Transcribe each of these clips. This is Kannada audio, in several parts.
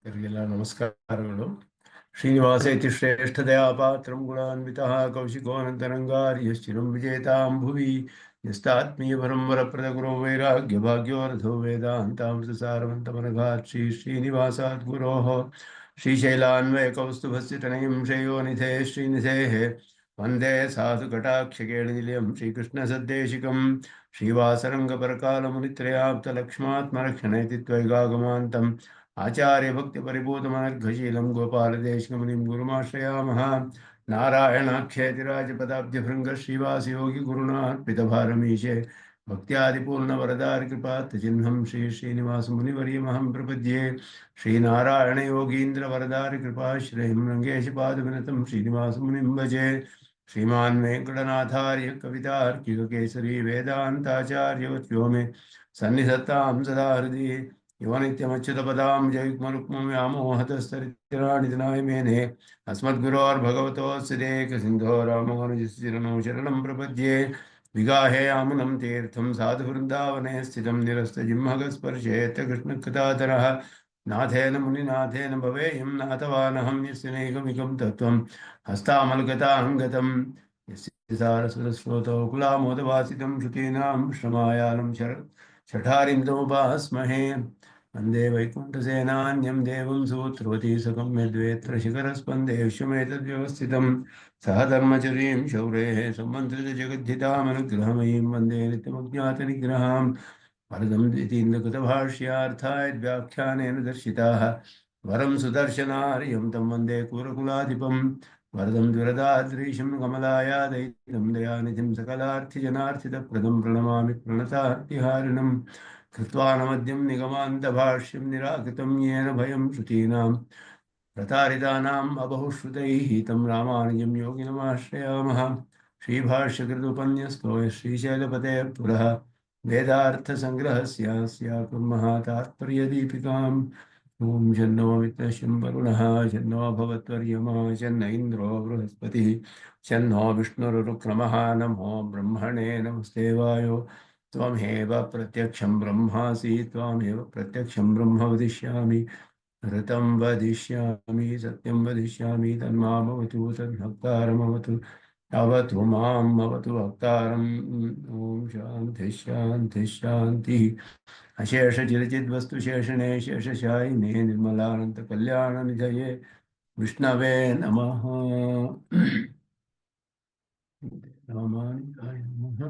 ಇವರಿಗೆಲ್ಲ ನಮಸ್ಕಾರಗಳು. ಶ್ರೀನಿವಾಸೇತಿ ಶ್ರೇಷ್ಠದಯಾಪಾತ್ರಂ ಗುಣಾನ್ವಿತಃ ಕೌಶಿಕೋನಂತರಂಗಾರ್ಯಶ್ಚಿರಂ ವಿಜೇತಾಂ ಭುವಿ ಯಸ್ತಾತ್ಮೀಯಪರಂ ವರಪ್ರದ ಗುರೋ ವೈರಾಗ್ಯಭಾಗ್ಯೋರಥೋ ವೇದಾಂತಾಮೃತಸಾರವಂತಮನಘಾತ್ ಶ್ರೀನಿವಾಸಾತ್ ಗುರೋಃ ಶ್ರೀಶೈಲಾನ್ವಯಕೌಸ್ತುಭस्य ತನಯಂ ಶ್ರೇಯೋನಿಧೇ ಶ್ರೀನಿಧೇಃ ವಂದೇ ಸಾಧುಕಟಾಕ್ಷಕೇಳನಿಲಯಂ ಶ್ರೀಕೃಷ್ಣಸದ್ದೇಶಿಕಂ ಶ್ರೀವಾಸರಂಗಪರಕಾಲमुनित्रयाप्तलक्ष्मात्मरक्षणेति त्वैगागमान्तम् आचार्य भक्ति परिभूतमनर्घशीलं गोपालदेशकमुनिं गुरुमाश्रयामः। नारायणाख्येतिराजपदाब्जभृङ्ग श्रीवासयोगी गुरुणार्पितभारमीशे भक्त्यादिपूर्णवरदारिकृपात्तचिह्नं श्रीनिवासमुनिवर्यमहं प्रपद्ये। श्रीनारायणयोगीन्द्रवरदारिकृपाश्रयं रङ्गेशपादविनतं श्रीनिवासमुनिं भजे। श्रीमान् वेङ्कटनाथार्य कवितार्किककेसरी वेदान्ताचार्यवत्यो मे सन्निधत्तां सदा हृदि यो नित्यमच्युतपदां जयुग्मरुक्मव्यामोहतस्तरितराणि दिनाय मेने अस्मद्गुरोर्भगवतोऽस्य देकसिन्धो रामानुजस्य चरणौ शरणं प्रपद्ये। विगाहे आमुनं तीर्थं साधुवृन्दावने स्थितं निरस्तजिह्मगस्पर्शेत कृष्णकृताधरः नाथेन मुनिनाथेन भवेयं नाथवानहं यस्य नैकमिकं तत्त्वं हस्तामलगताङ्गतं यस्य सारस्वतश्रोतौ कुलामोदवासितं श्रुतीनां श्रमायालं शठारिं तमुपास्महे। वन्दे वैकुण्ठसेनान्यं देवं सूत्रवती सकं यद्वेत्र शिखरस्पन्दे विश्वमेतद्व्यवस्थितं सह धर्मचरीं शौरेः सम्मन्त्रितजगद्धितामनुग्रहमयीं वन्दे नित्यमज्ञातनिग्रहां वरदं द्वितीन्द्रकृतभाष्यार्थाय व्याख्यानेन दर्शिताः वरं सुदर्शनार्यं तं वन्दे कुरकुलाधिपं वरदं द्विरदाद्रीशं कमलायादयितं दयानिधिं सकलार्थिजनार्थितप्रदं प्रणमामि प्रणतार्तिहारिणं कृत्वा नमद्यं निगमान्तभाष्यं निराकृतं येन भयं श्रुतीनां प्रतारितानाम् अबहुश्रुतैः तं रामानुजं योगिनमाश्रयामः। श्रीभाष्यकृतोपन्यस्तो श्रीशैलपतेः पुरः वेदार्थसङ्ग्रहस्य कुर्मः तात्पर्यदीपिकाम्। ॐ शन्नो मित्रशं वरुणः शन्नो भवत्वर्यमा शन्न इन्द्रो बृहस्पतिः शन्नो विष्णुरुक्रमः नमो ब्रह्मणे नमस्ते वायो त्वमेव प्रत्यक्षं ब्रह्मासि त्वमेव प्रत्यक्षं ब्रह्म वदिष्यामि ऋतं वदिष्यामि सत्यं वदिष्यामि तन्मामवतु तद्भक्तारमवतु अवतु माम् अवतु भक्तारम्। ॐ शान्तिः शान्तिः शान्तिः। अशेषचिरचिद्वस्तुशेषणे शेषशायिने निर्मलानन्तकल्याणनिधये विष्णवे नमः। रामानुजाय नमः।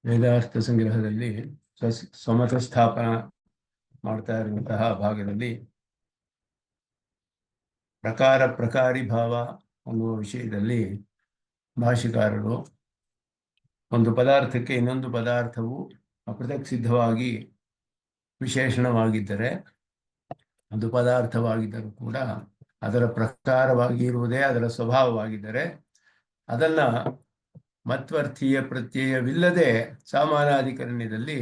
ವೇದಾರ್ಥ ಸಂಗ್ರಹದಲ್ಲಿ ಸಮತ ಸ್ಥಾಪನ ಮಾಡ್ತಾ ಇರುವಂತಹ ಭಾಗದಲ್ಲಿ ಪ್ರಕಾರಿ ಭಾವ ಅನ್ನುವ ವಿಷಯದಲ್ಲಿ ಭಾಷಿಕಾರರು ಒಂದು ಪದಾರ್ಥಕ್ಕೆ ಇನ್ನೊಂದು ಪದಾರ್ಥವು ಅಪೃಥಕ್ ಸಿದ್ಧವಾಗಿ ವಿಶೇಷಣವಾಗಿದ್ದರೆ ಒಂದು ಪದಾರ್ಥವಾಗಿದ್ದರೂ ಕೂಡ ಅದರ ಪ್ರಕಾರವಾಗಿ ಇರುವುದೇ ಅದರ ಸ್ವಭಾವವಾಗಿದ್ದರೆ ಅದನ್ನ ಮತ್ವರ್ಥೀಯ ಪ್ರತ್ಯಯವಿಲ್ಲದೆ ಸಾಮಾನಾಧಿಕರಣ್ಯದಲ್ಲಿ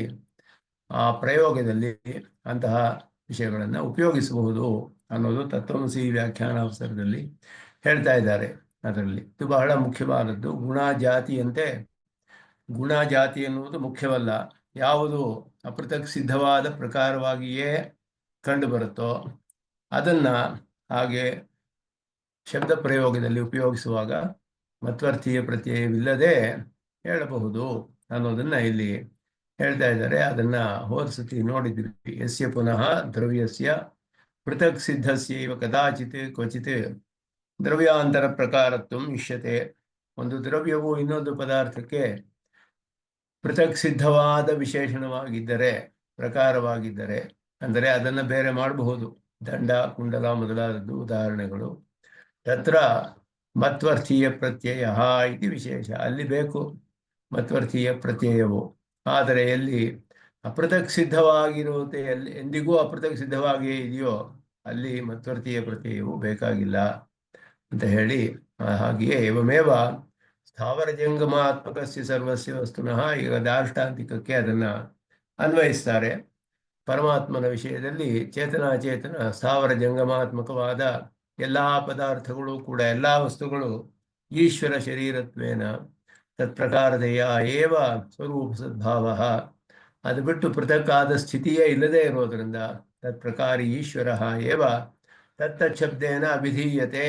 ಆ ಪ್ರಯೋಗದಲ್ಲಿ ಅಂತಹ ವಿಷಯಗಳನ್ನು ಉಪಯೋಗಿಸಬಹುದು ಅನ್ನೋದು ತತ್ವಮಸಿ ವ್ಯಾಖ್ಯಾನಾವಸರದಲ್ಲಿ ಹೇಳ್ತಾ ಇದ್ದಾರೆ. ಅದರಲ್ಲಿ ಇದು ಬಹಳ ಮುಖ್ಯವಾದದ್ದು. ಗುಣ ಜಾತಿಯಂತೆ ಗುಣ ಜಾತಿ ಎನ್ನುವುದು ಮುಖ್ಯವಲ್ಲ. ಯಾವುದು ಅಪೃಥಕ್ ಸಿದ್ಧವಾದ ಪ್ರಕಾರವಾಗಿಯೇ ಕಂಡು ಬರುತ್ತೋ ಅದನ್ನ ಹಾಗೆ ಶಬ್ದ ಪ್ರಯೋಗದಲ್ಲಿ ಉಪಯೋಗಿಸುವಾಗ ಮತ್ವರ್ಥೀಯ ಪ್ರತ್ಯಯವಿಲ್ಲದೆ ಹೇಳಬಹುದು ಅನ್ನೋದನ್ನ ಇಲ್ಲಿ ಹೇಳ್ತಾ ಇದ್ದಾರೆ. ಅದನ್ನ ಹೋಲ್ಸತಿ ನೋಡಿದ್ವಿ. ಯಸ್ಯ ಪುನಃ ದ್ರವ್ಯಸ್ಯ ಪೃಥಕ್ ಸಿದ್ಧಸ್ಯೈವ ಕದಾಚಿತ್ ಕ್ವಚಿತ್ ದ್ರವ್ಯಾಂತರ ಪ್ರಕಾರತ್ವಂ ಇಷ್ಯತೆ. ಒಂದು ದ್ರವ್ಯವು ಇನ್ನೊಂದು ಪದಾರ್ಥಕ್ಕೆ ಪೃಥಕ್ ಸಿದ್ಧವಾದ ವಿಶೇಷಣವಾಗಿದ್ದರೆ, ಪ್ರಕಾರವಾಗಿದ್ದರೆ, ಅಂದರೆ ಅದನ್ನು ಬೇರೆ ಮಾಡಬಹುದು. ದಂಡ ಕುಂಡಲ ಮೊದಲಾದದ್ದು ಉದಾಹರಣೆಗಳು. ತತ್ರ ಮತ್ವರ್ಥೀಯ ಪ್ರತ್ಯಯ ಇತಿ ವಿಶೇಷ. ಅಲ್ಲಿ ಬೇಕು ಮತ್ವರ್ಥೀಯ ಪ್ರತ್ಯಯವು. ಆದರೆ ಎಲ್ಲಿ ಅಪೃಥಕ್ ಸಿದ್ಧವಾಗಿರುತ್ತೆ, ಎಲ್ಲಿ ಎಂದಿಗೂ ಅಪೃಥಕ್ ಸಿದ್ಧವಾಗಿಯೇ ಇದೆಯೋ ಅಲ್ಲಿ ಮತ್ವರ್ಥೀಯ ಪ್ರತ್ಯಯವು ಬೇಕಾಗಿಲ್ಲ ಅಂತ ಹೇಳಿ, ಹಾಗೆಯೇ ಏವಮೇವ ಸ್ಥಾವರ ಜಂಗಮಾತ್ಮಕಸ್ಯ ಸರ್ವಸ್ಯ ವಸ್ತುನಃ. ಈಗ ದಾರ್ಷ್ಟಾಂತಿಕಕ್ಕೆ ಅದನ್ನು ಅನ್ವಯಿಸ್ತಾರೆ. ಪರಮಾತ್ಮನ ವಿಷಯದಲ್ಲಿ ಚೇತನಾಚೇತನ ಸ್ಥಾವರ ಜಂಗಮಾತ್ಮಕವಾದ ಎಲ್ಲ ಪದಾರ್ಥಗಳು ಕೂಡ, ಎಲ್ಲ ವಸ್ತುಗಳು ಈಶ್ವರ ಶರೀರತ್ವೇನ ತತ್ಪ್ರಕಾರತೆಯ ಏವ ಸ್ವರೂಪ ಸದ್ಭಾವ. ಅದು ಬಿಟ್ಟು ಪೃಥಕ್ಕಾದ ಸ್ಥಿತಿಯೇ ಇಲ್ಲದೆ ಇರೋದರಿಂದ ತತ್ಪ್ರಕಾರಿ ಈಶ್ವರ ಏವ ತತ್ತಚ್ಛಬ್ದೇನ ಅಭಿಧೀಯತೆ.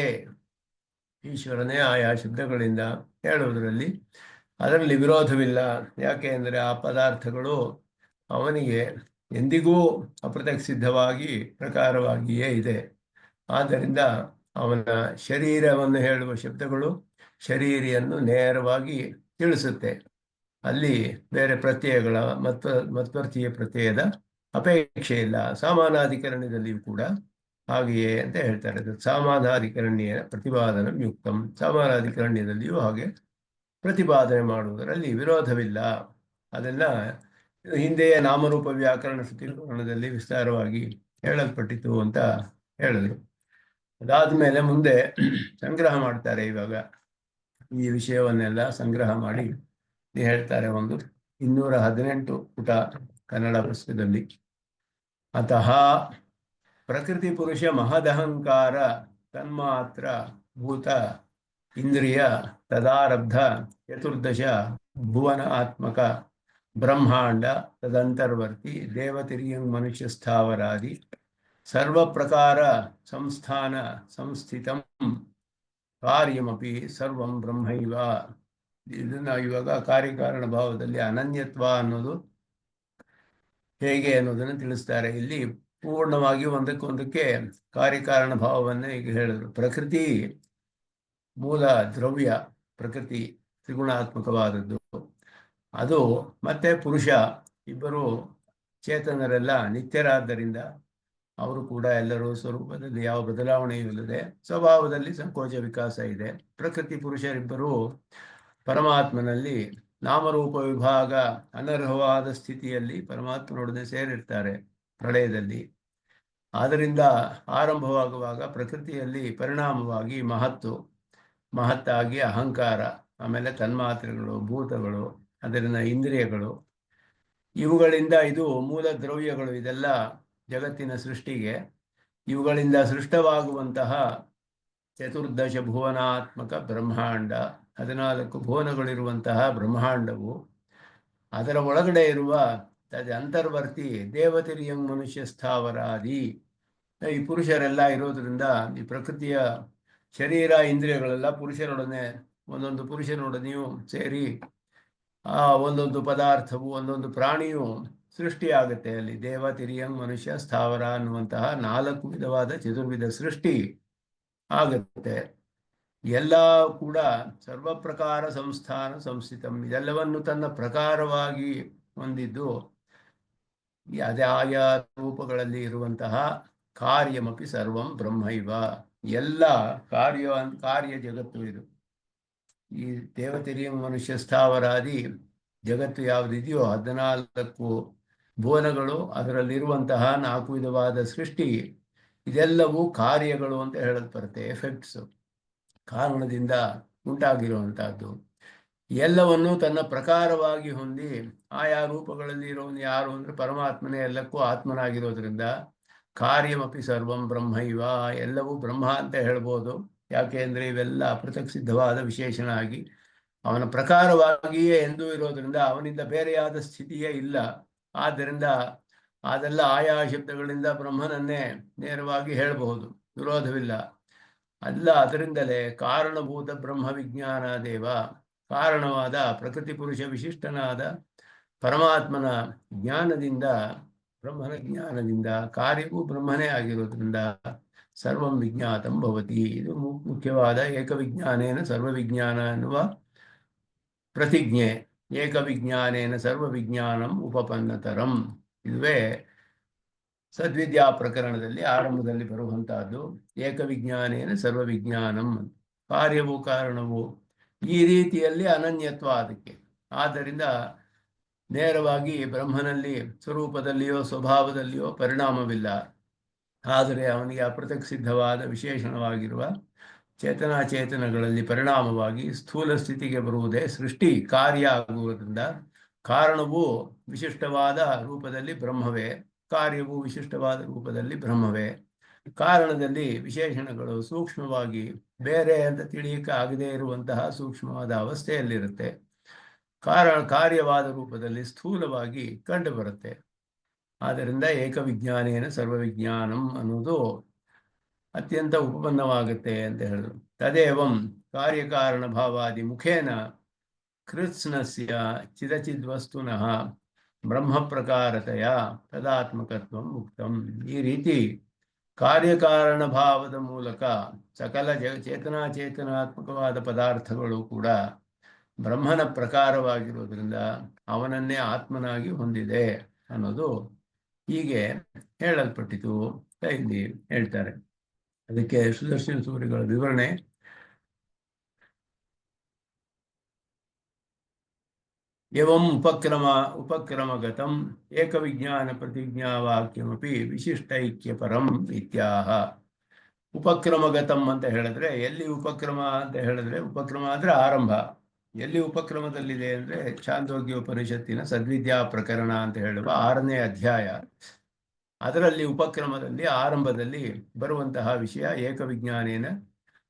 ಈಶ್ವರನೇ ಆಯಾ ಶಬ್ದಗಳಿಂದ ಹೇಳುವುದರಲ್ಲಿ ಅದರಲ್ಲಿ ವಿರೋಧವಿಲ್ಲ. ಯಾಕೆ ಅಂದರೆ ಆ ಪದಾರ್ಥಗಳು ಅವನಿಗೆ ಎಂದಿಗೂ ಅಪೃಥಕ್ ಸಿದ್ಧವಾಗಿ ಪ್ರಕಾರವಾಗಿಯೇ ಇದೆ. ಆದ್ದರಿಂದ ಅವನ ಶರೀರವನ್ನು ಹೇಳುವ ಶಬ್ದಗಳು ಶರೀರಿಯನ್ನು ನೇರವಾಗಿ ತಿಳಿಸುತ್ತೆ. ಅಲ್ಲಿ ಬೇರೆ ಪ್ರತ್ಯಯಗಳ ಮತ್ವರ್ಥೀಯ ಪ್ರತ್ಯಯದ ಅಪೇಕ್ಷೆ ಇಲ್ಲ. ಸಮಾನಾಧಿಕರಣದಲ್ಲಿಯೂ ಕೂಡ ಹಾಗೆಯೇ ಅಂತ ಹೇಳ್ತಾರೆ. ಸಮಾನಾಧಿಕರಣ್ಯ ಪ್ರತಿಪಾದನ ಯುಕ್ತಂ. ಸಮಾನಾಧಿಕರಣ್ಯದಲ್ಲಿಯೂ ಹಾಗೆ ಪ್ರತಿಪಾದನೆ ಮಾಡುವುದರಲ್ಲಿ ವಿರೋಧವಿಲ್ಲ. ಅದನ್ನ ಹಿಂದೆಯೇ ನಾಮರೂಪ ವ್ಯಾಕರಣ ಶ್ರುತಿಕೋನದಲ್ಲಿ ವಿಸ್ತಾರವಾಗಿ ಹೇಳಲ್ಪಟ್ಟಿತು ಅಂತ ಹೇಳಿದ್ರು. ಅದಾದ ಮೇಲೆ ಮುಂದೆ ಸಂಗ್ರಹ ಮಾಡ್ತಾರೆ. ಇವಾಗ ಈ ವಿಷಯವನ್ನೆಲ್ಲ ಸಂಗ್ರಹ ಮಾಡಿ ಹೇಳ್ತಾರೆ. ಒಂದು 218 ಪುಟ ಕನ್ನಡ ಪುಸ್ತಕದಲ್ಲಿ. ಅತಃ ಪ್ರಕೃತಿ ಪುರುಷ ಮಹದಹಂಕಾರ ತನ್ಮಾತ್ರ ಭೂತ ಇಂದ್ರಿಯ ತದಾರಬ್ಧ ಚತುರ್ದಶ ಭುವನ ಆತ್ಮಕ ಬ್ರಹ್ಮಾಂಡ ತದಂತರ್ವರ್ತಿ ದೇವತಿರ್ಯಂಗ್ ಮನುಷ್ಯ ಸ್ಥಾವರಾದಿ ಸರ್ವ ಪ್ರಕಾರ ಸಂಸ್ಥಾನ ಸಂಸ್ಥಿತಂ ಕಾರ್ಯಮಪಿ ಸರ್ವಂ ಬ್ರಹ್ಮೈವ. ಇದನ್ನ ಇವಾಗ ಕಾರ್ಯಕಾರಣ ಭಾವದಲ್ಲಿ ಅನನ್ಯತ್ವ ಅನ್ನೋದು ಹೇಗೆ ಅನ್ನೋದನ್ನು ತಿಳಿಸ್ತಾರೆ. ಇಲ್ಲಿ ಪೂರ್ಣವಾಗಿ ಒಂದಕ್ಕೊಂದಕ್ಕೆ ಕಾರ್ಯಕಾರಣ ಭಾವವನ್ನೇ ಈಗ ಹೇಳಿದ್ರು. ಪ್ರಕೃತಿ ಮೂಲ ದ್ರವ್ಯ, ಪ್ರಕೃತಿ ತ್ರಿಗುಣಾತ್ಮಕವಾದದ್ದು ಅದು. ಮತ್ತೆ ಪುರುಷ, ಇಬ್ಬರು ಚೇತನರೆಲ್ಲ ನಿತ್ಯರಾದ್ದರಿಂದ ಅವರು ಕೂಡ ಎಲ್ಲರೂ ಸ್ವರೂಪದಲ್ಲಿ ಯಾವ ಬದಲಾವಣೆಯೂ ಇಲ್ಲದೆ ಸ್ವಭಾವದಲ್ಲಿ ಸಂಕೋಚ ವಿಕಾಸ ಇದೆ. ಪ್ರಕೃತಿ ಪುರುಷರಿಬ್ಬರು ಪರಮಾತ್ಮನಲ್ಲಿ ನಾಮರೂಪ ವಿಭಾಗ ಅನರ್ಹವಾದ ಸ್ಥಿತಿಯಲ್ಲಿ ಪರಮಾತ್ಮನೊಡನೆ ಸೇರಿರ್ತಾರೆ ಪ್ರಳಯದಲ್ಲಿ. ಆದ್ದರಿಂದ ಆರಂಭವಾಗುವಾಗ ಪ್ರಕೃತಿಯಲ್ಲಿ ಪರಿಣಾಮವಾಗಿ ಮಹತ್ತಾಗಿ ಅಹಂಕಾರ, ಆಮೇಲೆ ತನ್ಮಾತ್ರೆಗಳು, ಭೂತಗಳು, ಅದರಿಂದ ಇಂದ್ರಿಯಗಳು, ಇವುಗಳಿಂದ ಇದು ಮೂಲ ದ್ರವ್ಯಗಳು. ಇದೆಲ್ಲ ಜಗತ್ತಿನ ಸೃಷ್ಟಿಗೆ ಇವುಗಳಿಂದ ಸೃಷ್ಟವಾಗುವಂತಹ ಚತುರ್ದಶ ಭುವನಾತ್ಮಕ ಬ್ರಹ್ಮಾಂಡ, 14 ಭುವನಗಳಿರುವಂತಹ ಬ್ರಹ್ಮಾಂಡವು, ಅದರ ಒಳಗಡೆ ಇರುವ ಅಂತರ್ವರ್ತಿ ದೇವತಿರ್ಯಂಗ್ ಮನುಷ್ಯ ಸ್ಥಾವರಾದಿ, ಈ ಪುರುಷರೆಲ್ಲ ಇರೋದ್ರಿಂದ ಈ ಪ್ರಕೃತಿಯ ಶರೀರ ಇಂದ್ರಿಯಗಳೆಲ್ಲ ಪುರುಷರೊಡನೆ, ಒಂದೊಂದು ಪುರುಷನೊಡನೆಯೂ ಸೇರಿ ಆ ಒಂದೊಂದು ಪದಾರ್ಥವು, ಒಂದೊಂದು ಪ್ರಾಣಿಯು ಸೃಷ್ಟಿಯಾಗುತ್ತೆ. ಅಲ್ಲಿ ದೇವತಿರ್ಯಂಗ್ ಮನುಷ್ಯ ಸ್ಥಾವರ ಅನ್ನುವಂತಹ 4 ವಿಧವಾದ ಚತುರ್ವಿಧ ಸೃಷ್ಟಿ ಆಗುತ್ತೆ. ಎಲ್ಲ ಕೂಡ ಸರ್ವ ಪ್ರಕಾರ ಸಂಸ್ಥಾನ ಸಂಸ್ಥಿತಂ, ಇದೆಲ್ಲವನ್ನು ತನ್ನ ಪ್ರಕಾರವಾಗಿ ಹೊಂದಿದ್ದು ಅದೇ ಆಯಾ ರೂಪಗಳಲ್ಲಿ ಇರುವಂತಹ ಕಾರ್ಯಮಪಿ ಸರ್ವಂ ಬ್ರಹ್ಮೈವ, ಎಲ್ಲ ಕಾರ್ಯ ಜಗತ್ತು ಇದು. ಈ ದೇವತಿರ್ಯಂಗ್ ಮನುಷ್ಯ ಸ್ಥಾವರಾದಿ ಜಗತ್ತು ಯಾವುದಿದೆಯೋ 14 ಭುವನಗಳು, ಅದರಲ್ಲಿರುವಂತಹ 4 ವಿಧವಾದ ಸೃಷ್ಟಿ, ಇದೆಲ್ಲವೂ ಕಾರ್ಯಗಳು ಅಂತ ಹೇಳಲ್ಪಡುತ್ತೆ. ಎಫೆಕ್ಟ್ಸ್, ಕಾರಣದಿಂದ ಉಂಟಾಗಿರುವಂತಹದ್ದು. ಎಲ್ಲವನ್ನು ತನ್ನ ಪ್ರಕಾರವಾಗಿ ಹೊಂದಿ ಆಯಾ ರೂಪಗಳಲ್ಲಿ ಇರೋನು ಯಾರು ಅಂದ್ರೆ ಪರಮಾತ್ಮನೇ, ಎಲ್ಲಕ್ಕೂ ಆತ್ಮನಾಗಿರೋದ್ರಿಂದ ಕಾರ್ಯಮಪಿ ಸರ್ವಂ ಬ್ರಹ್ಮೈವ, ಎಲ್ಲವೂ ಬ್ರಹ್ಮ ಅಂತ ಹೇಳ್ಬೋದು. ಯಾಕೆ ಅಂದರೆ ಇವೆಲ್ಲ ಅಪೃಥಕ್ ಸಿದ್ಧವಾದ ವಿಶೇಷಣ ಆಗಿ ಅವನ ಪ್ರಕಾರವಾಗಿಯೇ ಎಂದೂ ಇರೋದ್ರಿಂದ ಅವನಿಂದ ಬೇರೆಯಾದ ಸ್ಥಿತಿಯೇ ಇಲ್ಲ. ಆದ್ದರಿಂದ ಅದೆಲ್ಲ ಆಯಾ ಶಬ್ದಗಳಿಂದ ಬ್ರಹ್ಮನನ್ನೇ ನೇರವಾಗಿ ಹೇಳಬಹುದು, ವಿರೋಧವಿಲ್ಲ. ಅಲ್ಲ, ಅದರಿಂದಲೇ ಕಾರಣಭೂತ ಬ್ರಹ್ಮ ವಿಜ್ಞಾನ ದೇವ, ಕಾರಣವಾದ ಪ್ರಕೃತಿ ಪುರುಷ ವಿಶಿಷ್ಟನಾದ ಪರಮಾತ್ಮನ ಜ್ಞಾನದಿಂದ, ಬ್ರಹ್ಮನ ಜ್ಞಾನದಿಂದ ಕಾರ್ಯವೂ ಬ್ರಹ್ಮನೇ ಆಗಿರೋದ್ರಿಂದ ಸರ್ವಂ ವಿಜ್ಞಾತಂ ಭವತಿ. ಇದು ಮುಖ್ಯವಾದ ಏಕವಿಜ್ಞಾನೇನ ಸರ್ವವಿಜ್ಞಾನ ಎನ್ನುವ ಪ್ರತಿಜ್ಞೆ. ಏಕವಿಜ್ಞಾನೇನ ಸರ್ವವಿಜ್ಞಾನಂ ಉಪಪನ್ನತರಂ, ಇದುವೇ ಸದ್ವಿದ್ಯಾ ಪ್ರಕರಣದಲ್ಲಿ ಆರಂಭದಲ್ಲಿ ಬರುವಂತಹದ್ದು. ಏಕವಿಜ್ಞಾನೇನ ಸರ್ವವಿಜ್ಞಾನಂ, ಕಾರ್ಯವು ಕಾರಣವು ಈ ರೀತಿಯಲ್ಲಿ ಅನನ್ಯತ್ವ ಅದಕ್ಕೆ. ಆದ್ದರಿಂದ ನೇರವಾಗಿ ಬ್ರಹ್ಮನಲ್ಲಿ ಸ್ವರೂಪದಲ್ಲಿಯೋ ಸ್ವಭಾವದಲ್ಲಿಯೋ ಪರಿಣಾಮವಿಲ್ಲ. ಆದರೆ ಅವನಿಗೆ ಅಪೃಥಕ್ ಸಿದ್ಧವಾದ ವಿಶೇಷಣವಾಗಿರುವ ಚೇತನಾಚೇತನಗಳಲ್ಲಿ ಪರಿಣಾಮವಾಗಿ ಸ್ಥೂಲ ಸ್ಥಿತಿಗೆ ಬರುವುದೇ ಸೃಷ್ಟಿ ಕಾರ್ಯ ಆಗುವುದರಿಂದ ಕಾರಣವು ವಿಶಿಷ್ಟವಾದ ರೂಪದಲ್ಲಿ ಬ್ರಹ್ಮವೇ, ಕಾರ್ಯವು ವಿಶಿಷ್ಟವಾದ ರೂಪದಲ್ಲಿ ಬ್ರಹ್ಮವೇ. ಕಾರಣದಲ್ಲಿ ವಿಶೇಷಣಗಳು ಸೂಕ್ಷ್ಮವಾಗಿ ಬೇರೆ ಅಂತ ತಿಳಿಯಕ್ಕೆ ಆಗದೇ ಇರುವಂತಹ ಸೂಕ್ಷ್ಮವಾದ ಅವಸ್ಥೆಯಲ್ಲಿರುತ್ತೆ. ಕಾರ್ಯವಾದ ರೂಪದಲ್ಲಿ ಸ್ಥೂಲವಾಗಿ ಕಂಡುಬರುತ್ತೆ. ಆದ್ದರಿಂದ ಏಕವಿಜ್ಞಾನೇನ ಸರ್ವವಿಜ್ಞಾನಂ ಅನ್ನೋದು ಅತ್ಯಂತ ಉಪಪನ್ನವಾಗುತ್ತೆ ಅಂತ ಹೇಳಿದ್ರು. ತದೇವಂ ಕಾರ್ಯಕಾರಣ ಭಾವಾದಿ ಮುಖೇನ ಕೃತ್ಸ್ನಸ್ಯ ಚಿದಚಿದ್ವಸ್ತುನಃ ಬ್ರಹ್ಮ ಪ್ರಕಾರತೆಯ ತದಾತ್ಮಕತ್ವ ಮುಕ್ತಂ. ಈ ರೀತಿ ಕಾರ್ಯಕಾರಣ ಭಾವದ ಮೂಲಕ ಸಕಲ ಚೇತನಾತ್ಮಕವಾದ ಪದಾರ್ಥಗಳು ಕೂಡ ಬ್ರಹ್ಮನ ಪ್ರಕಾರವಾಗಿರುವುದರಿಂದ ಅವನನ್ನೇ ಆತ್ಮನಾಗಿ ಹೊಂದಿದೆ ಅನ್ನೋದು ಹೀಗೆ ಹೇಳಲ್ಪಟ್ಟಿತು ಇಲ್ಲಿ ಹೇಳ್ತಾರೆ. ಅದಕ್ಕೆ ಸುದರ್ಶನ ಸೂರಿಗಳ ವಿವರಣೆ: एवं उपक्रमगतम ಏಕವಿಜ್ಞಾನ ಪ್ರತಿಜ್ಞಾವಾಕ್ಯಮಪಿ ವಿಶಿಷ್ಟೈಕ್ಯಪರಂ ಇತ್ಯಾಹ. ಉಪಕ್ರಮಗತಂ ಅಂತ ಹೇಳಿದ್ರೆ ಎಲ್ಲಿ ಉಪಕ್ರಮ ಅಂತ ಹೇಳಿದ್ರೆ, ಉಪಕ್ರಮ ಅಂದ್ರೆ ಆರಂಭ. ಎಲ್ಲಿ ಉಪಕ್ರಮದಲ್ಲಿದೆ ಅಂದ್ರೆ ಛಾಂದೋಗ್ಯ ಉಪನಿಷತ್ತಿನ ಸದ್ವಿದ್ಯಾ ಪ್ರಕರಣ ಅಂತ ಹೇಳುವ 6ನೇ ಅಧ್ಯಾಯ. ಅದರಲ್ಲಿ ಉಪಕ್ರಮದಲ್ಲಿ ಆರಂಭದಲ್ಲಿ ಬರುವಂತಹ ವಿಷಯ ಏಕವಿಜ್ಞಾನೇನ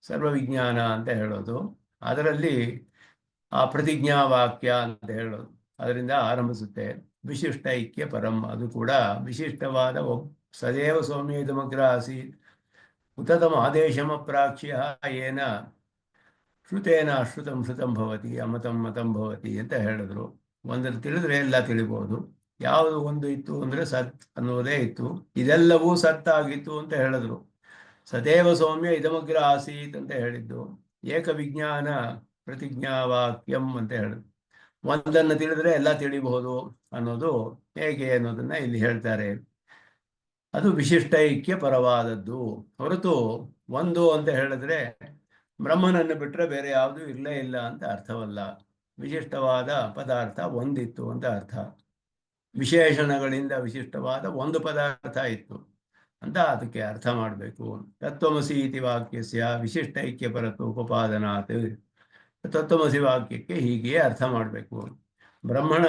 ಸರ್ವವಿಜ್ಞಾನ ಅಂತ ಹೇಳೋದು. ಅದರಲ್ಲಿ ಆ ಪ್ರತಿಜ್ಞಾವಾಕ್ಯ ಅಂತ ಹೇಳೋದು, ಅದರಿಂದ ಆರಂಭಿಸುತ್ತೆ. ವಿಶಿಷ್ಟೈಕ್ಯ ಪರಂ, ಅದು ಕೂಡ ವಿಶಿಷ್ಟವಾದ ಸದೇವ ಸೌಮ್ಯ ಇದಮಗ್ರ ಆಸೀತ್ ಉತತಮ ಆದೇಶಮ ಪ್ರಾಕ್ಷ್ಯ ಏನ ಶ್ರುತೇನ ಅಶ್ರುತಂ ಶ್ರುತಂ ಭವತಿ ಅಮತಂ ಮತಂ ಭವತಿ ಅಂತ ಹೇಳಿದ್ರು. ಒಂದನ್ನು ತಿಳಿದ್ರೆ ಎಲ್ಲ ತಿಳಿಬಹುದು. ಯಾವುದು ಒಂದು ಇತ್ತು ಅಂದ್ರೆ ಸತ್ ಅನ್ನೋದೇ ಇತ್ತು, ಇದೆಲ್ಲವೂ ಸತ್ತಾಗಿತ್ತು ಅಂತ ಹೇಳಿದ್ರು. ಸದೇವ ಸೌಮ್ಯ ಇದಮಗ್ರ ಆಸೀತ್ ಅಂತ ಹೇಳಿದ್ದು. ಏಕವಿಜ್ಞಾನ ಪ್ರತಿಜ್ಞಾವಾಕ್ಯಂ ಅಂತ ಹೇಳಿದ್ರು. ಒಂದನ್ನು ತಿಳಿದ್ರೆ ಎಲ್ಲ ತಿಳಿಬಹುದು ಅನ್ನೋದು ಹೇಗೆ ಅನ್ನೋದನ್ನ ಇಲ್ಲಿ ಹೇಳ್ತಾರೆ. ಅದು ವಿಶಿಷ್ಟೈಕ್ಯ ಪರವಾದದ್ದು ಹೊರತು ಒಂದು ಅಂತ ಹೇಳಿದ್ರೆ ಬ್ರಹ್ಮನನ್ನು ಬಿಟ್ಟರೆ ಬೇರೆ ಯಾವುದು ಇರಲೇ ಇಲ್ಲ ಅಂತ ಅರ್ಥವಲ್ಲ. ವಿಶಿಷ್ಟವಾದ ಪದಾರ್ಥ ಒಂದಿತ್ತು ಅಂತ ಅರ್ಥ. ವಿಶೇಷಣಗಳಿಂದ ವಿಶಿಷ್ಟವಾದ ಒಂದು ಪದಾರ್ಥ ಇತ್ತು ಅಂತ ಅದಕ್ಕೆ ಅರ್ಥ ಮಾಡಬೇಕು. ತತ್ವಮಸಿ ಇತಿ ವಾಕ್ಯಸ್ಯ ವಿಶಿಷ್ಟೈಕ್ಯ ಪರತ್ವ ಉಪಪಾದನಾತ್. ತತ್ವಮಸಿ ವಾಕ್ಯಕ್ಕೆ ಹೀಗೆಯೇ ಅರ್ಥ ಮಾಡಬೇಕು. ಬ್ರಹ್ಮಣ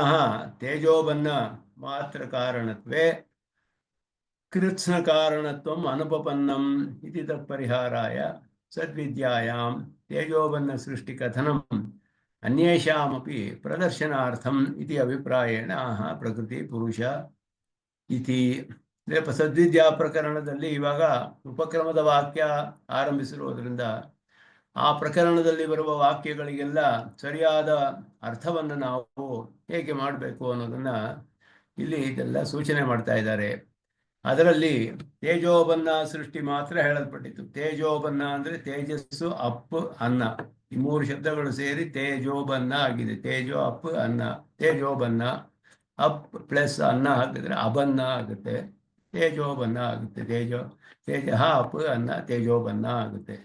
ತೇಜೋಬನ್ನ ಮಾತ್ರ ಕಾರಣತ್ವೇ ಕೃತ್ಸ್ನ ಕಾರಣತ್ವಂ ಅನುಪಪನ್ನಂ ಇತಿ ತತ್ಪರಿಹಾರಾಯ ಸದ್ವಿದ್ಯಾಯಾಂ ತೇಜೋಬನ್ನ ಸೃಷ್ಟಿ ಕಥನಂ ಅನ್ಯೇಷಾಮಪಿ ಪ್ರದರ್ಶನಾರ್ಥಂ ಇತಿ ಅಭಿಪ್ರಾಯೇಣ ಪ್ರಕೃತಿ ಪುರುಷ ಇತಿ. ಸದ್ವಿದ್ಯಾ ಪ್ರಕರಣದಲ್ಲಿ ಇವಾಗ ಉಪಕ್ರಮದ ವಾಕ್ಯ ಆರಂಭಿಸಿರುವುದರಿಂದ ಆ ಪ್ರಕರಣದಲ್ಲಿ ಬರುವ ವಾಕ್ಯಗಳಿಗೆಲ್ಲ ಸರಿಯಾದ ಅರ್ಥವನ್ನು ನಾವು ಹೇಗೆ ಮಾಡಬೇಕು ಅನ್ನೋದನ್ನ ಇಲ್ಲಿ ಇದೆಲ್ಲ ಸೂಚನೆ ಮಾಡ್ತಾ ಇದ್ದಾರೆ. ಅದರಲ್ಲಿ ತೇಜೋಬನ್ನ ಸೃಷ್ಟಿ ಮಾತ್ರ ಹೇಳಲ್ಪಟ್ಟಿತ್ತು. ತೇಜೋಬನ್ನ ಅಂದ್ರೆ ತೇಜಸ್ಸು ಅಪ್ ಅನ್ನ, ಈ 3 ಶಬ್ದಗಳು ಸೇರಿ ತೇಜೋಬನ್ನ ಆಗಿದೆ. ತೇಜೋ ಅಪ್ ಅನ್ನ, ತೇಜೋಬನ್ನ ಅಪ್ ಪ್ಲಸ್ ಅನ್ನ ಹಾಕಿದ್ರೆ ಅಬನ್ನ ಆಗುತ್ತೆ, ತೇಜೋಬನ್ನ ಆಗುತ್ತೆ. ತೇಜ ಅಪ್ ಅನ್ನ ತೇಜೋಬನ್ನ ಆಗುತ್ತೆ.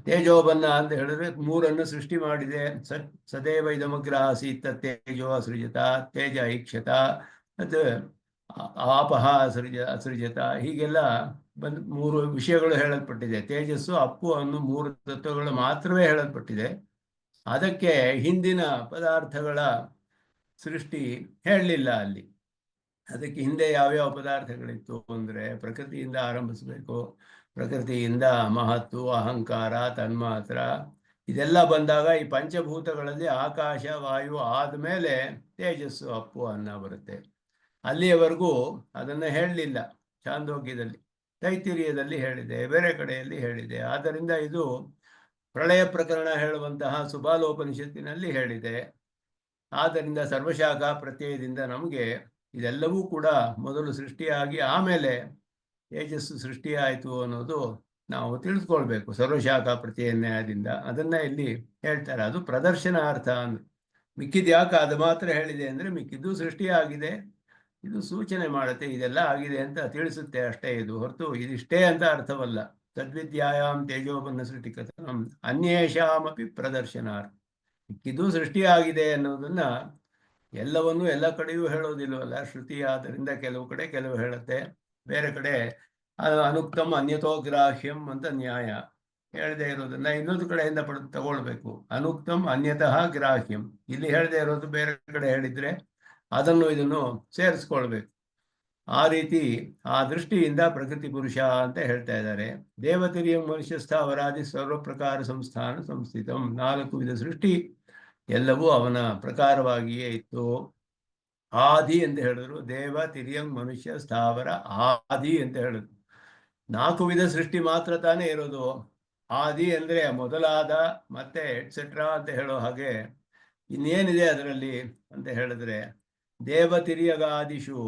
ತೇಜೋಬನ್ನ ಅಂತ ಹೇಳಿದ್ರೆ 3 ಸೃಷ್ಟಿ ಮಾಡಿದೆ. ಸದೇವ ಇದಮಗ್ರ ಆಸೀತ್ ತೇಜೋ ಅಸೃಜತ, ತೇಜ ಐಕ್ಷತ, ಮತ್ತು ಆಪಹ ಅಸೃಜತ, ಹೀಗೆಲ್ಲ 3 ವಿಷಯಗಳು ಹೇಳಲ್ಪಟ್ಟಿದೆ. ತೇಜಸ್ಸು ಅಪ್ಪು ಅನ್ನೋ 3 ತತ್ವಗಳು ಮಾತ್ರವೇ ಹೇಳಲ್ಪಟ್ಟಿದೆ. ಅದಕ್ಕೆ ಹಿಂದಿನ ಪದಾರ್ಥಗಳ ಸೃಷ್ಟಿ ಹೇಳಲಿಲ್ಲ ಅಲ್ಲಿ. ಅದಕ್ಕೆ ಹಿಂದೆ ಯಾವ್ಯಾವ ಪದಾರ್ಥಗಳಿತ್ತು ಅಂದರೆ ಪ್ರಕೃತಿಯಿಂದ ಆರಂಭಿಸಬೇಕು. ಪ್ರಕೃತಿಯಿಂದ ಮಹತ್ತು, ಅಹಂಕಾರ, ತನ್ಮಾತ್ರ ಇದೆಲ್ಲ ಬಂದಾಗ ಈ ಪಂಚಭೂತಗಳಲ್ಲಿ ಆಕಾಶ ವಾಯು ಆದಮೇಲೆ ತೇಜಸ್ಸು ಅಪ್ಪು ಅನ್ನ ಬರುತ್ತೆ. ಅಲ್ಲಿಯವರೆಗೂ ಅದನ್ನು ಹೇಳಲಿಲ್ಲ. ಛಾಂದೋಗ್ಯದಲ್ಲಿ, ತೈತಿರೀಯದಲ್ಲಿ ಹೇಳಿದೆ, ಬೇರೆ ಕಡೆಯಲ್ಲಿ ಹೇಳಿದೆ. ಆದ್ದರಿಂದ ಇದು ಪ್ರಳಯ ಪ್ರಕರಣ ಹೇಳುವಂತಹ ಸುಬಾಲೋಪನಿಷತ್ತಿನಲ್ಲಿ ಹೇಳಿದೆ. ಆದ್ದರಿಂದ ಸರ್ವಶಾಖ ಪ್ರತ್ಯಯದಿಂದ ನಮಗೆ ಇದೆಲ್ಲವೂ ಕೂಡ ಮೊದಲು ಸೃಷ್ಟಿಯಾಗಿ ಆಮೇಲೆ ತೇಜಸ್ಸು ಸೃಷ್ಟಿಯಾಯಿತು ಅನ್ನೋದು ನಾವು ತಿಳಿದುಕೊಳ್ಬೇಕು ಸರ್ವಶಾಖ ಪ್ರತ್ಯಯದಿಂದ. ಅದನ್ನ ಇಲ್ಲಿ ಹೇಳ್ತಾರೆ. ಅದು ಪ್ರದರ್ಶನಾರ್ಥ ಅಂದ್ರೆ ಮಿಕ್ಕಿದ ಯಾಕೆ ಅದು ಮಾತ್ರ ಹೇಳಿದೆ ಅಂದರೆ ಮಿಕ್ಕಿದ್ದು ಸೃಷ್ಟಿಯಾಗಿದೆ, ಇದು ಸೂಚನೆ ಮಾಡುತ್ತೆ, ಇದೆಲ್ಲ ಆಗಿದೆ ಅಂತ ತಿಳಿಸುತ್ತೆ ಅಷ್ಟೇ. ಇದು ಹೊರತು ಇದಿಷ್ಟೇ ಅಂತ ಅರ್ಥವಲ್ಲ. ತದ್ವಿದ್ಯಾಯಾಮ್ ತೇಜೋಬನ್ನ ಸೃಷ್ಟಿ ಕಥನಂ ಅನ್ಯೇಷಾಮಪಿ ಪ್ರದರ್ಶನಾರ್ಥ. ಮಿಕ್ಕಿದ್ದು ಸೃಷ್ಟಿಯಾಗಿದೆ ಅನ್ನೋದನ್ನ ಎಲ್ಲವನ್ನೂ ಎಲ್ಲ ಕಡೆಯೂ ಹೇಳೋದಿಲ್ವಲ್ಲ ಶ್ರುತಿ. ಆದ್ದರಿಂದ ಕೆಲವು ಕಡೆ ಕೆಲವು ಹೇಳುತ್ತೆ, ಬೇರೆ ಕಡೆ ಅನುಕ್ತಂ ಅನ್ಯತೋ ಗ್ರಾಹ್ಯಂ ಅಂತ ನ್ಯಾಯ ಹೇಳದೆ ಇರೋದನ್ನ ಇನ್ನೊಂದು ಕಡೆಯಿಂದ ತಗೊಳ್ಬೇಕು. ಅನುಕ್ತಂ ಅನ್ಯತಃ ಗ್ರಾಹ್ಯಂ, ಇಲ್ಲಿ ಹೇಳದೆ ಇರೋದು ಬೇರೆ ಕಡೆ ಹೇಳಿದ್ರೆ ಅದನ್ನು ಇದನ್ನು ಸೇರಿಸ್ಕೊಳ್ಬೇಕು. ಆ ರೀತಿ ಆ ದೃಷ್ಟಿಯಿಂದ ಪ್ರಕೃತಿ ಪುರುಷ ಅಂತ ಹೇಳ್ತಾ ಇದ್ದಾರೆ. ದೇವತೆರಿಯಂ ಮನುಷ್ಯಸ್ಥ ಅವರಾದಿ ಸರ್ವ ಪ್ರಕಾರ ಸಂಸ್ಥಾನ ಸಂಸ್ಥಿತಂ. 4 ವಿಧ ಸೃಷ್ಟಿ ಎಲ್ಲವೂ ಅವನ ಪ್ರಕಾರವಾಗಿಯೇ ಇತ್ತು. ಆದಿ ಅಂತ ಹೇಳಿದ್ರು. ದೇವ, ತಿರ್ಯಂಗ್, ಮನುಷ್ಯ, ಸ್ಥಾವರ, ಆದಿ ಅಂತ ಹೇಳಿದ್ರು. 4 ವಿಧ ಸೃಷ್ಟಿ ಮಾತ್ರ ತಾನೇ ಇರೋದು. ಆದಿ ಅಂದ್ರೆ ಮೊದಲಾದ, ಮತ್ತೆ ಎಟ್ಸೆಟ್ರಾ ಅಂತ ಹೇಳೋ ಹಾಗೆ ಇನ್ನೇನಿದೆ ಅದರಲ್ಲಿ ಅಂತ ಹೇಳಿದ್ರೆ, ದೇವತಿರ್ಯಗಾದಿಷು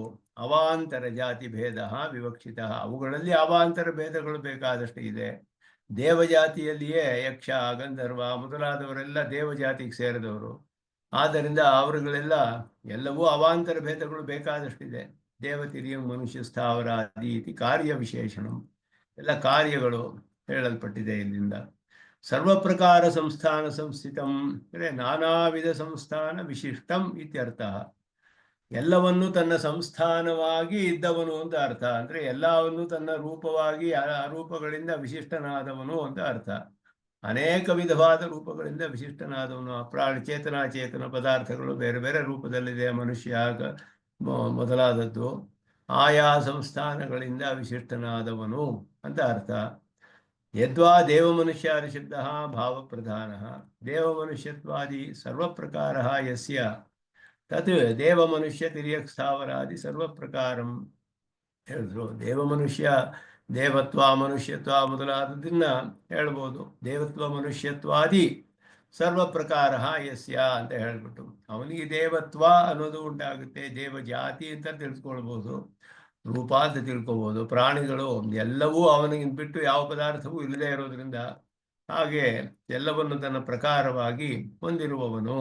ಅವಾಂತರ ಜಾತಿ ಭೇದ ವಿವಕ್ಷಿತ. ಅವುಗಳಲ್ಲಿ ಅವಾಂತರ ಭೇದಗಳು ಬೇಕಾದಷ್ಟು ಇದೆ. ದೇವಜಾತಿಯಲ್ಲಿಯೇ ಯಕ್ಷ, ಗಂಧರ್ವ ಮೊದಲಾದವರೆಲ್ಲ ದೇವಜಾತಿಗೆ ಸೇರಿದವರು. ಆದ್ದರಿಂದ ಅವರುಗಳೆಲ್ಲ ಎಲ್ಲವೂ ಅವಾಂತರ ಭೇದಗಳು ಬೇಕಾದಷ್ಟಿದೆ. ದೇವತಿರಿಯಂ, ಮನುಷ್ಯ, ಸ್ಥಾವರ, ಆದಿ ಇತಿ ಕಾರ್ಯ ವಿಶೇಷಣ, ಎಲ್ಲ ಕಾರ್ಯಗಳು ಹೇಳಲ್ಪಟ್ಟಿದೆ ಇಲ್ಲಿಂದ. ಸರ್ವ ಪ್ರಕಾರ ಸಂಸ್ಥಾನ ಸಂಸ್ಥಿತಂ ಅಂದರೆ ನಾನಾ ವಿಧ ಸಂಸ್ಥಾನ ವಿಶಿಷ್ಟಂ ಇತ್ಯರ್ಥ. ಎಲ್ಲವನ್ನೂ ತನ್ನ ಸಂಸ್ಥಾನವಾಗಿ ಇದ್ದವನು ಅಂತ ಅರ್ಥ. ಅಂದ್ರೆ ಎಲ್ಲವನ್ನು ತನ್ನ ರೂಪವಾಗಿ ಆ ರೂಪಗಳಿಂದ ವಿಶಿಷ್ಟನಾದವನು ಅಂತ ಅರ್ಥ. ಅನೇಕ ವಿಧವಾದ ರೂಪಗಳಿಂದ ವಿಶಿಷ್ಟನಾದವನು. ಪ್ರಾಣಿ, ಚೇತನ ಪದಾರ್ಥಗಳು ಬೇರೆ ಬೇರೆ ರೂಪದಲ್ಲಿದೆ. ಮನುಷ್ಯ ಮೊದಲಾದದ್ದು ಆಯಾ ಸಂಸ್ಥಾನಗಳಿಂದ ವಿಶಿಷ್ಟನಾದವನು ಅಂತ ಅರ್ಥ. ಯದ್ವಾ ದೇವಮನುಷ್ಯಾದಿ ಶಬ್ದ ಭಾವಪ್ರಧಾನ ದೇವಮನುಷ್ಯತ್ವಾದಿ ಸರ್ವಪ್ರಕಾರ ಯಸ್ಯ ತತ್ ದೇವಮನುಷ್ಯ ತಿರ್ಯಕ್ ಸ್ಥಾವರಾದಿ ಸರ್ವಪ್ರಕಾರಂ ಹೇಳಿದ್ರು. ದೇವಮನುಷ್ಯ, ದೇವತ್ವ, ಮನುಷ್ಯತ್ವ ಮೊದಲಾದದನ್ನ ಹೇಳ್ಬೋದು. ದೇವತ್ವ, ಮನುಷ್ಯತ್ವಾದಿ ಸರ್ವ ಪ್ರಕಾರ ಯಸ್ಯ ಅಂತ ಹೇಳ್ಬಿಟ್ಟು ಅವನಿಗೆ ದೇವತ್ವ ಅನ್ನೋದು ಉಂಟಾಗುತ್ತೆ. ದೇವಜಾತಿ ಅಂತ ತಿಳ್ಕೊಳ್ಬೋದು, ರೂಪ ಅಂತ ತಿಳ್ಕೊಬೋದು. ಪ್ರಾಣಿಗಳು ಎಲ್ಲವೂ ಅವನಿಗೆ ಬಿಟ್ಟು ಯಾವ ಪದಾರ್ಥವೂ ಇಲ್ಲದೆ ಇರೋದ್ರಿಂದ ಹಾಗೆ ಎಲ್ಲವನ್ನು ತನ್ನ ಪ್ರಕಾರವಾಗಿ ಹೊಂದಿರುವವನು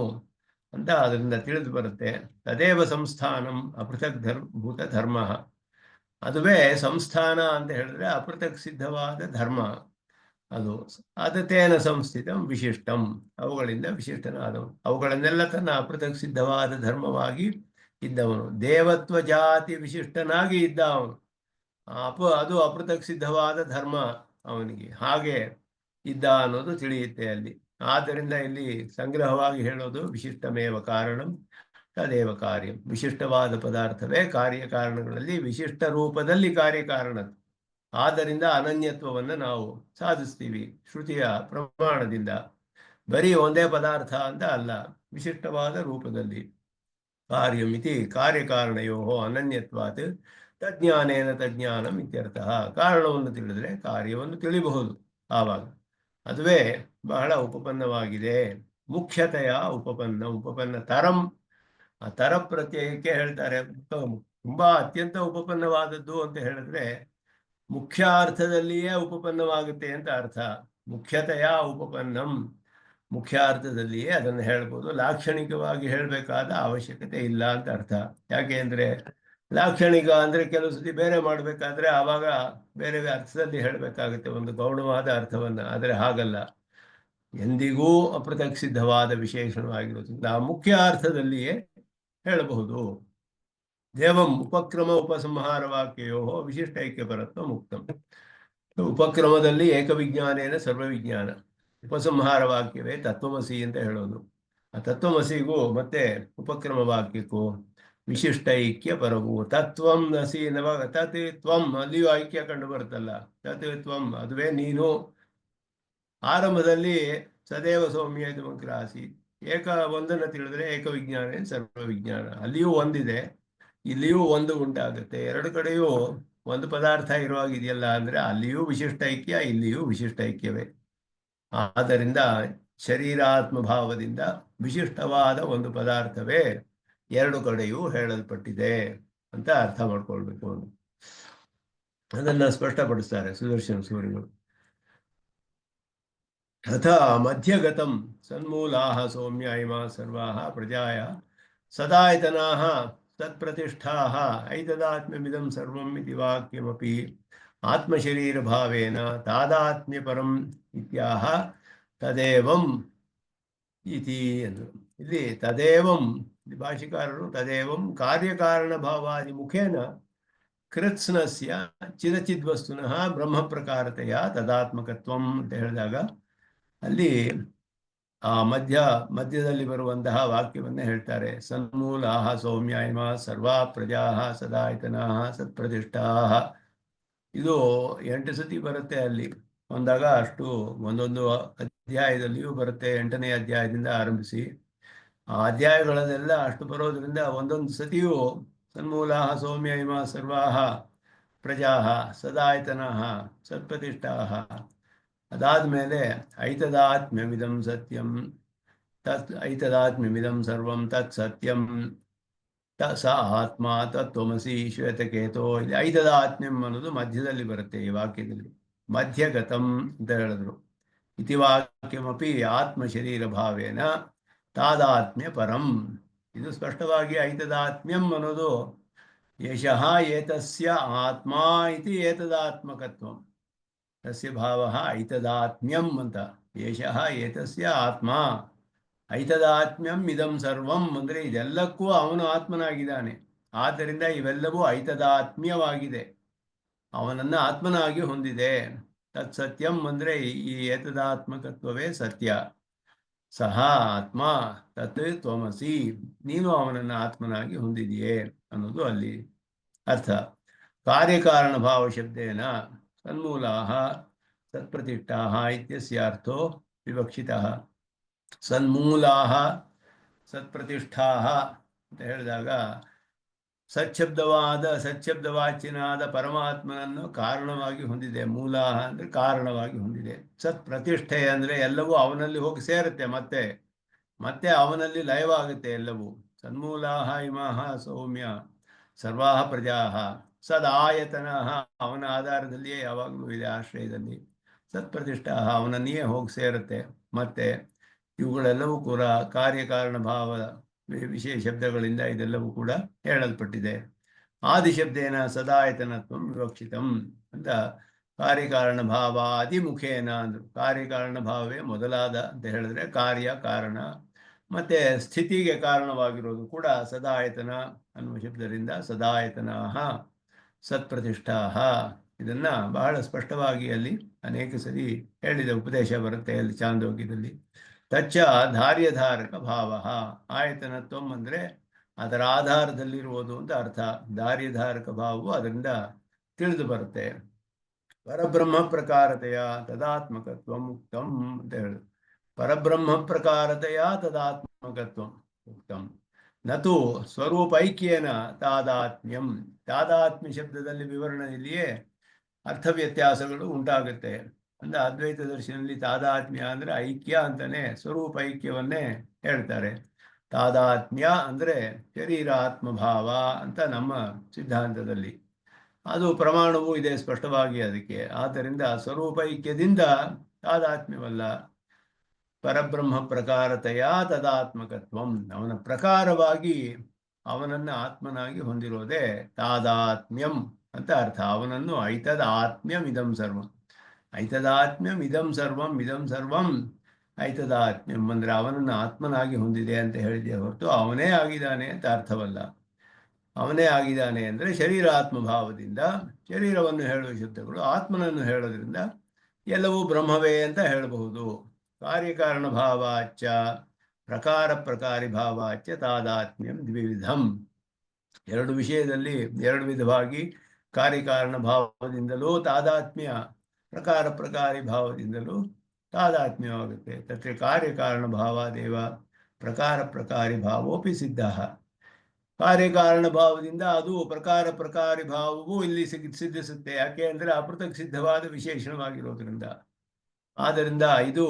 ಅಂತ ಅದರಿಂದ ತಿಳಿದು ಬರುತ್ತೆ. ತದೇವ ಸಂಸ್ಥಾನಂ ಅಪೃಥಕ್ ಭೂತ ಧರ್ಮ. ಅದುವೇ ಸಂಸ್ಥಾನ ಅಂತ ಹೇಳಿದ್ರೆ ಅಪೃಥಕ್ ಸಿದ್ಧವಾದ ಧರ್ಮ. ಅದು ಆದತೇನ ಸಂಸ್ಥಿತಂ ವಿಶಿಷ್ಟಂ, ಅವುಗಳಿಂದ ವಿಶಿಷ್ಟನಾದವನು. ಅವುಗಳನ್ನೆಲ್ಲ ತನ್ನ ಅಪೃಥಕ್ ಸಿದ್ಧವಾದ ಧರ್ಮವಾಗಿ ಇದ್ದವನು. ದೇವತ್ವ ಜಾತಿ ವಿಶಿಷ್ಟನಾಗಿ ಇದ್ದ ಅವನು. ಅದು ಅಪೃಥಕ್ ಸಿದ್ಧವಾದ ಧರ್ಮ ಅವನಿಗೆ. ಹಾಗೆ ಇದ್ದ ಅನ್ನೋದು ತಿಳಿಯುತ್ತೆ ಅಲ್ಲಿ. ಆದ್ದರಿಂದ ಇಲ್ಲಿ ಸಂಗ್ರಹವಾಗಿ ಹೇಳೋದು ವಿಶಿಷ್ಟಮೇವ ಕಾರಣಂ ತದೇವ ಕಾರ್ಯಂ. ವಿಶಿಷ್ಟವಾದ ಪದಾರ್ಥವೇ ಕಾರ್ಯಕಾರಣಗಳಲ್ಲಿ ವಿಶಿಷ್ಟ ರೂಪದಲ್ಲಿ ಕಾರ್ಯಕಾರಣ. ಆದ್ದರಿಂದ ಅನನ್ಯತ್ವವನ್ನು ನಾವು ಸಾಧಿಸ್ತೀವಿ ಶ್ರುತಿಯ ಪ್ರಮಾಣದಿಂದ. ಬರೀ ಒಂದೇ ಪದಾರ್ಥ ಅಂತ ಅಲ್ಲ, ವಿಶಿಷ್ಟವಾದ ರೂಪದಲ್ಲಿ. ಕಾರ್ಯಮಿತಿ ಕಾರ್ಯಕಾರಣಯೋ ಅನನ್ಯತ್ವಾತ್ ತಜ್ಞಾನೇನ ತಜ್ಞಾನಂ ಇತ್ಯರ್ಥ. ಕಾರಣವನ್ನು ತಿಳಿದ್ರೆ ಕಾರ್ಯವನ್ನು ತಿಳಿಬಹುದು. ಆವಾಗ ಅದುವೇ ಬಹಳ ಉಪಪನ್ನವಾಗಿದೆ. ಮುಖ್ಯತೆಯ ಉಪಪನ್ನ ತರಂ. ಆ ತರ ಪ್ರತ್ಯಯಕ್ಕೆ ಹೇಳ್ತಾರೆ. ತುಂಬಾ ಅತ್ಯಂತ ಉಪಪನ್ನವಾದದ್ದು ಅಂತ ಹೇಳಿದ್ರೆ ಮುಖ್ಯ ಅರ್ಥದಲ್ಲಿಯೇ ಉಪಪನ್ನವಾಗುತ್ತೆ ಅಂತ ಅರ್ಥ. ಮುಖ್ಯತೆಯ ಉಪಪನ್ನಂ, ಮುಖ್ಯ ಅರ್ಥದಲ್ಲಿಯೇ ಅದನ್ನು ಹೇಳ್ಬೋದು. ಲಾಕ್ಷಣಿಕವಾಗಿ ಹೇಳಬೇಕಾದ ಅವಶ್ಯಕತೆ ಇಲ್ಲ ಅಂತ ಅರ್ಥ. ಯಾಕೆ ಅಂದ್ರೆ ಲಾಕ್ಷಣಿಕ ಅಂದ್ರೆ ಕೆಲವು ಸತಿ ಬೇರೆ ಮಾಡಬೇಕಾದ್ರೆ ಆವಾಗ ಬೇರೆ ಅರ್ಥದಲ್ಲಿ ಹೇಳಬೇಕಾಗುತ್ತೆ, ಒಂದು ಗೌಣವಾದ ಅರ್ಥವನ್ನ. ಆದರೆ ಹಾಗಲ್ಲ, ಎಂದಿಗೂ ಅಪೃಥಕ್ ಸಿದ್ಧವಾದ ವಿಶೇಷಣವಾಗಿರೋದ್ರಿಂದ ಆ ಮುಖ್ಯ ಅರ್ಥದಲ್ಲಿಯೇ ಹೇಳಬಹುದು. ದೇವಂ ಉಪಕ್ರಮ ಉಪಸಂಹಾರ ವಾಕ್ಯೋ ವಿಶಿಷ್ಟ ಐಕ್ಯಪರತ್ವ ಮುಕ್ತಂ. ಉಪಕ್ರಮದಲ್ಲಿ ಏಕವಿಜ್ಞಾನೇನ ಸರ್ವವಿಜ್ಞಾನ, ಉಪಸಂಹಾರ ವಾಕ್ಯವೇ ತತ್ವಮಸಿ ಅಂತ ಹೇಳೋದು. ಆ ತತ್ವಮಸಿಗೂ ಮತ್ತೆ ಉಪಕ್ರಮ ವಾಕ್ಯಕ್ಕೂ ವಿಶಿಷ್ಟ ಐಕ್ಯ ಪರವು. ತತ್ವಂ ನಸಿ ನವ ತತ್ ತ್ವಂ, ಅಲ್ಲಿಯೂ ಐಕ್ಯ ಕಂಡು ಬರುತ್ತಲ್ಲ. ತತ್ ತ್ವಂ, ಅದುವೇ ನೀನು. ಆರಂಭದಲ್ಲಿ ಸದೇವ ಸೌಮ್ಯ ಸಮಗ್ರಾಸಿ, ಒಂದನ್ನು ತಿಳಿದ್ರೆ ಏಕವಿಜ್ಞಾನ ಸರ್ವವಿಜ್ಞಾನ. ಅಲ್ಲಿಯೂ ಒಂದಿದೆ, ಇಲ್ಲಿಯೂ ಒಂದು ಉಂಟಾಗುತ್ತೆ. ಎರಡು ಕಡೆಯೂ ಒಂದು ಪದಾರ್ಥ ಇರುವಾಗಿದೆಯಲ್ಲ ಅಂದ್ರೆ ಅಲ್ಲಿಯೂ ವಿಶಿಷ್ಟ ಐಕ್ಯ, ಇಲ್ಲಿಯೂ ವಿಶಿಷ್ಟ ಐಕ್ಯವೇ. ಆದ್ದರಿಂದ ಶರೀರಾತ್ಮ ಭಾವದಿಂದ ವಿಶಿಷ್ಟವಾದ ಒಂದು ಪದಾರ್ಥವೇ ಎರಡು ಕಡೆಯೂ ಹೇಳಲ್ಪಟ್ಟಿದೆ ಅಂತ ಅರ್ಥ ಮಾಡ್ಕೊಳ್ಬೇಕು. ಅದನ್ನ ಸ್ಪಷ್ಟಪಡಿಸ್ತಾರೆ ಸುದರ್ಶನ ಸೂರ್ಯಗಳು. ತಥಾ ಮಧ್ಯಗತಂ ಸನ್ಮೂಲಾಃ ಸೌಮ್ಯ ಇಮಾ ಸರ್ವಾಃ ಪ್ರಜಾಯ ಸದಾಯತನಾಃ ತತ್ಪ್ರತಿಷ್ಠಾಃ ಐತದಾತ್ಮ್ಯಮಿದಂ ಸರ್ವಂ ಇತಿ ವಾಕ್ಯಮಪಿ ಆತ್ಮಶರೀರಭಾವೇನ ತಾದಾತ್ಮ್ಯಪರಂ ಇತ್ಯಾಹ ತದೇವಂ ಇತಿ ಎಂದು. ಇಲ್ಲಿ ತದೇವಂ, ಭಾಷಿಕಾರರು ತದೇವಂ ಕಾರ್ಯಕಾರಣ ಭಾವಾದಿ ಮುಖೇನ ಕೃತ್ಸ್ನಸ್ಯ ಚಿರಚಿದ್ವಸ್ತುನಃ ಬ್ರಹ್ಮ ಪ್ರಕಾರತೆಯ ತದಾತ್ಮಕತ್ವಂ ಅಂತ ಹೇಳಿದಾಗ ಅಲ್ಲಿ ಆ ಮಧ್ಯದಲ್ಲಿ ಬರುವಂತಹ ವಾಕ್ಯವನ್ನ ಹೇಳ್ತಾರೆ. ಸನ್ಮೂಲಾಃ ಸೌಮ್ಯ ಇಮಾ ಸರ್ವಾ ಪ್ರಜಾಃ ಸದಾಯತನಾಃ ಸತ್ಪ್ರತಿಷ್ಠಾಃ. ಇದು 8 ಸತಿ ಬರುತ್ತೆ ಅಲ್ಲಿ ಒಂದಾಗ. ಅಷ್ಟು ಒಂದೊಂದು ಅಧ್ಯಾಯದಲ್ಲಿಯೂ ಬರುತ್ತೆ. 8ನೇ ಅಧ್ಯಾಯದಿಂದ ಆರಂಭಿಸಿ ಆ ಅಧ್ಯಾಯಗಳಲ್ಲೆಲ್ಲ ಅಷ್ಟು ಬರೋದ್ರಿಂದ ಒಂದೊಂದು ಸತಿಯೂ ಸನ್ಮೂಲ ಸೌಮ್ಯ ಇಮ ಸರ್ವಾ ಪ್ರಜಾ ಸದಾಯತನ ಸತ್ಪ್ರತಿಷ್ಠಾ, ಅದಾದ್ಮೇಲೆ ಐತದಾತ್ಮ್ಯಮಿದಂ ಸತ್ಯಂ ತತ್ ಐತದಾತ್ಮ್ಯಮಿದಂ ಸರ್ವಂ ತತ್ ಸತ್ಯಂ ಸ ಆತ್ಮ ತತ್ವಮಸಿ ಶ್ವೇತಕೇತೋ. ಇಲ್ಲಿ ಐತದಾತ್ಮ್ಯಂ ಅನ್ನೋದು ಮಧ್ಯದಲ್ಲಿ ಬರುತ್ತೆ ಈ ವಾಕ್ಯದಲ್ಲಿ. ಮಧ್ಯಗತಂ ಅಂತ ಹೇಳಿದ್ರು. ಇತಿ ವಾಕ್ಯಮಪಿ ಆತ್ಮಶರೀರ ಭಾವೇನ ತಾದಾತ್ಮ್ಯ ಪರಂ. ಇದು ಸ್ಪಷ್ಟವಾಗಿ ಐತದಾತ್ಮ್ಯಂ ಅನ್ನೋದು ಯಶಃ ಏತಸ್ಯ ಆತ್ಮ ಇತಿ ಏತದಾತ್ಮಕತ್ವಂ. ತಸ್ಯ ಭಾವಃ ಐತದಾತ್ಮ್ಯಂ ಅಂತ. ಯಶಃ ಏತಸ್ಯ ಆತ್ಮ ಐತದಾತ್ಮ್ಯಂ ಇದಂ ಸರ್ವಂ ಅಂದರೆ ಇದೆಲ್ಲಕ್ಕೂ ಅವನು ಆತ್ಮನಾಗಿದ್ದಾನೆ. ಆದ್ದರಿಂದ ಇವೆಲ್ಲವೂ ಐತದಾತ್ಮ್ಯವಾಗಿದೆ, ಅವನನ್ನು ಆತ್ಮನಾಗಿ ಹೊಂದಿದೆ. ತತ್ ಸತ್ಯಂ ಅಂದರೆ ಈ ಏತದಾತ್ಮಕತ್ವವೇ ಸತ್ಯ. ಸಹ ಆತ್ಮ ತತ್ ತ್ವಮಸಿ, ನೀನು ಅವನನ್ನು ಆತ್ಮನಾಗಿ ಹೊಂದಿದೆಯೇ ಅನ್ನೋದು ಅಲ್ಲಿ ಅರ್ಥ. ಕಾರ್ಯಕಾರಣ ಭಾವ ಶಬ್ದೇನ ಸನ್ಮೂಲಾಃ ಸತ್ಪ್ರತಿಷ್ಠಾಃ ಇತ್ಯಸ್ಯಾರ್ಥೋ ವಿವಕ್ಷಿತಃ. ಸನ್ಮೂಲಾಃ ಸತ್ಪ್ರತಿಷ್ಠಾಃ ಅಂತ ಹೇಳಿದಾಗ ಸಚ್ಛಬ್ದವಾಚ್ಯನಾದ ಪರಮಾತ್ಮನನ್ನು ಕಾರಣವಾಗಿ ಹೊಂದಿದೆ. ಮೂಲ ಅಂದರೆ ಕಾರಣವಾಗಿ ಹೊಂದಿದೆ. ಸತ್ಪ್ರತಿಷ್ಠೆ ಅಂದರೆ ಎಲ್ಲವೂ ಅವನಲ್ಲಿ ಹೋಗಿ ಸೇರುತ್ತೆ, ಮತ್ತೆ ಅವನಲ್ಲಿ ಲಯವಾಗುತ್ತೆ ಎಲ್ಲವೂ. ಸನ್ಮೂಲಾಃ ಇಮಾಃ ಸೌಮ್ಯ ಸರ್ವಾಃ ಪ್ರಜಾಃ ಸದಾಯತನಃ, ಅವನ ಆಧಾರದಲ್ಲಿಯೇ ಯಾವಾಗಲೂ ಇದೆ, ಆಶ್ರಯದಲ್ಲಿ. ಸತ್ಪ್ರತಿಷ್ಠಾ, ಅವನನ್ನೇ ಹೋಗಿ ಸೇರುತ್ತೆ. ಮತ್ತೆ ಇವುಗಳೆಲ್ಲವೂ ಕೂಡ ಕಾರ್ಯಕಾರಣ ಭಾವ ವಿಶೇಷ ಶಬ್ದಗಳಿಂದ ಇದೆಲ್ಲವೂ ಕೂಡ ಹೇಳಲ್ಪಟ್ಟಿದೆ. ಆದಿಶಬ್ದೇನ ಸದಾಯತನತ್ವಂ ವಿವಕ್ಷಿತಂ ಅಂತ. ಕಾರ್ಯಕಾರಣ ಭಾವ ಆದಿಮುಖೇನ ಅಂದರು. ಕಾರ್ಯಕಾರಣ ಭಾವವೇ ಮೊದಲಾದ ಅಂತ ಹೇಳಿದ್ರೆ ಕಾರ್ಯ ಕಾರಣ, ಮತ್ತೆ ಸ್ಥಿತಿಗೆ ಕಾರಣವಾಗಿರೋದು ಕೂಡ ಸದಾಯತನ ಅನ್ನುವ ಶಬ್ದದಿಂದ ಸದಾಯತನಾಃ ಸತ್ಪ್ರತಿಷ್ಠಾಃ. ಇದನ್ನ ಬಹಳ ಸ್ಪಷ್ಟವಾಗಿ ಅಲ್ಲಿ ಅನೇಕ ಸರಿ ಹೇಳಿದ ಉಪದೇಶ ಬರುತ್ತೆ ಅಲ್ಲಿ ಚಾಂದೋಗ್ಯದಲ್ಲಿ. ತಚ್ಚ ಧಾರ್ಯಧಾರಕ ಭಾವ. ಆಯತನತ್ವಂ ಅಂದರೆ ಅದರ ಆಧಾರದಲ್ಲಿರುವುದು ಅಂತ ಅರ್ಥ. ಧಾರ್ಯಧಾರಕ ಭಾವವು ಅದರಿಂದ ತಿಳಿದು ಬರುತ್ತೆ. ಪರಬ್ರಹ್ಮ ಪ್ರಕಾರತೆಯ ತದಾತ್ಮಕತ್ವಂ ಉಕ್ತಂ ಅಂತ ಹೇಳಿ. ಪರಬ್ರಹ್ಮ ಪ್ರಕಾರತೆಯ ತದಾತ್ಮಕತ್ವಂ ಉಕ್ತಂ ನತು ಸ್ವರೂಪೈಕ್ಯೇನ ತಾದಾತ್ಮ್ಯಂ. ತಾದಾತ್ಮ್ಯ ಶಬ್ದದಲ್ಲಿ ವಿವರಣೆಯಲ್ಲಿಯೇ ಅರ್ಥ ವ್ಯತ್ಯಾಸಗಳು ಉಂಟಾಗುತ್ತೆ. ಅಂದರೆ ಅದ್ವೈತ ದರ್ಶನದಲ್ಲಿ ತಾದಾತ್ಮ್ಯ ಅಂದರೆ ಐಕ್ಯ ಅಂತಾನೆ, ಸ್ವರೂಪ ಐಕ್ಯವನ್ನೇ ಹೇಳ್ತಾರೆ. ತಾದಾತ್ಮ್ಯ ಅಂದರೆ ಶರೀರ ಆತ್ಮಭಾವ ಅಂತ ನಮ್ಮ ಸಿದ್ಧಾಂತದಲ್ಲಿ. ಅದು ಪ್ರಮಾಣವೂ ಇದೆ ಸ್ಪಷ್ಟವಾಗಿ ಅದಕ್ಕೆ. ಆದ್ದರಿಂದ ಸ್ವರೂಪೈಕ್ಯದಿಂದ ತಾದಾತ್ಮ್ಯವಲ್ಲ, ಪರಬ್ರಹ್ಮ ಪ್ರಕಾರತೆಯ ತದಾತ್ಮಕತ್ವಂ, ಅವನ ಪ್ರಕಾರವಾಗಿ ಅವನನ್ನು ಆತ್ಮನಾಗಿ ಹೊಂದಿರೋದೇ ತಾದಾತ್ಮ್ಯಂ ಅಂತ ಅರ್ಥ. ಅವನನ್ನು ಐತದಾತ್ಮ್ಯಂ ಇದಂ ಸರ್ವಂ. ಐತದಾತ್ಮ್ಯಂ ಇದಂ ಸರ್ವಂ, ಇದಂ ಸರ್ವಂ ಐತದಾತ್ಮ್ಯಂ ಅಂದರೆ ಅವನನ್ನು ಆತ್ಮನಾಗಿ ಹೊಂದಿದೆ ಅಂತ ಹೇಳಿದೆ ಹೊರತು ಅವನೇ ಆಗಿದ್ದಾನೆ ಅಂತ ಅರ್ಥವಲ್ಲ. ಅವನೇ ಆಗಿದ್ದಾನೆ ಅಂದರೆ ಶರೀರಾತ್ಮಭಾವದಿಂದ ಶರೀರವನ್ನು ಹೇಳುವ ಶಬ್ದಗಳು ಆತ್ಮನನ್ನು ಹೇಳೋದ್ರಿಂದ ಎಲ್ಲವೂ ಬ್ರಹ್ಮವೇ ಅಂತ ಹೇಳಬಹುದು. ಕಾರ್ಯಕಾರಣ ಭಾವಾಚ ಪ್ರಕಾರ ಪ್ರಕಾರಿ ಭಾವಾಚ ತಾದಾತ್ಮ್ಯಂ ದ್ವಿವಿಧಂ. ಎರಡು ವಿಷಯದಲ್ಲಿ ಎರಡು ವಿಧವಾಗಿ ಕಾರ್ಯಕಾರಣ ಭಾವದಿಂದಲೂ ತಾದಾತ್ಮ್ಯ, ಪ್ರಕಾರ ಪ್ರಕಾರಿ ಭಾವದಿಂದಲೂ ತಾದಾತ್ಮ್ಯವಾಗುತ್ತೆ. ತತ್ರ ಕಾರ್ಯಕಾರಣ ಭಾವಾದೇವ ಪ್ರಕಾರ ಪ್ರಕಾರಿ ಭಾವೋಪಿ ಸಿದ್ಧ. ಕಾರ್ಯಕಾರಣ ಭಾವದಿಂದ ಅದು ಪ್ರಕಾರ ಪ್ರಕಾರಿ ಭಾವವು ಇಲ್ಲಿ ಸಿದ್ಧಿಸುತ್ತೆ. ಯಾಕೆ ಅಂದರೆ ಅಪೃಥಕ್ ಸಿದ್ಧವಾದ ವಿಶೇಷಣವಾಗಿರೋದ್ರಿಂದ. ಆದ್ದರಿಂದ ಇದು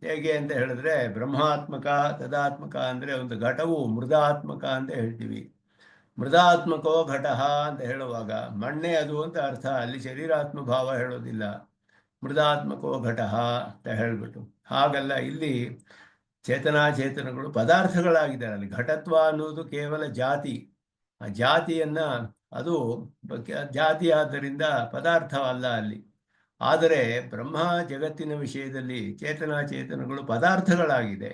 ಹೇಗೆ ಅಂತ ಹೇಳಿದ್ರೆ ಬ್ರಹ್ಮಾತ್ಮಕ ತದಾತ್ಮಕ ಅಂದರೆ ಒಂದು ಘಟವು ಮೃದಾತ್ಮಕ ಅಂತ ಹೇಳ್ತೀವಿ. ಮೃದಾತ್ಮಕೋ ಘಟಃ ಅಂತ ಹೇಳುವಾಗ ಮಣ್ಣೆ ಅದು ಅಂತ ಅರ್ಥ. ಅಲ್ಲಿ ಶರೀರಾತ್ಮ ಭಾವ ಹೇಳೋದಿಲ್ಲ, ಮೃದಾತ್ಮಕೋ ಘಟಃ ಅಂತ ಹೇಳ್ಬಿಟ್ಟು. ಹಾಗಲ್ಲ, ಇಲ್ಲಿ ಚೇತನಾಚೇತನಗಳು ಪದಾರ್ಥಗಳಾಗಿದ್ದಾರೆ. ಅಲ್ಲಿ ಘಟತ್ವ ಅನ್ನೋದು ಕೇವಲ ಜಾತಿ. ಆ ಜಾತಿಯನ್ನ ಅದು ಜಾತಿ ಆದ್ದರಿಂದ ಪದಾರ್ಥವಲ್ಲ ಅಲ್ಲಿ. ಆದರೆ ಬ್ರಹ್ಮ ಜಗತ್ತಿನ ವಿಷಯದಲ್ಲಿ ಚೇತನಾಚೇತನಗಳು ಪದಾರ್ಥಗಳಾಗಿದೆ.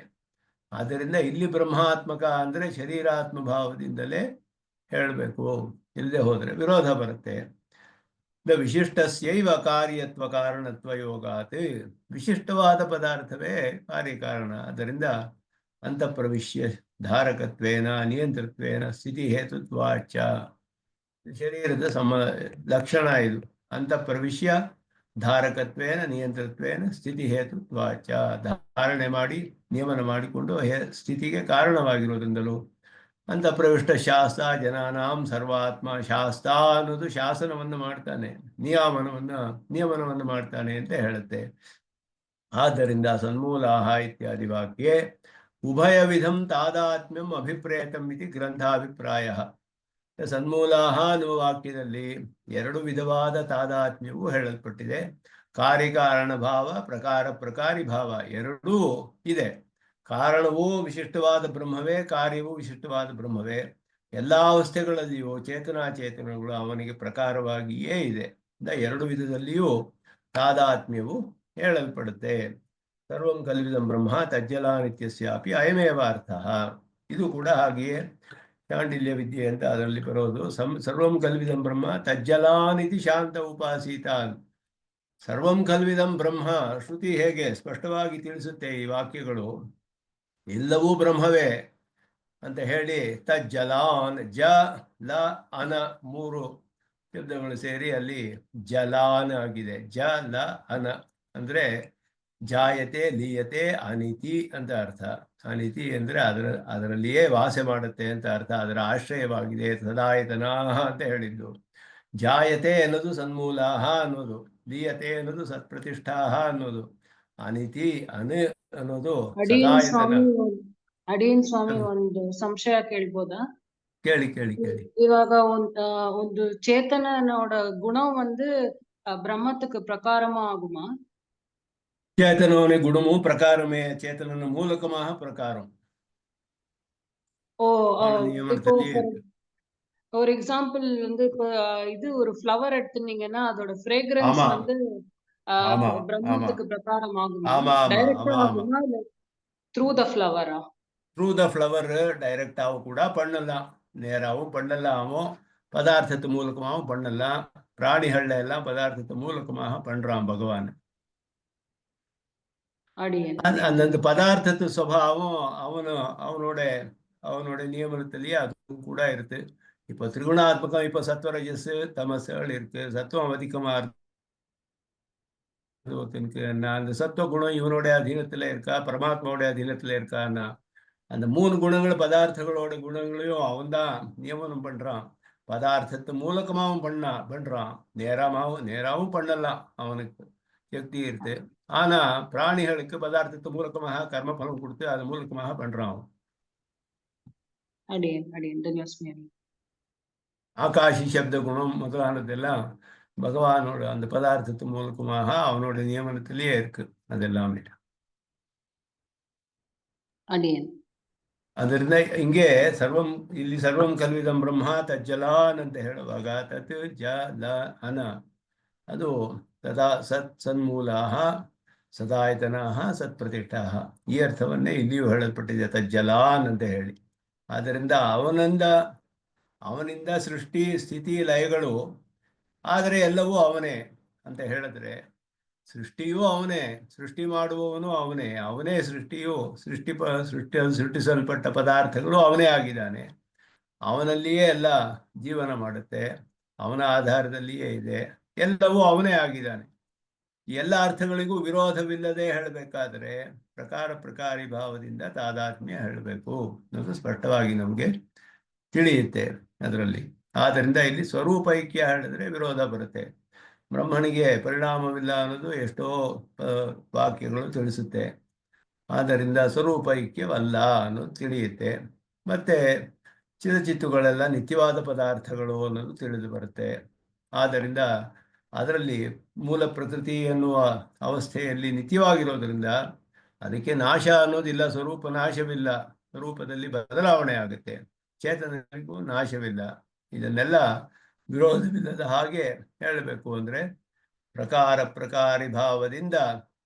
ಆದ್ದರಿಂದ ಇಲ್ಲಿ ಬ್ರಹ್ಮಾತ್ಮಕ ಅಂದರೆ ಶರೀರಾತ್ಮ ಭಾವದಿಂದಲೇ ಹೇಳಬೇಕು, ಇಲ್ಲದೆ ಹೋದರೆ ವಿರೋಧ ಬರುತ್ತೆ. ವಿಶಿಷ್ಟಸ್ಯೈವ ಕಾರ್ಯತ್ವ ಕಾರಣತ್ವ ಯೋಗಾತ್. ವಿಶಿಷ್ಟವಾದ ಪದಾರ್ಥವೇ ಕಾರ್ಯಕಾರಣ. ಅದರಿಂದ ಅಂತಃಪ್ರವಿಶ್ಯ ಧಾರಕತ್ವೇನ ನಿಯಂತೃತ್ವೇನ ಸ್ಥಿತಿ ಹೇತುತ್ವಾಚ. ಶರೀರದ ಲಕ್ಷಣ ಇದು. ಅಂತಃಪ್ರವಿಶ್ಯ ಧಾರಕತ್ವೇನ ನಿಯಂತ್ರತ್ವೇನ ಸ್ಥಿತಿ ಹೇತುತ್ವಾಚ, ಧಾರಣೆ ಮಾಡಿ ನಿಯಮನ ಮಾಡಿಕೊಂಡು ಸ್ಥಿತಿಗೆ ಕಾರಣವಾಗಿರೋದ್ರಿಂದಲೂ ಅಂತ ಪ್ರವಿಷ್ಟ ಶಾಸ್ತ್ರ ಜನಾನಾಂ ಸರ್ವಾತ್ಮ. ಶಾಸ್ತ್ರ ಅನ್ನೋದು ಶಾಸನವನ್ನು ಮಾಡ್ತಾನೆ, ನಿಯಮನವನ್ನು ಮಾಡ್ತಾನೆ ಅಂತ ಹೇಳುತ್ತೆ. ಆದ್ದರಿಂದ ಸನ್ಮೂಲಾಹ ಇತ್ಯಾದಿ ವಾಕ್ಯೆ ಉಭಯ ವಿಧಂ ತಾದಾತ್ಮ್ಯಂ ಅಭಿಪ್ರೇತಂ ಇತಿ ಗ್ರಂಥಾಭಿಪ್ರಾಯ. ಸನ್ಮೂಲಾಹ ಅನ್ನುವ ವಾಕ್ಯದಲ್ಲಿ ಎರಡು ವಿಧವಾದ ತಾದಾತ್ಮ್ಯವು ಹೇಳಲ್ಪಟ್ಟಿದೆ. ಕಾರ್ಯಕಾರಣ ಭಾವ, ಪ್ರಕಾರಿ ಭಾವ ಎರಡೂ ಇದೆ. ಕಾರಣವೂ ವಿಶಿಷ್ಟವಾದ ಬ್ರಹ್ಮವೇ, ಕಾರ್ಯವೂ ವಿಶಿಷ್ಟವಾದ ಬ್ರಹ್ಮವೇ. ಎಲ್ಲ ಅವಸ್ಥೆಗಳಲ್ಲಿಯೂ ಚೇತನಾಚೇತನಗಳು ಅವನಿಗೆ ಪ್ರಕಾರವಾಗಿಯೇ ಇದೆ. ಎರಡು ವಿಧದಲ್ಲಿಯೂ ತಾದಾತ್ಮ್ಯವು ಹೇಳಲ್ಪಡುತ್ತೆ. ಸರ್ವಂ ಕಲ್ವಿದಂ ಬ್ರಹ್ಮ ತಜ್ಜಲಾನಿತ್ಯಸ್ಯಾಪಿ ಅಯಮೇವ ಅರ್ಥ. ಇದು ಕೂಡ ಹಾಗೆಯೇ ಶಾಂಡಿಲ್ಯ ವಿದ್ಯೆ ಅಂತ ಅದರಲ್ಲಿ ಬರೋದು. ಸರ್ವಂ ಕಲ್ವಿದಂ ಬ್ರಹ್ಮ ತಜ್ಜಲಾನಿತಿ ಶಾಂತ ಉಪಾಸೀತಾನ್. ಸರ್ವಂ ಕಲ್ವಿದಂ ಬ್ರಹ್ಮ ಶ್ರುತಿ ಹೇಗೆ ಸ್ಪಷ್ಟವಾಗಿ ತಿಳಿಸುತ್ತೆ ಈ ವಾಕ್ಯಗಳು, ಎಲ್ಲವೂ ಬ್ರಹ್ಮವೇ ಅಂತ ಹೇಳಿ ತಜ್ಜಲಾನ್, ಜ ಲ ಅನ ಮೂರು ಶಬ್ದಗಳು ಸೇರಿ ಅಲ್ಲಿ ಜಲಾನ್ ಆಗಿದೆ. ಜ ಲ ಅನ ಅಂದ್ರೆ ಜಾಯತೆ ಲೀಯತೆ ಅನಿತಿ ಅಂತ ಅರ್ಥ. ಅನಿತಿ ಅಂದ್ರೆ ಅದರಲ್ಲಿಯೇ ವಾಸ ಮಾಡುತ್ತೆ ಅಂತ ಅರ್ಥ, ಅದರ ಆಶ್ರಯವಾಗಿದೆ. ಸದಾಯತನಾಹ ಅಂತ ಹೇಳಿದ್ದು. ಜಾಯತೆ ಅನ್ನೋದು ಸನ್ಮೂಲಾಹ ಅನ್ನೋದು, ಲೀಯತೆ ಅನ್ನೋದು ಸತ್ಪ್ರತಿಷ್ಠಾಹ ಅನ್ನೋದು, ಅನಿತಿ ಅನ್ನೋದು ಸದಾಯತನ. ಅಡಿಯನ್ ಸ್ವಾಮಿ ಒಂದು ಸಂಶಯ ಕೇಳ್ಬೋದಾ? ಕೇಳಿ ಕೇಳಿ ಕೇಳಿ. ಇವಾಗ ಒಂದು சேத்தனனோட குணம் பிரம்மத்துக்கு பிரகாரமா ஆகுமா? சேத்தனோனே குணமும் பிரகாரமே சேத்தனன மூலகமாக பிரகாரம். ஓ இப்போ ஒரு எக்ஸாம்பிள் இப்போ இது ஒரு ஃப்ளவர் எடுத்துனீங்கன்னா அதோட ஃப்ரேக்ரன்ஸ் பிரம்மத்துக்கு பிரகாரம் ஆகுமா? டைரக்டா ஆகுமா இல்ல த்ரூ தி ஃப்ளவரா? த்ரூ தி ஃப்ளவர் டைரக்டாவும் கூட பண்ணலாம், நேராவும் பண்ணலாம், பதார்த்தத்து மூலகமாகவும் பண்ணலாம். பிராணிகள்ல எல்லாம் பதார்த்தத்து மூலகமாக பண்றான் பகவான். அந்த பதார்த்தத்து சுபாவம் அவனோட நியமனத்திலேயே அதுவும் கூட இருக்கு. இப்போ திரிகுணாத்மகம், இப்போ சத்வரஜஸ் தமசுகள் இருக்கு. சத்துவம் அதிகமா இருக்கு, அந்த சத்துவ குணம் இவனோட அதீனத்துல இருக்கா, பரமாத்மாவோட அதீனத்துல இருக்கான்னா அந்த மூணு குணங்கள் பதார்த்தங்களோட குணங்களையும் அவன் தான் நியமனம் பண்றான். பதார்த்தத்து மூலகமாகவும் பண்றான், நேராவும் பண்ணலாம், அவனுக்கு சக்தி இருக்கு. ஆனா பிராணிகளுக்கு பதார்த்தத்து மூலகமாக கர்ம பலம் கொடுத்து அது மூலகமாக பண்றான். ஆகாஷி சப்த குணம் முதலானதெல்லாம் பகவானோட அந்த பதார்த்தத்து மூலகமாக அவனோட நியமனத்திலேயே இருக்கு அதெல்லாமே. ಅದರಿಂದ ಹಿಂಗೆ ಇಲ್ಲಿ ಸರ್ವಂ ಕಲ್ವಿದಂ ಬ್ರಹ್ಮ ತಜ್ಜಲಾನ್ ಅಂತ ಹೇಳುವಾಗ ತತ್ ಜ ಲ ಅನ ಅದು ತದಾ ಸತ್ ಸನ್ಮೂಲಾಹ ಸದಾಯತನಾಹ ಸತ್ಪ್ರತಿಷ್ಠಾಹ ಈ ಅರ್ಥವನ್ನೇ ಇಲ್ಲಿಯೂ ಹೇಳಲ್ಪಟ್ಟಿದೆ, ತಜ್ಜಲಾನ್ ಅಂತ ಹೇಳಿ. ಆದ್ದರಿಂದ ಅವನಿಂದ ಸೃಷ್ಟಿ ಸ್ಥಿತಿ ಲಯಗಳು, ಆದರೆ ಎಲ್ಲವೂ ಅವನೇ ಅಂತ ಹೇಳಿದ್ರೆ ಸೃಷ್ಟಿಯೂ ಅವನೇ, ಸೃಷ್ಟಿ ಮಾಡುವವನು ಅವನೇ ಸೃಷ್ಟಿಸಲ್ಪಟ್ಟ ಪದಾರ್ಥಗಳು ಅವನೇ ಆಗಿದ್ದಾನೆ. ಅವನಲ್ಲಿಯೇ ಎಲ್ಲ ಜೀವನ ಮಾಡುತ್ತೆ, ಅವನ ಆಧಾರದಲ್ಲಿಯೇ ಇದೆ, ಎಲ್ಲವೂ ಅವನೇ ಆಗಿದ್ದಾನೆ. ಎಲ್ಲ ಅರ್ಥಗಳಿಗೂ ವಿರೋಧವಿಲ್ಲದೆ ಹೇಳಬೇಕಾದ್ರೆ ಪ್ರಕಾರಿ ಭಾವದಿಂದ ತಾದಾತ್ಮ್ಯ ಹೇಳಬೇಕು ಅನ್ನೋದು ಸ್ಪಷ್ಟವಾಗಿ ನಮಗೆ ತಿಳಿಯುತ್ತೆ ಅದರಲ್ಲಿ. ಆದ್ದರಿಂದ ಇಲ್ಲಿ ಸ್ವರೂಪೈಕ್ಯ ಹೇಳಿದ್ರೆ ವಿರೋಧ ಬರುತ್ತೆ. ಬ್ರಹ್ಮನಿಗೆ ಪರಿಣಾಮವಿಲ್ಲ ಅನ್ನೋದು ಎಷ್ಟೋ ವಾಕ್ಯಗಳು ತಿಳಿಸುತ್ತೆ. ಆದ್ದರಿಂದ ಸ್ವರೂಪೈಕ್ಯವಲ್ಲ ಅನ್ನೋದು ತಿಳಿಯುತ್ತೆ. ಮತ್ತೆ ಚಿರಚಿತ್ತುಗಳೆಲ್ಲ ನಿತ್ಯವಾದ ಪದಾರ್ಥಗಳು ಅನ್ನೋದು ತಿಳಿದು ಬರುತ್ತೆ. ಆದ್ದರಿಂದ ಅದರಲ್ಲಿ ಮೂಲ ಪ್ರಕೃತಿ ಎನ್ನುವ ಅವಸ್ಥೆಯಲ್ಲಿ ನಿತ್ಯವಾಗಿರೋದ್ರಿಂದ ಅದಕ್ಕೆ ನಾಶ ಅನ್ನೋದಿಲ್ಲ, ಸ್ವರೂಪ ನಾಶವಿಲ್ಲ, ಸ್ವರೂಪದಲ್ಲಿ ಬದಲಾವಣೆ ಆಗುತ್ತೆ. ಚೇತನರಿಗೂ ನಾಶವಿಲ್ಲ. ಇದನ್ನೆಲ್ಲ ವಿರೋಧವಿಲ್ಲದ ಹಾಗೆ ಹೇಳಬೇಕು ಅಂದ್ರೆ ಪ್ರಕಾರಿ ಭಾವದಿಂದ,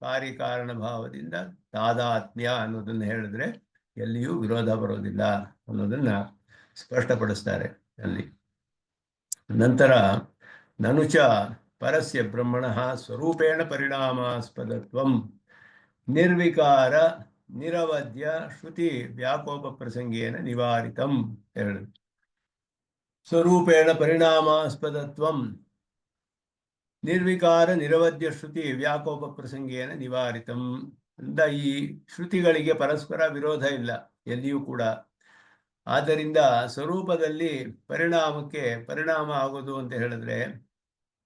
ಕಾರ್ಯಕಾರಣ ಭಾವದಿಂದ ತಾದಾತ್ಮ್ಯ ಅನ್ನೋದನ್ನ ಹೇಳಿದ್ರೆ ಎಲ್ಲಿಯೂ ವಿರೋಧ ಬರೋದಿಲ್ಲ ಅನ್ನೋದನ್ನ ಸ್ಪಷ್ಟಪಡಿಸ್ತಾರೆ ಅಲ್ಲಿ. ನಂತರ ನನುಚ ಪರಸ್ಯ ಬ್ರಹ್ಮಣಃ ಸ್ವರೂಪೇಣ ಪರಿಣಾಮಾಸ್ಪದತ್ವಂ ನಿರ್ವಿಕಾರ ನಿರವಧ್ಯ ಶ್ರುತಿ ವ್ಯಾಕೋಪ ಪ್ರಸಂಗೇನ ನಿವಾರಿತಂ ಹೇಳುದು. ಸ್ವರೂಪೇಣ ಪರಿಣಾಮಾಸ್ಪದತ್ವಂ, ನಿರ್ವಿಕಾರ ನಿರವಧ್ಯ ಶ್ರುತಿ ವ್ಯಾಕೋಪ ಪ್ರಸಂಗೇನ ನಿವಾರಿತಂ ಅಂತ ಈ ಶ್ರುತಿಗಳಿಗೆ ಪರಸ್ಪರ ವಿರೋಧ ಇಲ್ಲ ಎಲ್ಲಿಯೂ ಕೂಡ. ಆದ್ದರಿಂದ ಸ್ವರೂಪದಲ್ಲಿ ಪರಿಣಾಮ ಆಗೋದು ಅಂತ ಹೇಳಿದ್ರೆ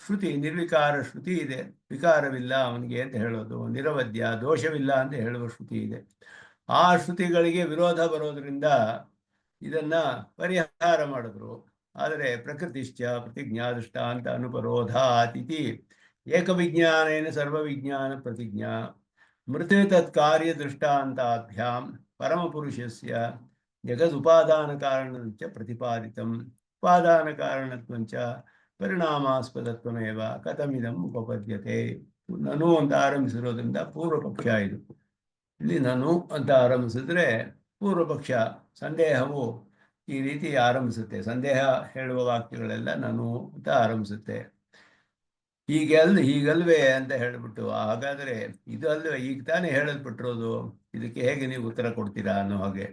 ಶ್ರುತಿ ನಿರ್ವಿಕಾರ ಶ್ರುತಿ ಇದೆ, ವಿಕಾರವಿಲ್ಲ ಅವನಿಗೆ ಅಂತ ಹೇಳೋದು, ನಿರವಧ್ಯ ದೋಷವಿಲ್ಲ ಅಂತ ಹೇಳುವ ಶ್ರುತಿ ಇದೆ. ಆ ಶ್ರುತಿಗಳಿಗೆ ವಿರೋಧ ಬರೋದ್ರಿಂದ ಇದನ್ನ ಪರಿಹಾರ ಮಾಡಿದ್ರು. ಆದರೆ ಪ್ರಕೃತಿಶ್ಚ ಪ್ರತಿಜ್ಞಾದೃಷ್ಟ ಅಂತ ಅನುಪರೋಧಾತಿಥಿ ಏಕವಿಜ್ಞಾನೇನ ಸರ್ವವಿಜ್ಞಾನ ಪ್ರತಿಜ್ಞಾ ಮೃತೆ ತತ್ಕಾರ್ಯ ದೃಷ್ಟಾಂತಾಭ್ಯಾಂ ಪರಮಪುರುಷಸ್ಯ ಜಗದುಪಾದಾನ ಕಾರಣಂಚ ಪ್ರತಿಪಾದಿತಂ ಉಪಾದಾನ ಕಾರಣತ್ವಂಚ ಪರಿಣಾಮಾಸ್ಪದತ್ವಮೇವ ಕಥಮಿದಂ ಉಪಪದ್ಯತೆ. ನನು ಅಂತ ಆರಂಭಿಸಿರೋದ್ರಿಂದ ಪೂರ್ವ ಪಕ್ಷ ಇದು. ಇಲ್ಲಿ ನನು ಅಂತ ಆರಂಭಿಸಿದ್ರೆ ಪೂರ್ವ ಪಕ್ಷ ಸಂದೇಹವು ಈ ರೀತಿ ಆರಂಭಿಸುತ್ತೆ. ಸಂದೇಹ ಹೇಳುವ ವಾಕ್ಯಗಳೆಲ್ಲ ನಾನು ಅಂತ ಆರಂಭಿಸುತ್ತೆ. ಹೀಗಲ್ವೇ ಅಂತ ಹೇಳಿಬಿಟ್ಟು ಹಾಗಾದರೆ ಇದು ಅಲ್ವೇ ಈಗ ತಾನೇ ಹೇಳಲ್ಪಟ್ಟಿರೋದು, ಇದಕ್ಕೆ ಹೇಗೆ ನೀವು ಉತ್ತರ ಕೊಡ್ತೀರಾ ಅನ್ನೋ ಹಾಗೆ.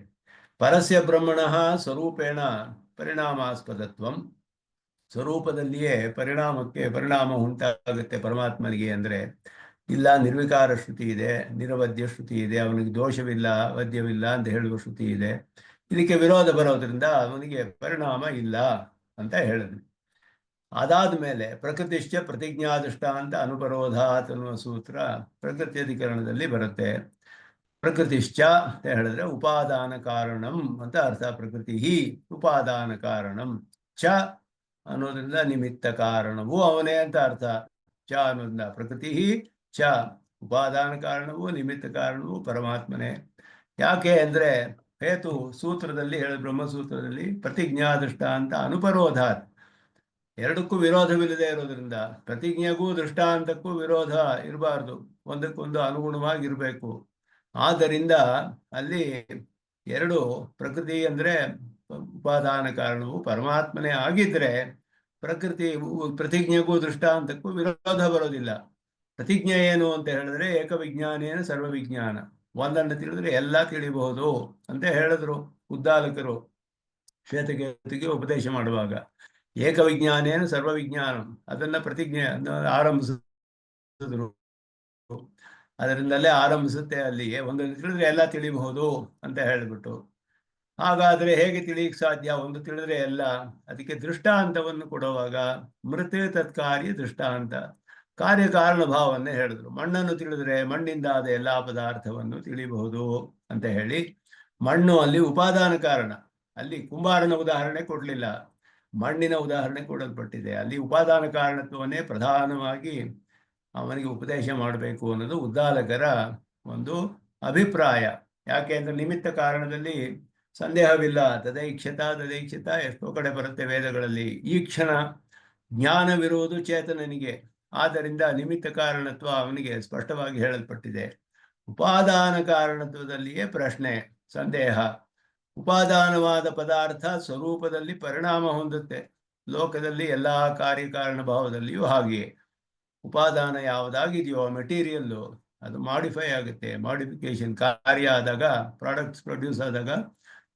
ಪರಸ್ಯ ಬ್ರಹ್ಮಣ ಸ್ವರೂಪೇಣ ಪರಿಣಾಮಾಸ್ಪದತ್ವಂ, ಸ್ವರೂಪದಲ್ಲಿಯೇ ಪರಿಣಾಮ ಉಂಟಾಗುತ್ತೆ ಪರಮಾತ್ಮನಿಗೆ ಅಂದರೆ ಇಲ್ಲ, ನಿರ್ವಿಕಾರ ಶ್ರುತಿ ಇದೆ, ನಿರವಧ್ಯ ಶ್ರುತಿ ಇದೆ, ಅವನಿಗೆ ದೋಷವಿಲ್ಲ ವದ್ಯವಿಲ್ಲ ಅಂತ ಹೇಳುವ ಶ್ರುತಿ ಇದೆ. ಇದಕ್ಕೆ ವಿರೋಧ ಬರೋದ್ರಿಂದ ಅವನಿಗೆ ಪರಿಣಾಮ ಇಲ್ಲ ಅಂತ ಹೇಳಿದ್ವಿ. ಅದಾದ ಮೇಲೆ ಪ್ರಕೃತಿಶ್ಚ ಪ್ರತಿಜ್ಞಾದೃಷ್ಟ ಅಂತ ಅನುಪರೋಧಾತ್ ಅನ್ನುವ ಸೂತ್ರ ಪ್ರಕೃತಿ ಅಧಿಕರಣದಲ್ಲಿ ಬರುತ್ತೆ. ಪ್ರಕೃತಿಶ್ಚ ಅಂತ ಹೇಳಿದ್ರೆ ಉಪಾದಾನ ಕಾರಣಂ ಅಂತ ಅರ್ಥ. ಪ್ರಕೃತಿ ಉಪಾದಾನ ಕಾರಣಂ, ಚ ಅನ್ನೋದ್ರಿಂದ ನಿಮಿತ್ತ ಕಾರಣವು ಅವನೇ ಅಂತ ಅರ್ಥ. ಚ ಅನ್ನೋದ್ರಿಂದ ಪ್ರಕೃತಿ ಚ ಉಪಾದಾನ ಕಾರಣವು ನಿಮಿತ್ತ ಕಾರಣವು ಪರಮಾತ್ಮನೇ. ಯಾಕೆ ಅಂದ್ರೆ ಹೇತು ಸೂತ್ರದಲ್ಲಿ ಬ್ರಹ್ಮಸೂತ್ರದಲ್ಲಿ ಪ್ರತಿಜ್ಞಾದೃಷ್ಟ ಅಂತ ಅನುಪರೋಧಾತ್, ಎರಡಕ್ಕೂ ವಿರೋಧವಿಲ್ಲದೆ ಇರೋದ್ರಿಂದ ಪ್ರತಿಜ್ಞೆಗೂ ದೃಷ್ಟಾಂತಕ್ಕೂ ವಿರೋಧ ಇರಬಾರ್ದು, ಒಂದಕ್ಕೊಂದು ಅನುಗುಣವಾಗಿರ್ಬೇಕು. ಆದ್ದರಿಂದ ಅಲ್ಲಿ ಎರಡು ಪ್ರಕೃತಿ ಅಂದ್ರೆ ಉಪಾದಾನ ಕಾರಣವು ಪರಮಾತ್ಮನೇ ಆಗಿದ್ರೆ ಪ್ರತಿಜ್ಞೆಗೂ ದೃಷ್ಟಾಂತಕ್ಕೂ ವಿರೋಧ ಬರೋದಿಲ್ಲ. ಪ್ರತಿಜ್ಞೆ ಏನು ಅಂತ ಹೇಳಿದ್ರೆ ಏಕವಿಜ್ಞಾನೇನ ಸರ್ವವಿಜ್ಞಾನ, ಒಂದನ್ನು ತಿಳಿದ್ರೆ ಎಲ್ಲ ತಿಳಿಬಹುದು ಅಂತ ಹೇಳಿದ್ರು ಉದ್ದಾಲಕರು ಶ್ವೇತಕೇತುಗೆ ಉಪದೇಶ ಮಾಡುವಾಗ. ಏಕವಿಜ್ಞಾನೇನ ಸರ್ವವಿಜ್ಞಾನ ಅದನ್ನ ಪ್ರತಿಜ್ಞೆ ಆರಂಭಿಸಿದ್ರು. ಅದರಿಂದಲೇ ಆರಂಭಿಸುತ್ತೆ ಅಲ್ಲಿಗೆ. ಒಂದನ್ನು ತಿಳಿದ್ರೆ ಎಲ್ಲ ತಿಳಿಬಹುದು ಅಂತ ಹೇಳಿಬಿಟ್ಟು. ಹಾಗಾದ್ರೆ ಹೇಗೆ ತಿಳಿಯಕ್ಕೆ ಸಾಧ್ಯ? ಒಂದು ತಿಳಿದ್ರೆ ಎಲ್ಲ. ಅದಕ್ಕೆ ದೃಷ್ಟಾಂತವನ್ನು ಕೊಡುವಾಗ ಮೃತ್ ತತ್ಕಾರ್ಯ ದೃಷ್ಟಾಂತ, ಕಾರ್ಯಕಾರಣ ಭಾವನ್ನೇ ಹೇಳಿದ್ರು. ಮಣ್ಣನ್ನು ತಿಳಿದ್ರೆ ಮಣ್ಣಿಂದ ಆದ ಎಲ್ಲ ಪದಾರ್ಥವನ್ನು ತಿಳಿಬಹುದು ಅಂತ ಹೇಳಿ, ಮಣ್ಣು ಅಲ್ಲಿ ಉಪಾದಾನ ಕಾರಣ. ಅಲ್ಲಿ ಕುಂಬಾರನ ಉದಾಹರಣೆ ಕೊಡಲಿಲ್ಲ, ಮಣ್ಣಿನ ಉದಾಹರಣೆ ಕೊಡಲ್ಪಟ್ಟಿದೆ. ಅಲ್ಲಿ ಉಪಾದಾನ ಕಾರಣತ್ವವನ್ನೇ ಪ್ರಧಾನವಾಗಿ ಅವನಿಗೆ ಉಪದೇಶ ಮಾಡಬೇಕು ಅನ್ನೋದು ಉದ್ದಾಲಕರ ಒಂದು ಅಭಿಪ್ರಾಯ. ಯಾಕೆ ಅಂದ್ರೆ ನಿಮಿತ್ತ ಕಾರಣದಲ್ಲಿ ಸಂದೇಹವಿಲ್ಲ. ತದೈಕ್ಷತ ಎಷ್ಟೋ ಕಡೆ ಬರುತ್ತೆ ವೇದಗಳಲ್ಲಿ. ಈ ಕ್ಷಣ ಜ್ಞಾನವಿರುವುದು ಚೇತನನಿಗೆ, ಆದ್ದರಿಂದ ನಿಮಿತ್ತ ಕಾರಣತ್ವ ಅವನಿಗೆ ಸ್ಪಷ್ಟವಾಗಿ ಹೇಳಲ್ಪಟ್ಟಿದೆ. ಉಪಾದಾನ ಕಾರಣತ್ವದಲ್ಲಿಯೇ ಪ್ರಶ್ನೆ, ಸಂದೇಹ. ಉಪಾದಾನವಾದ ಪದಾರ್ಥ ಸ್ವರೂಪದಲ್ಲಿ ಪರಿಣಾಮ ಹೊಂದುತ್ತೆ. ಲೋಕದಲ್ಲಿ ಎಲ್ಲಾ ಕಾರ್ಯಕಾರಣ ಭಾವದಲ್ಲಿಯೂ ಹಾಗೆಯೇ ಉಪಾದಾನ ಯಾವುದಾಗಿದೆಯೋ ಮೆಟೀರಿಯಲ್ಲು ಅದು ಮಾಡಿಫೈ ಆಗುತ್ತೆ. ಮಾಡಿಫಿಕೇಶನ್ ಕಾರ್ಯ ಆದಾಗ, ಪ್ರಾಡಕ್ಟ್ಸ್ ಪ್ರೊಡ್ಯೂಸ್ ಆದಾಗ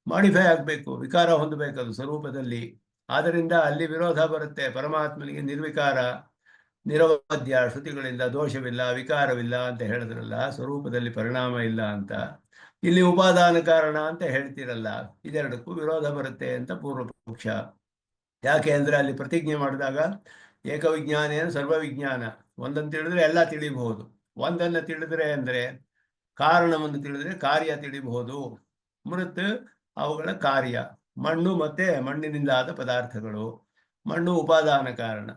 ಮಾಡಿಫೈ ಆಗಬೇಕು, ವಿಕಾರ ಹೊಂದಬೇಕು ಅದು ಸ್ವರೂಪದಲ್ಲಿ. ಆದ್ದರಿಂದ ಅಲ್ಲಿ ವಿರೋಧ ಬರುತ್ತೆ. ಪರಮಾತ್ಮನಿಗೆ ನಿರ್ವಿಕಾರ ನಿರವಧ್ಯ ಶ್ರುತಿಗಳಿಂದ ದೋಷವಿಲ್ಲ ವಿಕಾರವಿಲ್ಲ ಅಂತ ಹೇಳಿದ್ರಲ್ಲ, ಸ್ವರೂಪದಲ್ಲಿ ಪರಿಣಾಮ ಇಲ್ಲ ಅಂತ. ಇಲ್ಲಿ ಉಪಾದಾನ ಕಾರಣ ಅಂತ ಹೇಳ್ತಿರಲ್ಲ, ಇದೆರಡಕ್ಕೂ ವಿರೋಧ ಬರುತ್ತೆ ಅಂತ ಪೂರ್ವ ಪಕ್ಷ. ಯಾಕೆ ಅಂದ್ರೆ ಅಲ್ಲಿ ಪ್ರತಿಜ್ಞೆ ಮಾಡಿದಾಗ ಏಕವಿಜ್ಞಾನೇನ ಸರ್ವವಿಜ್ಞಾನ, ಒಂದನ್ನು ತಿಳಿದ್ರೆ ಎಲ್ಲ ತಿಳಿಬಹುದು. ಒಂದನ್ನು ತಿಳಿದ್ರೆ ಅಂದ್ರೆ ಕಾರಣವನ್ನು ತಿಳಿದ್ರೆ ಕಾರ್ಯ ತಿಳಿಬಹುದು. ಮೃತ್ ಅವುಗಳ ಕಾರ್ಯ, ಮಣ್ಣು ಮತ್ತೆ ಮಣ್ಣಿನಿಂದ ಆದ ಪದಾರ್ಥಗಳು. ಮಣ್ಣು ಉಪಾದಾನ ಕಾರಣ.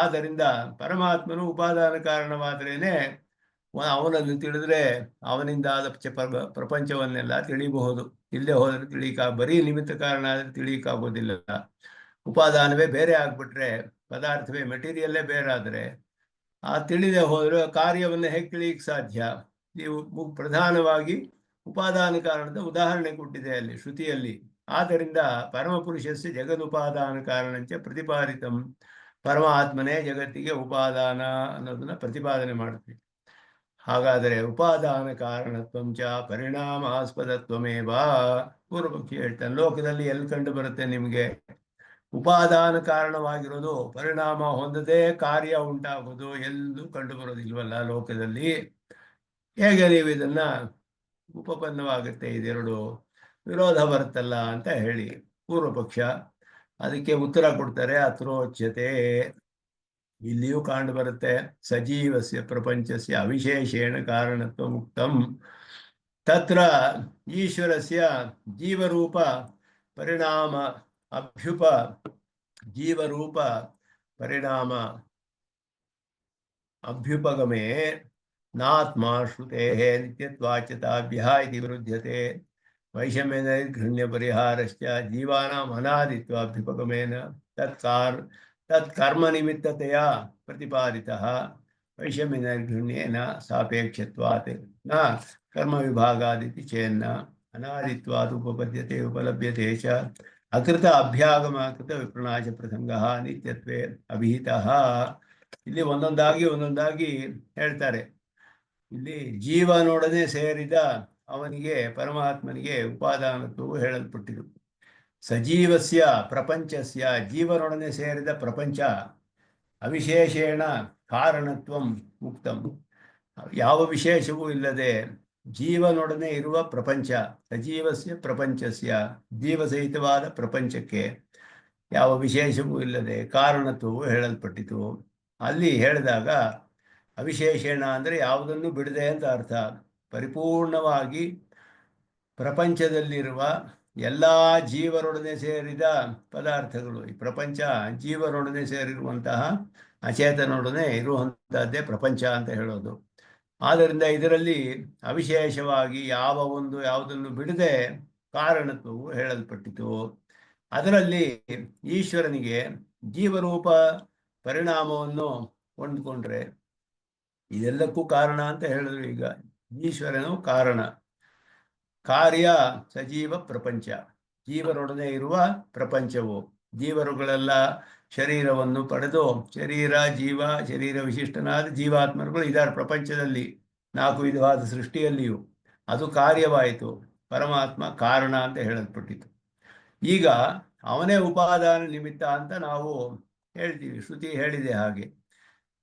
ಆದ್ದರಿಂದ ಪರಮಾತ್ಮನು ಉಪಾದಾನ ಕಾರಣವಾದ್ರೇನೆ ಅವನನ್ನು ತಿಳಿದ್ರೆ ಅವನಿಂದಾದ ಪ್ರಪಂಚವನ್ನೆಲ್ಲ ತಿಳಿಬಹುದು. ಇಲ್ಲೇ ಹೋದ್ರೆ ಬರೀ ನಿಮಿತ್ತ ಕಾರಣ ಆದರೆ ತಿಳಿಯಕ್ಕಾಗೋದಿಲ್ಲ. ಉಪಾದಾನವೇ ಬೇರೆ ಆಗ್ಬಿಟ್ರೆ, ಪದಾರ್ಥವೇ ಮೆಟೀರಿಯಲ್ಲೇ ಬೇರೆ ಆದರೆ ಆ ತಿಳಿದೇ ಹೋದ್ರೆ ಕಾರ್ಯವನ್ನು ಹೇಗೆ ತಿಳಿಯಕ್ಕೆ ಸಾಧ್ಯ? ನೀವು ಪ್ರಧಾನವಾಗಿ ಉಪಾದಾನ ಕಾರಣದ ಉದಾಹರಣೆ ಕೊಟ್ಟಿದೆ ಅಲ್ಲಿ ಶ್ರುತಿಯಲ್ಲಿ. ಆದ್ದರಿಂದ ಪರಮಪುರುಷಸ್ಯ ಜಗದುಪಾದಾನ ಕಾರಣಂಚ ಪ್ರತಿಪಾದಿತಂ, ಪರಮಾತ್ಮನೇ ಜಗತ್ತಿಗೆ ಉಪಾದಾನ ಅನ್ನೋದನ್ನ ಪ್ರತಿಪಾದನೆ ಮಾಡುತ್ತೆ. ಹಾಗಾದರೆ ಉಪಾದಾನ ಕಾರಣತ್ವಂಚ ಪರಿಣಾಮಾಸ್ಪದತ್ವಮೇವ. ಪೂರ್ವಪಕ್ಷಿ ಹೇಳ್ತಾನೆ, ಲೋಕದಲ್ಲಿ ಎಲ್ಲಿ ಕಂಡು ಬರುತ್ತೆ ನಿಮಗೆ ಉಪಾದಾನ ಕಾರಣವಾಗಿರೋದು ಪರಿಣಾಮ ಹೊಂದದೇ ಕಾರ್ಯ ಉಂಟಾಗೋದು ಎಲ್ಲೂ ಕಂಡು ಬರೋದಿಲ್ವಲ್ಲ ಲೋಕದಲ್ಲಿ. ಹೇಗೆ ನೀವು ಇದನ್ನ ಉಪಪನ್ನವಾಗುತ್ತೆ, ಇದೆರಡು ವಿರೋಧ ಬರುತ್ತಲ್ಲ ಅಂತ ಹೇಳಿ ಪೂರ್ವ ಪಕ್ಷ ಅದಕ್ಕೆ ಉತ್ತರ ಕೊಡ್ತಾರೆ. ಅತ್ರೋಚ್ಯತೆ, ಇಲ್ಲಿಯೂ ಕಾಂಡು ಬರುತ್ತೆ. ಸಜೀವಸ್ಯ ಪ್ರಪಂಚಸ್ಯ ಅವಿಶೇಷೇಣ ಕಾರಣತ್ವ ಮುಕ್ತಂ ತತ್ರ ಈಶ್ವರಸ್ಯ ಜೀವರೂಪ ಪರಿಣಾಮ ಅಭ್ಯುಪ ಜೀವರೂಪ ಪರಿಣಾಮ ಅಭ್ಯುಪಗಮೆ ನಾತ್ಮ ಶ್ರುತೇಃ ನಿತ್ಯತ್ವಾಚ್ಯತಾಭ್ಯಃ ಇತಿ ವಿರುಧ್ಯತೆ. ವೈಷಮ್ಯ ನೈರ್ಘಣ್ಯ ಪರಿಹಾರಶ್ಚ ಜೀವಾನಾಂ ಅನಾದಿತ್ವಾಭ್ಯುಪಗಮೇನ ತತ್ಕರ್ಮ ನಿಮಿತ್ತತೆಯ ಪ್ರತಿಪಾದಿತಃ ವೈಷಮ್ಯ ನೈರ್ಘಣ್ಯೇನ ಸಾಪೇಕ್ಷತ್ವಾತ್ ನ ಕರ್ಮ ವಿಭಾಗಾದಿತಿ ಚೇನ್ನ ಅನಾದಿತ್ವಾತ್ ಉಪಪದ್ಯತೆ ಉಪಲಭ್ಯತೆ ಚ ಅಕೃತ ಅಭ್ಯಾಗಮ ಕೃತ ವಿಪ್ರಣಾಶ ಪ್ರಸಂಗಃ ನಿತ್ಯತ್ವೇ ಅಭಿಹಿತಃ. ಇಲ್ಲಿ ಒಂದೊಂದಾಗಿ ಹೇಳ್ತಾರೆ. ಇಲ್ಲಿ ಜೀವನೊಡನೆ ಸೇರಿದ ಅವನಿಗೆ ಪರಮಾತ್ಮನಿಗೆ ಉಪಾದಾನತ್ವವು ಹೇಳಲ್ಪಟ್ಟಿತು. ಸಜೀವಸ್ಯ ಪ್ರಪಂಚಸ್ಯ ಜೀವನೊಡನೆ ಸೇರಿದ ಪ್ರಪಂಚ ಅವಿಶೇಷೇಣ ಕಾರಣತ್ವಂ ಮುಕ್ತಂ, ಯಾವ ವಿಶೇಷವೂ ಇಲ್ಲದೆ ಜೀವನೊಡನೆ ಇರುವ ಪ್ರಪಂಚ, ಸಜೀವಸ್ಯ ಪ್ರಪಂಚಸ್ಯ ಜೀವಸಹಿತವಾದ ಪ್ರಪಂಚಕ್ಕೆ ಯಾವ ವಿಶೇಷವೂ ಇಲ್ಲದೆ ಕಾರಣತ್ವವು ಹೇಳಲ್ಪಟ್ಟಿತು. ಅಲ್ಲಿ ಹೇಳಿದಾಗ ಅವಿಶೇಷೇಣ ಅಂದರೆ ಯಾವುದನ್ನು ಬಿಡದೆ ಅಂತ ಅರ್ಥ. ಪರಿಪೂರ್ಣವಾಗಿ ಪ್ರಪಂಚದಲ್ಲಿರುವ ಎಲ್ಲ ಜೀವರೊಡನೆ ಸೇರಿದ ಪದಾರ್ಥಗಳು, ಈ ಪ್ರಪಂಚ ಜೀವರೊಡನೆ ಸೇರಿರುವಂತಹ ಅಚೇತನೊಡನೆ ಇರುವಂತಹದ್ದೇ ಪ್ರಪಂಚ ಅಂತ ಹೇಳೋದು. ಆದ್ದರಿಂದ ಇದರಲ್ಲಿ ಅವಿಶೇಷವಾಗಿ ಯಾವುದನ್ನು ಬಿಡದೆ ಕಾರಣತ್ವವು ಹೇಳಲ್ಪಟ್ಟಿತು. ಅದರಲ್ಲಿ ಈಶ್ವರನಿಗೆ ಜೀವರೂಪ ಪರಿಣಾಮವನ್ನು ಕೊಂಡ್ಕೊಂಡ್ರೆ ಇದೆಲ್ಲಕ್ಕೂ ಕಾರಣ ಅಂತ ಹೇಳಿದ್ರು. ಈಗ ಈಶ್ವರನು ಕಾರಣ, ಕಾರ್ಯ ಸಜೀವ ಪ್ರಪಂಚ, ಜೀವರೊಡನೆ ಇರುವ ಪ್ರಪಂಚವು. ಜೀವರುಗಳೆಲ್ಲ ಶರೀರವನ್ನು ಪಡೆದು ಶರೀರ ವಿಶಿಷ್ಟನಾದ ಜೀವಾತ್ಮರುಗಳು ಇದ್ದಾರೆ ಪ್ರಪಂಚದಲ್ಲಿ, 4 ವಿಧವಾದ ಸೃಷ್ಟಿಯಲ್ಲಿಯೂ. ಅದು ಕಾರ್ಯವಾಯಿತು. ಪರಮಾತ್ಮ ಕಾರಣ ಅಂತ ಹೇಳಲ್ಪಟ್ಟಿತು. ಈಗ ಅವನೇ ಉಪಾದಾನ ನಿಮಿತ್ತ ಅಂತ ನಾವು ಹೇಳ್ತೀವಿ, ಶ್ರುತಿ ಹೇಳಿದೆ ಹಾಗೆ.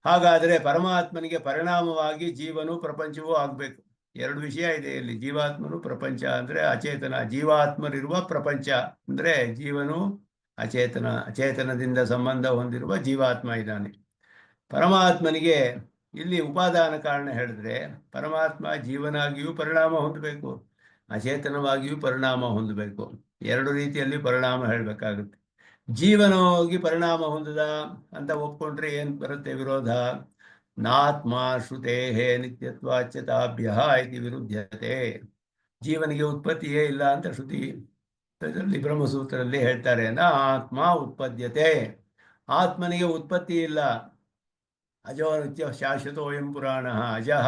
ಹಾಗಾದರೆ ಪರಮಾತ್ಮನಿಗೆ ಪರಿಣಾಮವಾಗಿ ಜೀವನು ಪ್ರಪಂಚವೂ ಆಗಬೇಕು. 2 ವಿಷಯ ಇದೆ ಇಲ್ಲಿ. ಜೀವಾತ್ಮನು ಪ್ರಪಂಚ ಅಂದರೆ ಅಚೇತನ, ಜೀವಾತ್ಮರಿರುವ ಪ್ರಪಂಚ ಅಂದರೆ ಜೀವನು ಅಚೇತನ, ಅಚೇತನದಿಂದ ಸಂಬಂಧ ಹೊಂದಿರುವ ಜೀವಾತ್ಮ ಇದ್ದಾನೆ. ಪರಮಾತ್ಮನಿಗೆ ಇಲ್ಲಿ ಉಪಾದಾನ ಕಾರಣ ಹೇಳಿದ್ರೆ ಪರಮಾತ್ಮ ಜೀವನಾಗಿಯೂ ಪರಿಣಾಮ ಹೊಂದಬೇಕು, ಅಚೇತನವಾಗಿಯೂ ಪರಿಣಾಮ ಹೊಂದಬೇಕು. 2 ರೀತಿಯಲ್ಲಿ ಪರಿಣಾಮ ಹೇಳಬೇಕಾಗುತ್ತೆ. ಜೀವನವಾಗಿ ಪರಿಣಾಮ ಹೊಂದದ ಅಂತ ಒಪ್ಕೊಂಡ್ರೆ ಏನು ಬರುತ್ತೆ ವಿರೋಧ? ನಾತ್ಮ ಶ್ರುತೇಃ ನಿತ್ಯತ್ವಾಚ್ಯತಾಭ್ಯಃ ಇತಿ ವಿರುದ್ಧತೆ. ಜೀವನಿಗೆ ಉತ್ಪತ್ತಿಯೇ ಇಲ್ಲ ಅಂತ ಶ್ರುತಿ ಬ್ರಹ್ಮಸೂತ್ರದಲ್ಲಿ ಹೇಳ್ತಾರೆ. ನ ಆತ್ಮ ಉತ್ಪದ್ಯತೆ, ಆತ್ಮನಿಗೆ ಉತ್ಪತ್ತಿ ಇಲ್ಲ. ಅಜೋ ನಿತ್ಯ ಶಾಶ್ವತೋಯಂ ಪುರಾಣ, ಅಜಃ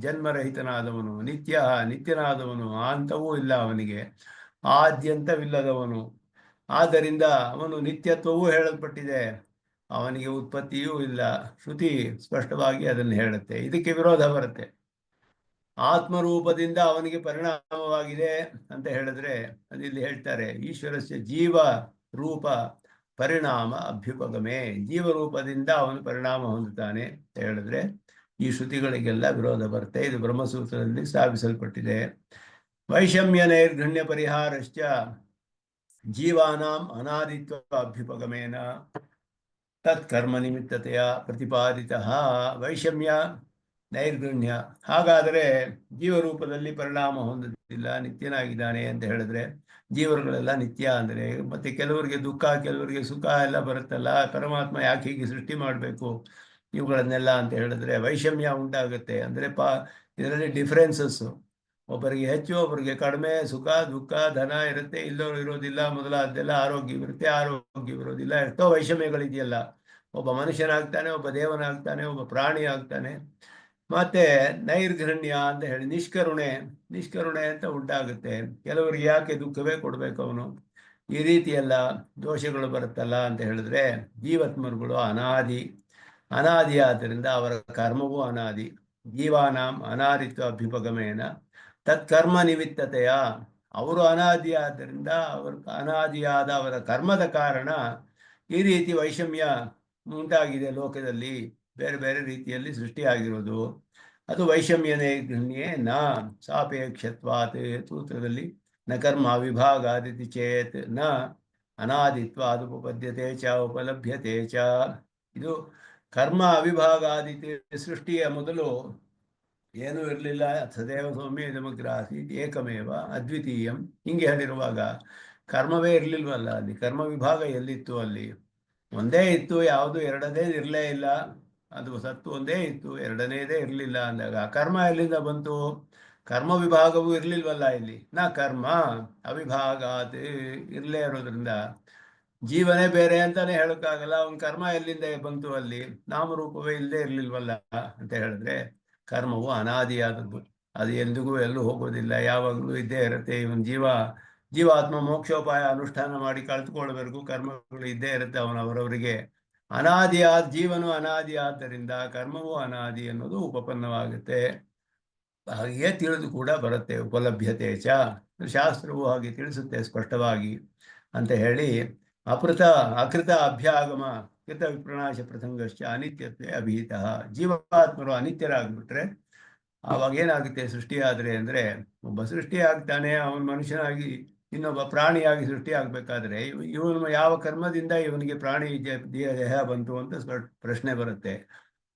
ಜನ್ಮರಹಿತನಾದವನು, ನಿತ್ಯನಾದವನು, ಅಂತವೂ ಇಲ್ಲ ಅವನಿಗೆ, ಆದ್ಯಂತವಿಲ್ಲದವನು. ಆದ್ದರಿಂದ ಅವನು ನಿತ್ಯತ್ವವೂ ಹೇಳಲ್ಪಟ್ಟಿದೆ, ಅವನಿಗೆ ಉತ್ಪತ್ತಿಯೂ ಇಲ್ಲ. ಶ್ರುತಿ ಸ್ಪಷ್ಟವಾಗಿ ಅದನ್ನು ಹೇಳುತ್ತೆ. ಇದಕ್ಕೆ ವಿರೋಧ ಬರುತ್ತೆ. ಆತ್ಮರೂಪದಿಂದ ಅವನಿಗೆ ಪರಿಣಾಮವಾಗಿದೆ ಅಂತ ಹೇಳಿದ್ರೆ ಅದಿಲ್ಲಿ ಹೇಳ್ತಾರೆ ಈಶ್ವರಸ್ಯ ಜೀವ ರೂಪ ಪರಿಣಾಮ ಅಭ್ಯುಪಗಮೆ, ಜೀವರೂಪದಿಂದ ಅವನು ಪರಿಣಾಮ ಹೊಂದುತ್ತಾನೆ ಅಂತ ಹೇಳಿದ್ರೆ ಈ ಶ್ರುತಿಗಳಿಗೆಲ್ಲ ವಿರೋಧ ಬರುತ್ತೆ. ಇದು ಬ್ರಹ್ಮಸೂತ್ರದಲ್ಲಿ ಸ್ಥಾಪಿಸಲ್ಪಟ್ಟಿದೆ. ವೈಷಮ್ಯ ನೈರ್ಘಣ್ಯ ಪರಿಹಾರಶ್ಚ ಜೀವಾನಾಂ ಅನಾದಿತ್ವ ಅಭ್ಯುಪಗಮೇನ ತತ್ಕರ್ಮ ನಿಮಿತ್ತತೆಯ ಪ್ರತಿಪಾದಿತಃ. ವೈಷಮ್ಯ ನೈರ್ಗುಣ್ಯ, ಹಾಗಾದರೆ ಜೀವರೂಪದಲ್ಲಿ ಪರಿಣಾಮ ಹೊಂದುತ್ತಿಲ್ಲ, ನಿತ್ಯನಾಗಿದ್ದಾನೆ ಅಂತ ಹೇಳಿದ್ರೆ ಜೀವರುಗಳೆಲ್ಲ ನಿತ್ಯ ಅಂದರೆ ಮತ್ತೆ ಕೆಲವರಿಗೆ ದುಃಖ ಕೆಲವರಿಗೆ ಸುಖ ಎಲ್ಲ ಬರುತ್ತಲ್ಲ, ಪರಮಾತ್ಮ ಯಾಕೆ ಹೀಗೆ ಸೃಷ್ಟಿ ಮಾಡಬೇಕು ಇವುಗಳನ್ನೆಲ್ಲ ಅಂತ ಹೇಳಿದ್ರೆ ವೈಷಮ್ಯ ಉಂಟಾಗುತ್ತೆ. ಅಂದರೆ ಇದರಲ್ಲಿ ಡಿಫ್ರೆನ್ಸಸ್ಸು, ಒಬ್ಬರಿಗೆ ಹೆಚ್ಚು ಒಬ್ಬರಿಗೆ ಕಡಿಮೆ, ಸುಖ ದುಃಖ ಧನ ಇರುತ್ತೆ, ಇಲ್ಲವರು ಇರೋದಿಲ್ಲ, ಮೊದಲಾದ್ದೆಲ್ಲ ಆರೋಗ್ಯವಿರುತ್ತೆ, ಆರೋಗ್ಯವಿರೋದಿಲ್ಲ, ಎಷ್ಟೋ ವೈಷಮ್ಯಗಳಿದೆಯಲ್ಲ. ಒಬ್ಬ ಮನುಷ್ಯನಾಗ್ತಾನೆ, ಒಬ್ಬ ದೇವನಾಗ್ತಾನೆ, ಒಬ್ಬ ಪ್ರಾಣಿ ಆಗ್ತಾನೆ. ಮತ್ತೆ ನೈರ್ಘಣ್ಯ ಅಂತ ಹೇಳಿ ನಿಷ್ಕರುಣೆ ಅಂತ ಉಂಟಾಗುತ್ತೆ. ಕೆಲವರಿಗೆ ಯಾಕೆ ದುಃಖವೇ ಕೊಡಬೇಕು ಅವನು, ಈ ರೀತಿಯೆಲ್ಲ ದೋಷಗಳು ಬರುತ್ತಲ್ಲ ಅಂತ ಹೇಳಿದ್ರೆ ಜೀವಾತ್ಮರುಗಳು ಅನಾದಿ ಆದ್ದರಿಂದ ಅವರ ಕರ್ಮವೂ ಅನಾದಿ. ಜೀವಾನಾಂ ಅನಾದಿತ್ವ ಅಭ್ಯುಪಗಮೇನ ತತ್ಕರ್ಮ ನಿಮಿತ್ತತೆಯ, ಅವರು ಅನಾದಿ ಆದ್ದರಿಂದ ಅನಾದಿಯಾದ ಅವರ ಕರ್ಮದ ಕಾರಣ ಈ ರೀತಿ ವೈಷಮ್ಯ ಉಂಟಾಗಿದೆ ಲೋಕದಲ್ಲಿ, ಬೇರೆ ಬೇರೆ ರೀತಿಯಲ್ಲಿ ಸೃಷ್ಟಿಯಾಗಿರೋದು. ಅದು ವೈಷಮ್ಯನೇ ನ ಸಾಪೇಕ್ಷತ್ವಾತ್ ಸೂತ್ರದಲ್ಲಿ ನ ಕರ್ಮ ವಿಭಾಗಾದಿತಿ ಚೇತ್ ನ ಅನಾದಿತ್ವಾದ್ ಉಪಪದ್ಯತೆ ಚ ಉಪಲಭ್ಯತೆ ಚ. ಇದು ಕರ್ಮ ಅವಿಭಾಗಾದಿತಿ ಸೃಷ್ಟಿಯ ಮೊದಲು ಏನೂ ಇರಲಿಲ್ಲ. ಸದೇವ ಸೌಮ್ಯ ಇದಮಗ್ರಾಸೀತ್ ಏಕಮೇವ ಅದ್ವಿತೀಯಂ. ಹಿಂಗೆ ಹೇಳಿರುವಾಗ ಕರ್ಮವೇ ಇರಲಿಲ್ವಲ್ಲ ಅಲ್ಲಿ. ಕರ್ಮ ವಿಭಾಗ ಎಲ್ಲಿತ್ತು ಅಲ್ಲಿ? ಒಂದೇ ಇತ್ತು, ಯಾವುದು ಎರಡನೇ ಇರಲೇ ಇಲ್ಲ. ಅದು ಸತ್ತು ಒಂದೇ ಇತ್ತು, ಎರಡನೇದೇ ಇರಲಿಲ್ಲ ಅಂದಾಗ ಕರ್ಮ ಎಲ್ಲಿಂದ ಬಂತು? ಕರ್ಮ ವಿಭಾಗವೂ ಇರಲಿಲ್ವಲ್ಲ ಇಲ್ಲಿ. ನಾ ಕರ್ಮ ಅವಿಭಾಗಾತ್ ಇರಲೇ ಇರೋದ್ರಿಂದ ಜೀವನೇ ಬೇರೆ ಅಂತಾನೆ ಹೇಳೋಕ್ಕಾಗಲ್ಲ. ಅವನ ಕರ್ಮ ಎಲ್ಲಿಂದ ಬಂತು ಅಲ್ಲಿ? ನಾಮರೂಪವೇ ಇಲ್ಲದೆ ಇರಲಿಲ್ವಲ್ಲ ಅಂತ ಹೇಳಿದ್ರೆ ಕರ್ಮವು ಅನಾದಿಯಾದದ್ದು. ಅದು ಎಂದಿಗೂ ಎಲ್ಲೂ ಹೋಗೋದಿಲ್ಲ, ಯಾವಾಗಲೂ ಇದ್ದೇ ಇರುತ್ತೆ. ಇವನ್ ಜೀವಾತ್ಮ ಮೋಕ್ಷೋಪಾಯ ಅನುಷ್ಠಾನ ಮಾಡಿ ಕಳೆದುಕೊಳ್ಳಬೇಕು, ಕರ್ಮಗಳು ಇದ್ದೇ ಇರುತ್ತೆ ಅವರವರಿಗೆ. ಅನಾದಿಯಾದ ಜೀವನು ಅನಾದಿ ಆದ್ದರಿಂದ ಕರ್ಮವು ಅನಾದಿ ಅನ್ನೋದು ಉಪಪನ್ನವಾಗುತ್ತೆ. ಹಾಗೆಯೇ ತಿಳಿದು ಕೂಡ ಬರುತ್ತೆ. ಉಪಲಭ್ಯತೆ ಚ, ಶಾಸ್ತ್ರವು ಹಾಗೆ ತಿಳಿಸುತ್ತೆ ಸ್ಪಷ್ಟವಾಗಿ ಅಂತ ಹೇಳಿ ಅಕೃತ ಅಭ್ಯಾಗಮ ಕೃತ ವಿಪ್ರಣಾಶ ಪ್ರಸಂಗಶ್ಚ ಅನಿತ್ಯತ್ವೇ ಅಭಿಹಿತ. ಜೀವಾತ್ಮರು ಅನಿತ್ಯರಾಗ್ಬಿಟ್ರೆ ಆವಾಗ ಏನಾಗುತ್ತೆ? ಸೃಷ್ಟಿಯಾದರೆ ಅಂದರೆ ಒಬ್ಬ ಸೃಷ್ಟಿಯಾಗ್ತಾನೆ, ಅವನ ಮನುಷ್ಯನಾಗಿ ಇನ್ನೊಬ್ಬ ಪ್ರಾಣಿಯಾಗಿ ಸೃಷ್ಟಿ ಆಗಬೇಕಾದ್ರೆ ಇವನು ಯಾವ ಕರ್ಮದಿಂದ ಇವನಿಗೆ ಪ್ರಾಣಿ ದೇಹ ಬಂತು ಅಂತ ಪ್ರಶ್ನೆ ಬರುತ್ತೆ.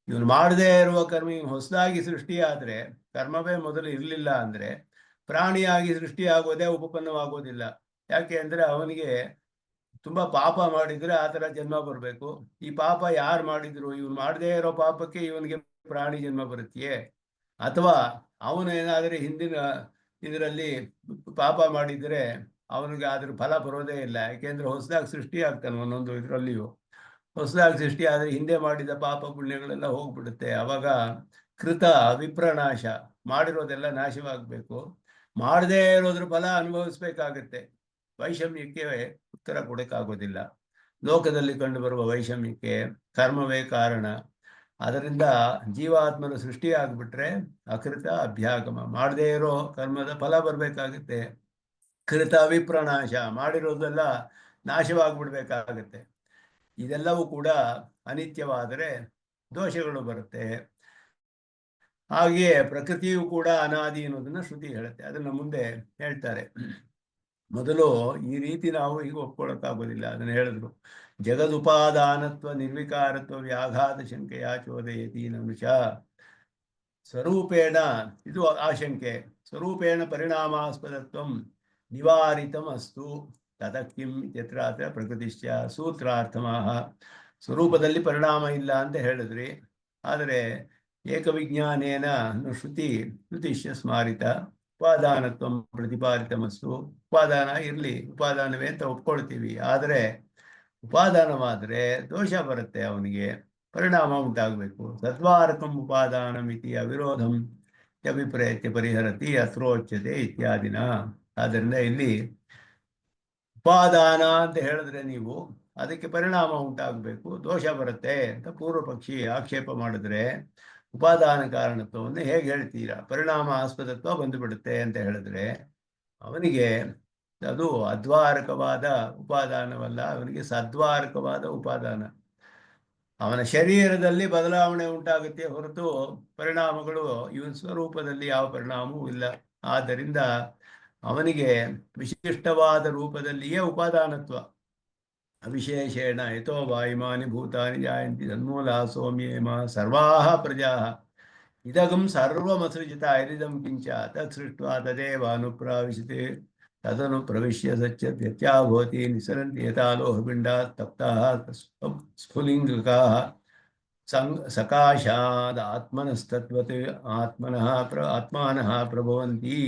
ಇವನು ಮಾಡದೇ ಇರುವ ಕರ್ಮ ಹೊಸದಾಗಿ ಸೃಷ್ಟಿಯಾದರೆ, ಕರ್ಮವೇ ಮೊದಲು ಇರಲಿಲ್ಲ ಅಂದರೆ ಪ್ರಾಣಿಯಾಗಿ ಸೃಷ್ಟಿಯಾಗೋದೇ ಉಪಪನ್ನವಾಗೋದಿಲ್ಲ. ಯಾಕೆ ಅಂದರೆ ಅವನಿಗೆ ತುಂಬ ಪಾಪ ಮಾಡಿದರೆ ಆ ಥರ ಜನ್ಮ ಬರಬೇಕು. ಈ ಪಾಪ ಯಾರು ಮಾಡಿದ್ರು? ಇವನು ಮಾಡದೇ ಇರೋ ಪಾಪಕ್ಕೆ ಇವನಿಗೆ ಪ್ರಾಣಿ ಜನ್ಮ ಬರುತ್ತೆಯೇ? ಅಥವಾ ಅವನೇನಾದರೆ ಹಿಂದಿನ ಇದರಲ್ಲಿ ಪಾಪ ಮಾಡಿದರೆ ಅವನಿಗೆ ಅದ್ರ ಫಲ ಬರೋದೇ ಇಲ್ಲ. ಯಾಕೆಂದರೆ ಹೊಸದಾಗಿ ಸೃಷ್ಟಿ ಆಗ್ತಾನೆ. ಒಂದೊಂದು ಇದರಲ್ಲಿಯೂ ಹೊಸದಾಗಿ ಸೃಷ್ಟಿ ಆದರೆ ಹಿಂದೆ ಮಾಡಿದ ಪಾಪ ಪುಣ್ಯಗಳೆಲ್ಲ ಹೋಗ್ಬಿಡುತ್ತೆ. ಆವಾಗ ಕೃತ ವಿಪ್ರನಾಶ, ಮಾಡಿರೋದೆಲ್ಲ ನಾಶವಾಗಬೇಕು. ಮಾಡದೇ ಇರೋದ್ರ ಫಲ ಅನುಭವಿಸ್ಬೇಕಾಗತ್ತೆ. ವೈಷಮ್ಯಕ್ಕೆ ಉತ್ತರ ಕೊಡೋಕ್ಕಾಗೋದಿಲ್ಲ. ಲೋಕದಲ್ಲಿ ಕಂಡುಬರುವ ವೈಷಮ್ಯಕ್ಕೆ ಕರ್ಮವೇ ಕಾರಣ. ಅದರಿಂದ ಜೀವಾತ್ಮನ ಸೃಷ್ಟಿಯಾಗ್ಬಿಟ್ರೆ ಅಕೃತ ಅಭ್ಯಾಗಮ, ಮಾಡದೇ ಇರೋ ಕರ್ಮದ ಫಲ ಬರಬೇಕಾಗುತ್ತೆ. ಕೃತ ವಿಪ್ರನಾಶ, ಮಾಡಿರೋದೆಲ್ಲ ನಾಶವಾಗ್ಬಿಡ್ಬೇಕಾಗತ್ತೆ. ಇದೆಲ್ಲವೂ ಕೂಡ ಅನಿತ್ಯವಾದರೆ ದೋಷಗಳು ಬರುತ್ತೆ. ಹಾಗೆಯೇ ಪ್ರಕೃತಿಯು ಕೂಡ ಅನಾದಿ ಅನ್ನೋದನ್ನ ಶ್ರುತಿ ಹೇಳುತ್ತೆ. ಅದನ್ನು ಮುಂದೆ ಹೇಳ್ತಾರೆ. ಮೊದಲು ಈ ರೀತಿ ನಾವು ಈಗ ಒಪ್ಕೊಳ್ಳೋಕ್ಕಾಗೋದಿಲ್ಲ. ಅದನ್ನು ಹೇಳಿದ್ರು, ಜಗದುಪಾದಾನತ್ವ ನಿರ್ವಿಕಾರತ್ವ ವ್ಯಾಘಾತ ಶಂಕೆಯ ಚೋದಯತಿ ನನುಷ. ಸ್ವರೂಪೇಣ, ಇದು ಆಶಂಕೆ, ಸ್ವರೂಪೇಣ ಪರಿಣಾಮಾಸ್ಪದತ್ವಂ ನಿವಾರಿತಂ ಅಸ್ತು ತದಕ್ಕಿಂ ಯತ್ರ ಪ್ರಕೃತಿಶ್ಚ ಸೂತ್ರಾರ್ಥಮಾಹ. ಸ್ವರೂಪದಲ್ಲಿ ಪರಿಣಾಮ ಇಲ್ಲ ಅಂತ ಹೇಳಿದ್ರಿ, ಆದರೆ ಏಕವಿಜ್ಞಾನೇನ ಶ್ರುತಿಶ್ಯ ಸ್ಮಾರಿತ ಉಪಾದಾನತ್ವ ಪ್ರತಿಪಾದಿತಮಸ್ತು. ಉಪಾದಾನ ಇರಲಿ, ಉಪಾದಾನವೇ ಅಂತ ಒಪ್ಕೊಳ್ತೀವಿ. ಆದರೆ ಉಪಾದಾನವಾದರೆ ದೋಷ ಬರುತ್ತೆ, ಅವನಿಗೆ ಪರಿಣಾಮ ಉಂಟಾಗಬೇಕು. ಸದ್ವಾರಕಂ ಉಪಾದಾನ ಮಿತಿ ಅವಿರೋಧಂ ಅಭಿಪ್ರೇತ್ಯ ಪರಿಹರತಿ ಅತ್ರೋಚ್ಯತೆ ಇತ್ಯಾದಿನ. ಆದ್ದರಿಂದ ಇಲ್ಲಿ ಉಪಾದಾನ ಅಂತ ಹೇಳಿದ್ರೆ ನೀವು ಅದಕ್ಕೆ ಪರಿಣಾಮ ಉಂಟಾಗಬೇಕು, ದೋಷ ಬರುತ್ತೆ ಅಂತ ಪೂರ್ವ ಪಕ್ಷಿ ಆಕ್ಷೇಪ ಮಾಡಿದ್ರೆ ಉಪಾದಾನ ಕಾರಣತ್ವವನ್ನು ಹೇಗೆ ಹೇಳ್ತೀರಾ? ಪರಿಣಾಮ ಆಸ್ಪದತ್ವ ಬಂದುಬಿಡುತ್ತೆ ಅಂತ ಹೇಳಿದ್ರೆ ಅವನಿಗೆ ಅದು ಅದ್ವಾರಕವಾದ ಉಪಾದಾನವಲ್ಲ, ಅವನಿಗೆ ಸದ್ವಾರಕವಾದ ಉಪಾದಾನ. ಅವನ ಶರೀರದಲ್ಲಿ ಬದಲಾವಣೆ ಉಂಟಾಗುತ್ತೆ ಹೊರತು ಪರಿಣಾಮಗಳು ಇವನ ಸ್ವರೂಪದಲ್ಲಿ ಯಾವ ಪರಿಣಾಮವೂ ಇಲ್ಲ. ಆದ್ದರಿಂದ ಅವನಿಗೆ ವಿಶಿಷ್ಟವಾದ ರೂಪದಲ್ಲಿಯೇ ಉಪಾದಾನತ್ವ. ಅವಿಶೇಷೇಣ ಯಥೋ ವಾಯುಮಾನಿ ಭೂತಾನಿ ಜಾಯಂತಿ ತನ್ಮೂಲ ಸೌಮ್ಯೇಮ ಸರ್ವಾಹ ಪ್ರಜಾ ಇದಗಂ ಸರ್ವಮಸೃಜಿತ ಯದಿದಂ ಕಿಂಚ ತತ್ ಸೃಷ್ಟ್ವಾ ತದೇವ ಅನುಪ್ರಾವಿಶತೆ ತದನು ಪ್ರವಿಶ್ಯ ಸತ್ಯತ್ಯಾಭವತಿ ನಿಸರಂತಿ ಯಥಾ ಲೋಹಪಿಂಡಾತ್ ತಪ್ತಾಃ ಸ್ಫುಲಿಂಗಕಾಃ ಸಕಾಶಾದ್ ಆತ್ಮನಸ್ತತ್ವತ್ ಆತ್ಮಾನಃ ಪ್ರಭವಂತಿ.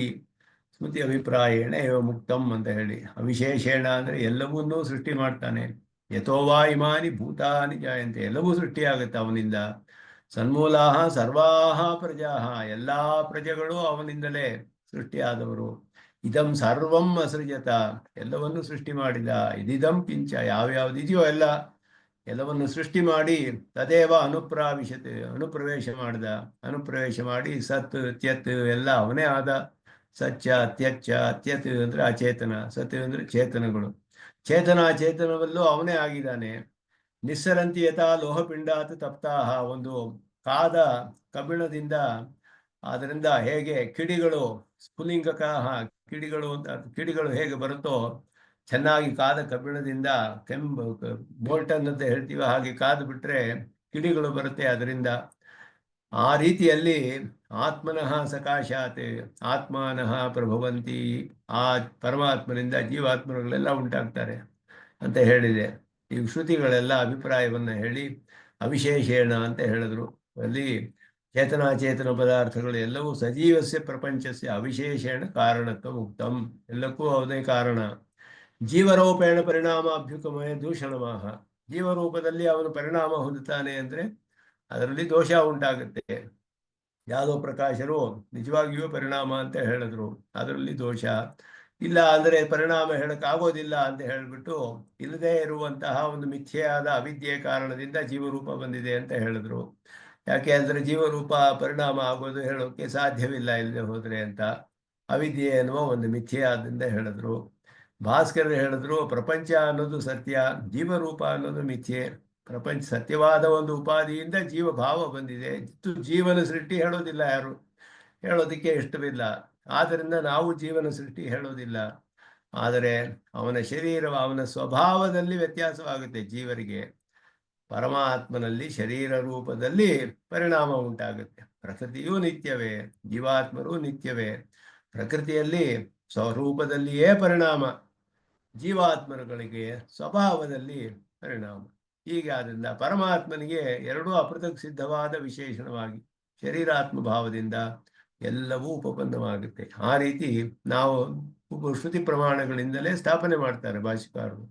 ಸ್ಮೃತಿ ಅಭಿಪ್ರಾಯೇಣ ಇವ ಮುಕ್ತಂ ಅಂತ ಹೇಳಿ, ಅವಿಶೇಷೇಣ ಅಂದರೆ ಎಲ್ಲವನ್ನೂ ಸೃಷ್ಟಿ ಮಾಡ್ತಾನೆ. ಯಥೋವಾ ಇಮಾನಿ ಭೂತಾನಿ ಜಾಯಂತೆ, ಎಲ್ಲವೂ ಸೃಷ್ಟಿಯಾಗುತ್ತೆ ಅವನಿಂದ. ಸನ್ಮೂಲಾಹ ಸರ್ವಾಹ ಪ್ರಜಾಹ, ಎಲ್ಲ ಪ್ರಜೆಗಳು ಅವನಿಂದಲೇ ಸೃಷ್ಟಿಯಾದವರು. ಇದಂ ಸರ್ವಂ ಅಸೃಜತ, ಎಲ್ಲವನ್ನು ಸೃಷ್ಟಿ ಮಾಡಿದ. ಇದಿದಂ ಕಿಂಚ, ಯಾವ್ಯಾವ್ದಿದೆಯೋ ಎಲ್ಲವನ್ನು ಸೃಷ್ಟಿ ಮಾಡಿ ತದೇವ ಅನುಪ್ರಾವಿಶತೆ, ಅನುಪ್ರವೇಶ ಮಾಡಿ ಸತ್ ತ್ಯತ್ ಎಲ್ಲ ಅವನೇ ಆದ. ಸಚ್ಚ ತ್ಯಚ್ಚ, ತ್ಯತ್ ಅಂದರೆ ಅಚೇತನ, ಸತ್ ಅಂದರೆ ಚೇತನಗಳು, ಚೇತನವಲ್ಲೂ ಅವನೇ ಆಗಿದ್ದಾನೆ. ನಿಸ್ಸರಂತಿ ಯಥಾ ಲೋಹಪಿಂಡಾತ್ ತಪ್ತಾಹ, ಒಂದು ಕಾದ ಕಬ್ಬಿಣದಿಂದ ಅದರಿಂದ ಹೇಗೆ ಕಿಡಿಗಳು ಸ್ಫುಲಿಂಗಕ ಕಿಡಿಗಳು ಅಂತ, ಕಿಡಿಗಳು ಹೇಗೆ ಬರುತ್ತೋ ಚೆನ್ನಾಗಿ ಕಾದ ಕಬ್ಬಿಣದಿಂದ ಕೆಂಪು ಬೋಲ್ಟನ್ ಅಂತ ಹೇಳ್ತೀವಿ, ಹಾಗೆ ಕಾದು ಬಿಟ್ರೆ ಕಿಡಿಗಳು ಬರುತ್ತೆ ಅದರಿಂದ. ಆ ರೀತಿಯಲ್ಲಿ ಆತ್ಮನಃ ಸಕಾಶಾತ್ ಆತ್ಮಾನಃ ಪ್ರಭವಂತಿ, ಆ ಪರಮಾತ್ಮನಿಂದ ಜೀವಾತ್ಮರುಗಳೆಲ್ಲ ಉಂಟಾಗ್ತಾರೆ ಅಂತ ಹೇಳಿದೆ. ಈ ಶ್ರುತಿಗಳೆಲ್ಲ ಅಭಿಪ್ರಾಯವನ್ನು ಹೇಳಿ ಅವಿಶೇಷೇಣ ಅಂತ ಹೇಳಿದ್ರು. ಅಲ್ಲಿ ಚೇತನಾಚೇತನ ಪದಾರ್ಥಗಳು ಎಲ್ಲವೂ ಸಜೀವಸ್ಯ ಪ್ರಪಂಚಸ್ಯ ಅವಿಶೇಷೇಣ ಕಾರಣತ್ವ ಮುಕ್ತಂ, ಎಲ್ಲಕ್ಕೂ ಅವನೇ ಕಾರಣ. ಜೀವರೂಪೇಣ ಪರಿಣಾಮಾಭ್ಯುಕಮಯ ದೂಷಣಮಾಹ, ಜೀವರೂಪದಲ್ಲಿ ಅವನು ಪರಿಣಾಮ ಹೊಂದುತ್ತಾನೆ ಅಂದರೆ ಅದರಲ್ಲಿ ದೋಷ ಉಂಟಾಗುತ್ತೆ. ಯಾವುದೋ ಪ್ರಕಾಶರು ನಿಜವಾಗಿಯೂ ಪರಿಣಾಮ ಅಂತ ಹೇಳಿದ್ರು, ಅದರಲ್ಲಿ ದೋಷ ಇಲ್ಲ. ಅಂದರೆ ಪರಿಣಾಮ ಹೇಳಕ್ಕಾಗೋದಿಲ್ಲ ಅಂತ ಹೇಳಿಬಿಟ್ಟು ಇಲ್ಲದೇ ಇರುವಂತಹ ಒಂದು ಮಿಥ್ಯೆಯಾದ ಅವಿದ್ಯೆಯ ಕಾರಣದಿಂದ ಜೀವರೂಪ ಬಂದಿದೆ ಅಂತ ಹೇಳಿದ್ರು. ಯಾಕೆ ಅಂದರೆ ಜೀವರೂಪ ಪರಿಣಾಮ ಆಗೋದು ಹೇಳೋಕ್ಕೆ ಸಾಧ್ಯವಿಲ್ಲ ಇಲ್ಲದೆ ಹೋದರೆ ಅಂತ, ಅವಿದ್ಯೆ ಎನ್ನುವ ಒಂದು ಮಿಥ್ಯೆಯಾದಿಂದ ಹೇಳಿದ್ರು. ಭಾಸ್ಕರ್ ಹೇಳಿದ್ರು ಪ್ರಪಂಚ ಅನ್ನೋದು ಸತ್ಯ, ಜೀವರೂಪ ಅನ್ನೋದು ಮಿಥ್ಯೆ. ಪ್ರಪಂಚ ಸತ್ಯವಾದ ಒಂದು ಉಪಾಧಿಯಿಂದ ಜೀವಭಾವ ಬಂದಿದೆ, ಜೀವನ ಸೃಷ್ಟಿ ಹೇಳೋದಿಲ್ಲ, ಯಾರು ಹೇಳೋದಕ್ಕೆ ಇಷ್ಟವಿಲ್ಲ. ಆದ್ದರಿಂದ ನಾವು ಜೀವನ ಸೃಷ್ಟಿ ಹೇಳೋದಿಲ್ಲ. ಆದರೆ ಅವನ ಶರೀರ, ಅವನ ಸ್ವಭಾವದಲ್ಲಿ ವ್ಯತ್ಯಾಸವಾಗುತ್ತೆ ಜೀವರಿಗೆ. ಪರಮಾತ್ಮನಲ್ಲಿ ಶರೀರ ರೂಪದಲ್ಲಿ ಪರಿಣಾಮ ಉಂಟಾಗುತ್ತೆ. ಪ್ರಕೃತಿಯೂ ನಿತ್ಯವೇ, ಜೀವಾತ್ಮರೂ ನಿತ್ಯವೇ. ಪ್ರಕೃತಿಯಲ್ಲಿ ಸ್ವರೂಪದಲ್ಲಿಯೇ ಪರಿಣಾಮ, ಜೀವಾತ್ಮರುಗಳಿಗೆ ಸ್ವಭಾವದಲ್ಲಿ ಪರಿಣಾಮ. ಹೀಗೆ ಆದ್ದರಿಂದ ಪರಮಾತ್ಮನಿಗೆ ಎರಡೂ ಅಪೃಥಕ್ ಸಿದ್ಧವಾದ ವಿಶೇಷಣವಾಗಿ ಶರೀರಾತ್ಮ ಭಾವದಿಂದ ಎಲ್ಲವೂ ಉಪಪನ್ನವಾಗುತ್ತೆ. ಆ ರೀತಿ ನಾವು ಶ್ರುತಿ ಪ್ರಮಾಣಗಳಿಂದಲೇ ಸ್ಥಾಪನೆ ಮಾಡ್ತಾರೆ ಭಾಷಿಕಾರರು.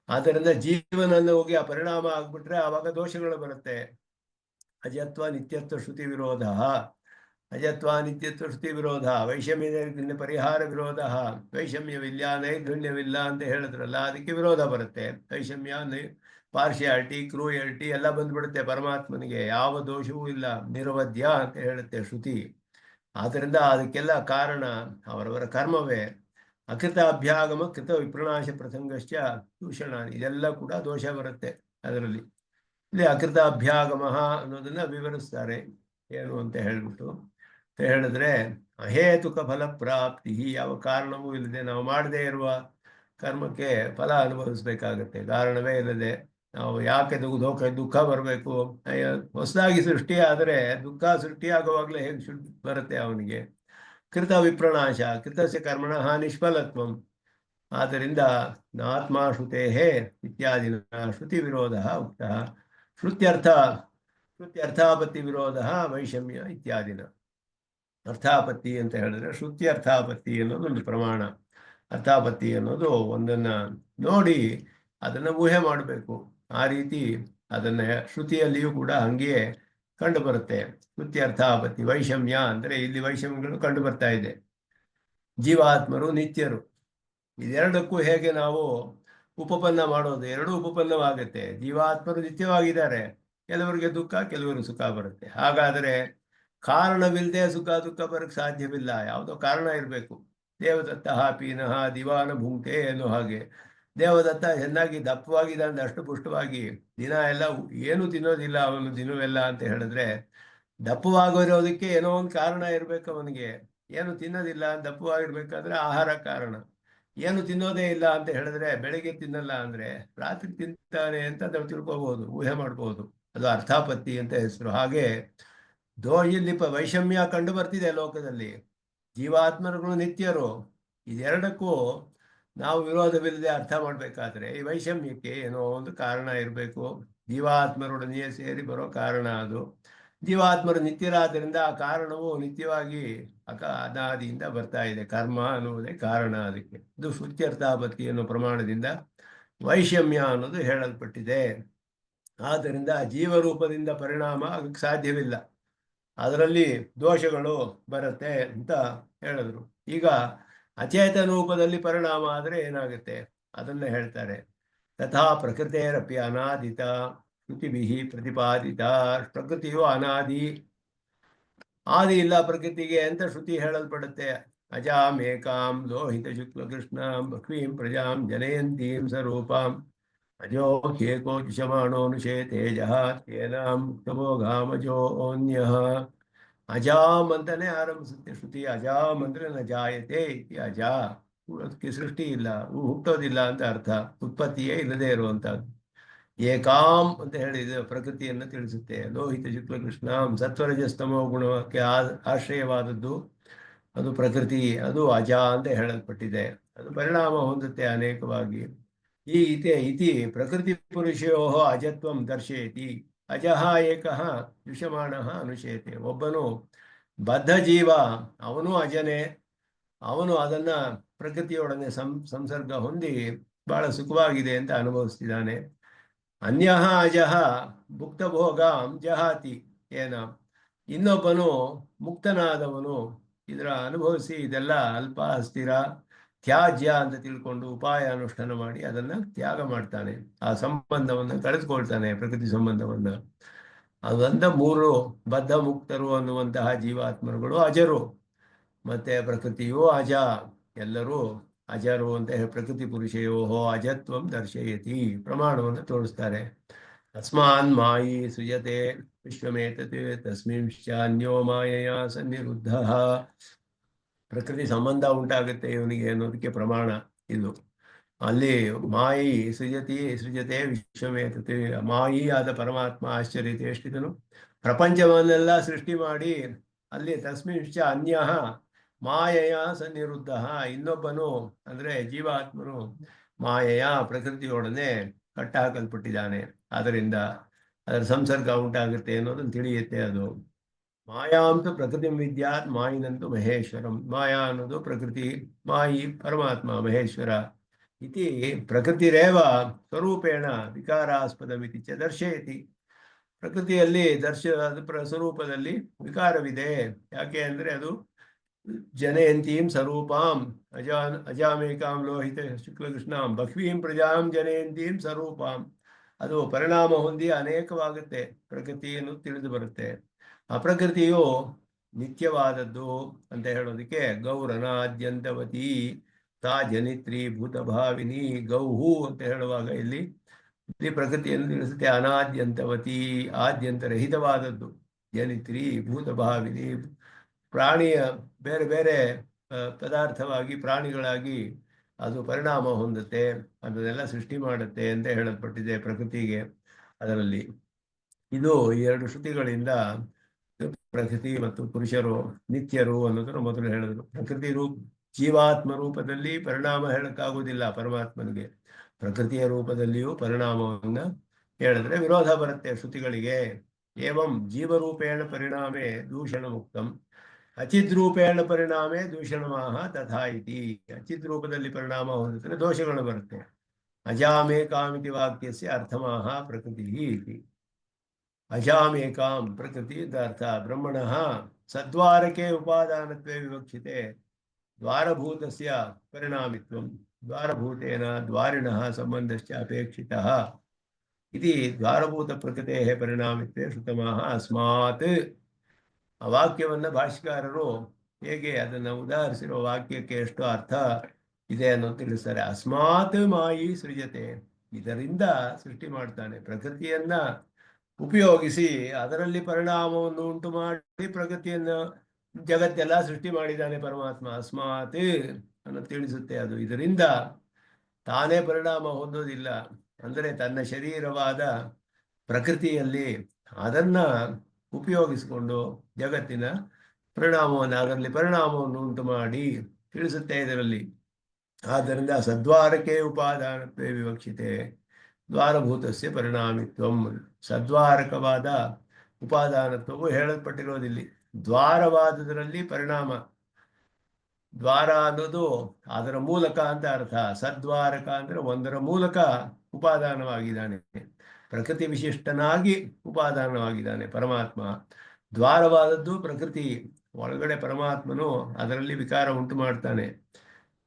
ಆದ್ದರಿಂದ ಜೀವನನ್ನು ಹೋಗಿ ಆ ಪರಿಣಾಮ ಆಗ್ಬಿಟ್ರೆ ಆವಾಗ ದೋಷಗಳು ಬರುತ್ತೆ. ಅಜತ್ವ ನಿತ್ಯತ್ವ ಶ್ರುತಿ ವಿರೋಧ, ಅಜತ್ವ ನಿತ್ಯತ್ವ ಶ್ರುತಿ ವಿರೋಧ, ವೈಷಮ್ಯ ನೈರ್ಗುಣ್ಯ ಪರಿಹಾರ ವಿರೋಧ. ವೈಷಮ್ಯವಿಲ್ಲ ನೈರ್ಗುಣ್ಯವಿಲ್ಲ ಅಂತ ಹೇಳಿದ್ರಲ್ಲ, ಅದಕ್ಕೆ ವಿರೋಧ ಬರುತ್ತೆ. ವೈಷಮ್ಯ ಪಾರ್ಶಿಯಾಲಿಟಿ, ಕ್ರೂಯಲ್ಟಿ ಎಲ್ಲ ಬಂದ್ಬಿಡುತ್ತೆ. ಪರಮಾತ್ಮನಿಗೆ ಯಾವ ದೋಷವೂ ಇಲ್ಲ, ನಿರವಧ್ಯ ಅಂತ ಹೇಳುತ್ತೆ ಶ್ರುತಿ. ಆದ್ದರಿಂದ ಅದಕ್ಕೆಲ್ಲ ಕಾರಣ ಅವರವರ ಕರ್ಮವೇ. ಅಕೃತ ಅಭ್ಯಾಗಮ ಕೃತ ವಿಪ್ರಣಾಶ ಪ್ರಸಂಗಶ್ಚ ದೂಷಣ, ಇದೆಲ್ಲ ಕೂಡ ದೋಷ ಬರುತ್ತೆ ಅದರಲ್ಲಿ. ಇಲ್ಲಿ ಅಕೃತ ಅಭ್ಯಾಗಮ ಅನ್ನೋದನ್ನ ವಿವರಿಸ್ತಾರೆ ಏನು ಅಂತ ಹೇಳ್ಬಿಟ್ಟು. ಹೇಳಿದ್ರೆ ಅಹೇತುಕ ಫಲ ಪ್ರಾಪ್ತಿ, ಯಾವ ಕಾರಣವೂ ಇಲ್ಲದೆ ನಾವು ಮಾಡದೇ ಇರುವ ಕರ್ಮಕ್ಕೆ ಫಲ ಅನುಭವಿಸ್ಬೇಕಾಗತ್ತೆ. ಕಾರಣವೇ ಇಲ್ಲದೆ ನಾವು ಯಾಕೆ ದುಃಖ ಬರಬೇಕು? ಹೊಸದಾಗಿ ಸೃಷ್ಟಿ ಆದರೆ ದುಃಖ ಸೃಷ್ಟಿಯಾಗುವಾಗಲೇ ಹೇಗೆ ಬರುತ್ತೆ ಅವನಿಗೆ? ಕೃತ ವಿಪ್ರಣಾಶ, ಕೃತಸ್ಯ ಕರ್ಮಣಃ ನಿಷ್ಫಲತ್ವಂ. ಆದ್ದರಿಂದ ನಾತ್ಮ ಶ್ರುತೇ ಇತ್ಯಾದಿನ ಶ್ರುತಿ ವಿರೋಧ ಉಕ್ತ. ಶ್ರುತ್ಯರ್ಥಾಪತ್ತಿ ವಿರೋಧ ವೈಷಮ್ಯ ಇತ್ಯಾದಿನ. ಅರ್ಥಾಪತ್ತಿ ಅಂತ ಹೇಳಿದ್ರೆ ಶ್ರುತಿ ಅರ್ಥಾಪತ್ತಿ ಅನ್ನೋದು ಒಂದು ಪ್ರಮಾಣ. ಅರ್ಥಾಪತ್ತಿ ಅನ್ನೋದು ಒಂದನ್ನ ನೋಡಿ ಅದನ್ನ ಊಹೆ ಮಾಡಬೇಕು. ಆ ರೀತಿ ಅದನ್ನ ಶ್ರುತಿಯಲ್ಲಿಯೂ ಕೂಡ ಹಂಗೆಯೇ ಕಂಡು ಬರುತ್ತೆ. ಶ್ರುತಿ ಅರ್ಥಾಪತ್ತಿ. ವೈಷಮ್ಯ ಅಂದ್ರೆ ಇಲ್ಲಿ ವೈಷಮ್ಯಗಳು ಕಂಡು ಬರ್ತಾ ಇದೆ. ಜೀವಾತ್ಮರು ನಿತ್ಯರು, ಇದೆರಡಕ್ಕೂ ಹೇಗೆ ನಾವು ಉಪಪನ್ನ ಮಾಡೋದು? ಎರಡೂ ಉಪಪನ್ನವಾಗುತ್ತೆ. ಜೀವಾತ್ಮರು ನಿತ್ಯವಾಗಿದ್ದಾರೆ, ಕೆಲವರಿಗೆ ದುಃಖ, ಕೆಲವರು ಸುಖ ಬರುತ್ತೆ. ಹಾಗಾದರೆ ಕಾರಣವಿಲ್ಲದೆ ಸುಖ ದುಃಖ ಬರಕ್ಕೆ ಸಾಧ್ಯವಿಲ್ಲ, ಯಾವುದೋ ಕಾರಣ ಇರಬೇಕು. ದೇವದತ್ತ ಪೀನಃ ದಿವಾನ ಭುಂಕ್ತೆ ಅನ್ನೋ ಹಾಗೆ ದೇವದತ್ತ ಚೆನ್ನಾಗಿ ದಪ್ಪವಾಗಿದ್ದಾನೆ, ಅಷ್ಟಪುಷ್ಟವಾಗಿ, ದಿನ ಎಲ್ಲ ಏನು ತಿನ್ನೋದಿಲ್ಲ ಅವನು ದಿನವೆಲ್ಲ ಅಂತ ಹೇಳಿದ್ರೆ ದಪ್ಪವಾಗಿರೋದಕ್ಕೆ ಏನೋ ಒಂದು ಕಾರಣ ಇರಬೇಕು ಅವನಿಗೆ. ಏನು ತಿನ್ನೋದಿಲ್ಲ ದಪ್ಪವಾಗಿರ್ಬೇಕಾದ್ರೆ ಆಹಾರ ಕಾರಣ. ಏನು ತಿನ್ನೋದೇ ಇಲ್ಲ ಅಂತ ಹೇಳಿದ್ರೆ ಬೆಳಿಗ್ಗೆ ತಿನ್ನಲ್ಲ ಅಂದ್ರೆ ರಾತ್ರಿ ತಿಂತಾನೆ ಅಂತ ನಾವು ತಿಳ್ಕೋಬಹುದು, ಊಹೆ ಮಾಡ್ಬೋದು. ಅದು ಅರ್ಥಾಪತ್ತಿ ಅಂತ ಹೆಸರು. ಹಾಗೆ ಇಲ್ಲಿ ವೈಷಮ್ಯ ಕಂಡು ಬರ್ತಿದೆ ಲೋಕದಲ್ಲಿ. ಜೀವಾತ್ಮರುಗಳು ನಿತ್ಯರು, ಇದೆರಡಕ್ಕೂ ನಾವು ವಿರೋಧವಿಲ್ಲದೆ ಅರ್ಥ ಮಾಡ್ಬೇಕಾದ್ರೆ ಈ ವೈಷಮ್ಯಕ್ಕೆ ಏನೋ ಒಂದು ಕಾರಣ ಇರಬೇಕು. ಜೀವಾತ್ಮರೊಡನೆಯೇ ಸೇರಿ ಬರೋ ಕಾರಣ ಅದು. ಜೀವಾತ್ಮರು ನಿತ್ಯರಾದ್ದರಿಂದ ಆ ಕಾರಣವು ನಿತ್ಯವಾಗಿ ಅನಾದಿಯಿಂದ ಬರ್ತಾ ಇದೆ. ಕರ್ಮ ಅನ್ನುವುದೇ ಕಾರಣ ಅದಕ್ಕೆ. ಇದು ಶ್ರುತ್ಯರ್ಥಾಪತ್ತಿ ಅನ್ನೋ ಪ್ರಮಾಣದಿಂದ ವೈಷಮ್ಯ ಅನ್ನೋದು ಹೇಳಲ್ಪಟ್ಟಿದೆ. ಆದ್ದರಿಂದ ಜೀವರೂಪದಿಂದ ಪರಿಣಾಮ ಆಗಕ್ಕೆ ಸಾಧ್ಯವಿಲ್ಲ, ಅದರಲ್ಲಿ ದೋಷಗಳು ಬರುತ್ತೆ ಅಂತ ಹೇಳಿದ್ರು. ಈಗ ಅಚೇತನ ರೂಪದಲ್ಲಿ ಪರಿಣಾಮ ಆದರೆ ಏನಾಗುತ್ತೆ ಅದನ್ನ ಹೇಳ್ತಾರೆ. ತಥಾ ಪ್ರಕೃತಿರಪಿ ಅನಾದಿತ ಶ್ರುತಿಭಿಹಿ ಪ್ರತಿಪಾದಿತ. ಪ್ರಕೃತಿಯು ಅನಾದಿ, ಆದಿ ಇಲ್ಲ ಪ್ರಕೃತಿಗೆ ಅಂತ ಶ್ರುತಿ ಹೇಳಲ್ಪಡುತ್ತೆ. ಅಜಾಂ ಏಕಾಂ ಲೋಹಿತ ಶುಕ್ಲ ಕೃಷ್ಣಾಂ ಬಹ್ವೀಂ ಪ್ರಜಾಂ ಜನಯಂತೀಂ ಸ್ವರೂಪಾಂ ಅಜೋ ಹೇಕೋ ದಿಶಮಾಣೋನುಷೇ ತೇಜಃ ತೇನ ಮುಕ್ತಭೋಗಾಮಜೋ ಓನ್ಯಃ. ಅಜಾಮ್ ಅಂತಾನೆ ಆರಂಭಿಸುತ್ತೆ ಶ್ರುತಿ. ಅಜಾಮ್ ಅಂದ್ರೆ ನ ಜಾಯತೆ ಇತಿ ಅಜ, ಅದಕ್ಕೆ ಸೃಷ್ಟಿ ಇಲ್ಲ, ಹುಟ್ಟೋದಿಲ್ಲ ಅಂತ ಅರ್ಥ, ಉತ್ಪತ್ತಿಯೇ ಇಲ್ಲದೆ ಇರುವಂತಹದ್ದು. ಏಕಾಂ ಅಂತ ಹೇಳಿದ ಪ್ರಕೃತಿಯನ್ನು ತಿಳಿಸುತ್ತೆ. ಲೋಹಿತ ಶುಕ್ಲ ಕೃಷ್ಣಾಂ, ಸತ್ವರಜಸ್ತಮೋ ಗುಣಕ್ಕೆ ಆಶ್ರಯವಾದದ್ದು ಅದು ಪ್ರಕೃತಿ, ಅದು ಅಜ ಅಂತ ಹೇಳಲ್ಪಟ್ಟಿದೆ. ಅದು ಪರಿಣಾಮ ಹೊಂದುತ್ತೆ ಅನೇಕವಾಗಿ. ಈ ಇತಿ ಪ್ರಕೃತಿ ಪುರುಷಯೋ ಅಜತ್ವಂ ದರ್ಶಯತಿ. ಅಜಃ ಏಕಃ ದೃಶ್ಯಮಾನಃ ಅನುಶೇತೆ. ಒಬ್ಬನು ಬದ್ಧ ಜೀವ, ಅವನು ಅಜನೇ, ಅವನು ಅದನ್ನ ಪ್ರಕೃತಿಯೊಡನೆ ಸಂಸರ್ಗ ಹೊಂದಿ ಬಹಳ ಸುಖವಾಗಿದೆ ಅಂತ ಅನುಭವಿಸ್ತಿದ್ದಾನೆ. ಅನ್ಯಃ ಅಜಃ ಭುಕ್ತಭೋಗಾಂ ಜಹಾತಿ ಏನ. ಇನ್ನೊಬ್ಬನು ಮುಕ್ತನಾದವನು ಇದರ ಅನುಭವಿಸಿ ಇದೆಲ್ಲ ಅಲ್ಪ ಅಸ್ಥಿರ ತ್ಯಾಜ್ಯ ಅಂತ ತಿಳ್ಕೊಂಡು ಉಪಾಯ ಅನುಷ್ಠಾನ ಮಾಡಿ ಅದನ್ನ ತ್ಯಾಗ ಮಾಡ್ತಾನೆ, ಆ ಸಂಬಂಧವನ್ನು ಕಳೆದುಕೊಳ್ತಾನೆ, ಪ್ರಕೃತಿ ಸಂಬಂಧವನ್ನ. ಅದೊಂದ ಮೂರು ಬದ್ಧ ಮುಕ್ತರು ಅನ್ನುವಂತಹ ಜೀವಾತ್ಮರುಗಳು ಅಜರು, ಮತ್ತೆ ಪ್ರಕೃತಿಯು ಅಜ, ಎಲ್ಲರೂ ಅಜರು ಅಂತ ಹೇಳಿ ಪ್ರಕೃತಿ ಪುರುಷಯೋಹೋ ಅಜತ್ವಂ ದರ್ಶಯತಿ ಪ್ರಮಾಣವನ್ನು ತೋರಿಸ್ತಾರೆ. ಅಸ್ಮಾನ್ ಮಾಯಿ ಸೃಜತೆ ವಿಶ್ವಮೇತತೆ ತಸ್ಮಿಂಶ್ಚಾನ್ಯೋ ಮಾಯೆಯ ಸನ್ನಿರುದ್ಧ. ಪ್ರಕೃತಿ ಸಂಬಂಧ ಉಂಟಾಗುತ್ತೆ ಇವನಿಗೆ ಅನ್ನೋದಕ್ಕೆ ಪ್ರಮಾಣ ಇದು. ಅಲ್ಲಿ ಮಾಯಿ ಸೃಜತೆ ವಿಶ್ವಮೇತತೆ, ಮಾಯಿ ಆದ ಪರಮಾತ್ಮ ಆಶ್ಚರ್ಯತೆ ಎಷ್ಟಿದನು, ಪ್ರಪಂಚವನ್ನೆಲ್ಲ ಸೃಷ್ಟಿ ಮಾಡಿ ಅಲ್ಲಿ ತಸ್ಮಿಂಶ್ಚ ಅನ್ಯ ಮಾಯೆಯ ಸನ್ನಿರುದ್ಧ, ಇನ್ನೊಬ್ಬನು ಅಂದ್ರೆ ಜೀವಾತ್ಮನು ಮಾಯೆಯ ಪ್ರಕೃತಿಯೊಡನೆ ಕಟ್ಟಾಕಲ್ಪಟ್ಟಿದ್ದಾನೆ, ಅದರಿಂದ ಅದರ ಸಂಸರ್ಗ ಉಂಟಾಗುತ್ತೆ ಅನ್ನೋದನ್ನು ತಿಳಿಯುತ್ತೆ. ಅದು ಮಾಯಾಂತು ಪ್ರಕೃತಿ ವಿದ್ಯಾತ್ ಮಾಯಿನಂತು ಮಹೇಶ್ವರಂ. ಮಾಯಾ ಅನ್ನೋದು ಪ್ರಕೃತಿ, ಮಾಯಿ ಪರಮಾತ್ಮ ಮಹೇಶ್ವರ. ಇತಿ ಪ್ರಕೃತಿರೇವ ಸ್ವರೂಪೇಣ ವಿಕಾರಾಸ್ಪದಮಿತಿ ಚ ದರ್ಶಯತಿ. ಪ್ರಕೃತಿಯಲ್ಲಿ ಸ್ವರೂಪದಲ್ಲಿ ವಿಕಾರವಿದೆ. ಯಾಕೆ ಅಂದ್ರೆ ಅದು ಜನಯಂತೀಂ ಸ್ವರೂಪಾಂ ಅಜಾಮೇಕಾಂ ಲೋಹಿತ ಶುಕ್ಲಕೃಷ್ಣಾಂ ಬಹ್ವೀಂ ಪ್ರಜಾಂ ಜನಯಂತೀಂ ಸ್ವರೂಪಾಂ. ಅದು ಪರಿಣಾಮ ಹೊಂದಿ ಅನೇಕವಾಗುತ್ತೆ, ಪ್ರಕೃತಿಯನ್ನು ತಿಳಿದು ಬರುತ್ತೆ. ಆ ಪ್ರಕೃತಿಯು ನಿತ್ಯವಾದದ್ದು ಅಂತ ಹೇಳೋದಕ್ಕೆ ಗೌರನಾದ್ಯಂತವತಿ ತಾ ಜನಿತ್ರಿ ಭೂತಭಾವಿನಿ. ಗೌಹು ಅಂತ ಹೇಳುವಾಗ ಇಲ್ಲಿ ಪ್ರಕೃತಿಯನ್ನು ತಿಳಿಸುತ್ತೆ. ಅನಾದ್ಯಂತವತಿ, ಆದ್ಯಂತರಹಿತವಾದದ್ದು. ಜನಿತ್ರಿ ಭೂತಭಾವಿನಿ, ಪ್ರಾಣಿಯ ಬೇರೆ ಬೇರೆ ಪದಾರ್ಥವಾಗಿ ಪ್ರಾಣಿಗಳಾಗಿ ಅದು ಪರಿಣಾಮ ಹೊಂದುತ್ತೆ, ಅದನ್ನೆಲ್ಲ ಸೃಷ್ಟಿ ಮಾಡುತ್ತೆ ಅಂತ ಹೇಳಲ್ಪಟ್ಟಿದೆ ಪ್ರಕೃತಿಗೆ. ಅದರಲ್ಲಿ ಇದು ಎರಡು ಶ್ರುತಿಗಳಿಂದ ಪ್ರಕೃತಿ ಮತ್ತು ಪುರುಷರು ನಿತ್ಯರು ಅನ್ನೋದನ್ನು ಮೊದಲು ಹೇಳಿದ್ರು. ಪ್ರಕೃತಿ ಜೀವಾತ್ಮ ರೂಪದಲ್ಲಿ ಪರಿಣಾಮ ಹೇಳಕ್ಕಾಗುವುದಿಲ್ಲ ಪರಮಾತ್ಮನಿಗೆ, ಪ್ರಕೃತಿಯ ರೂಪದಲ್ಲಿಯೂ ಪರಿಣಾಮವನ್ನ ಹೇಳಿದ್ರೆ ವಿರೋಧ ಬರುತ್ತೆ ಶ್ರುತಿಗಳಿಗೆ. ಏವಂ ಜೀವರೂಪೇಣ ಪರಿಣಾಮೇ ದೂಷಣ ಮುಕ್ತಂ, ಅಚಿದ್ರೂಪೇಣ ಪರಿಣಾಮೇ ದೂಷಣಮಾಹ ತಥಾ ಇತಿ. ಅಚಿದ್ ರೂಪದಲ್ಲಿ ಪರಿಣಾಮ ಹೊಂದಿದ್ರೆ ದೋಷಗಳು ಬರುತ್ತೆ. ಅಜಾಮೇಕಾಮಿತಿ ವಾಕ್ಯಸ್ಯ ಅರ್ಥಮಾಹ ಪ್ರಕೃತಿ ಇತಿ. ಅಜಾಮೇಕಾಂ ಪ್ರಕೃತಿ ಅರ್ಥ ಬ್ರಹ್ಮಣಃ ಸದ್ವಾರಕೆ ಉಪಾದಾನತ್ವೇ ವಿವಕ್ಷಿತೆ ದ್ವಾರಭೂತಸ್ಯ ಪರಿಣಾಮಿತ್ವಂ ದ್ವಾರಭೂತೇನ ದ್ವಾರಿಣಃ ಸಂಬಂಧಶ್ಚ ಅಪೇಕ್ಷಿತಃ ಇತಿ ದ್ವಾರಭೂತ ಪ್ರಕೃತೆಯ ಪರಿಣಾಮಿತ್ವೇ ಶ್ರುತಮಾಹ ಅಸ್ಮಾತ್. ಆ ವಾಕ್ಯವನ್ನ ಭಾಷ್ಯಕಾರರು ಹೇಗೆ ಅದನ್ನ ಉದಾಹರಿಸಿರೋ ವಾಕ್ಯಕ್ಕೆ ಎಷ್ಟು ಅರ್ಥ ಇದೆ ಅನ್ನೋದು ತಿಳಿಸ್ತಾರೆ. ಅಸ್ಮಾತ್ ಮಾಯಿ ಸೃಜತೆ, ಇದರಿಂದ ಸೃಷ್ಟಿ ಮಾಡ್ತಾನೆ, ಪ್ರಕೃತಿಯನ್ನ ಉಪಯೋಗಿಸಿ ಅದರಲ್ಲಿ ಪರಿಣಾಮವನ್ನು ಉಂಟು ಮಾಡಿ ಪ್ರಕೃತಿಯನ್ನು ಜಗತ್ತೆಲ್ಲ ಸೃಷ್ಟಿ ಮಾಡಿದ್ದಾನೆ ಪರಮಾತ್ಮ. ಅಸ್ಮಾತ್ ಅನ್ನೋದು ತಿಳಿಸುತ್ತೆ. ಅದು ಇದರಿಂದ ತಾನೇ ಪರಿಣಾಮ ಹೊಂದೋದಿಲ್ಲ, ಅಂದರೆ ತನ್ನ ಶರೀರವಾದ ಪ್ರಕೃತಿಯಲ್ಲಿ ಅದನ್ನ ಉಪಯೋಗಿಸಿಕೊಂಡು ಜಗತ್ತಿನ ಪರಿಣಾಮವನ್ನು ಅದರಲ್ಲಿ ಪರಿಣಾಮವನ್ನು ಉಂಟು ಮಾಡಿ ತಿಳಿಸುತ್ತೆ ಇದರಲ್ಲಿ. ಆದ್ದರಿಂದ ಸದ್ವಾರಕೆ ಉಪಾದಾನತ್ವೇ ವಿವಕ್ಷಿತೆ ದ್ವಾರಭೂತಸ್ಯ ಪರಿಣಾಮಿತ್ವಂ. ಸದ್ವಾರಕವಾದ ಉಪಾದಾನತ್ವವು ಹೇಳಲ್ಪಟ್ಟಿರೋದಿಲ್ಲಿ. ದ್ವಾರವಾದದರಲ್ಲಿ ಪರಿಣಾಮ, ದ್ವಾರ ಅನ್ನೋದು ಅದರ ಮೂಲಕ ಅಂತ ಅರ್ಥ. ಸದ್ವಾರಕ ಅಂದ್ರೆ ಒಂದರ ಮೂಲಕ ಉಪಾದಾನವಾಗಿದ್ದಾನೆ, ಪ್ರಕೃತಿ ವಿಶಿಷ್ಟನಾಗಿ ಉಪಾದಾನವಾಗಿದ್ದಾನೆ ಪರಮಾತ್ಮ. ದ್ವಾರವಾದದ್ದು ಪ್ರಕೃತಿ, ಒಳಗಡೆ ಪರಮಾತ್ಮನು ಅದರಲ್ಲಿ ವಿಕಾರ ಉಂಟು ಮಾಡ್ತಾನೆ.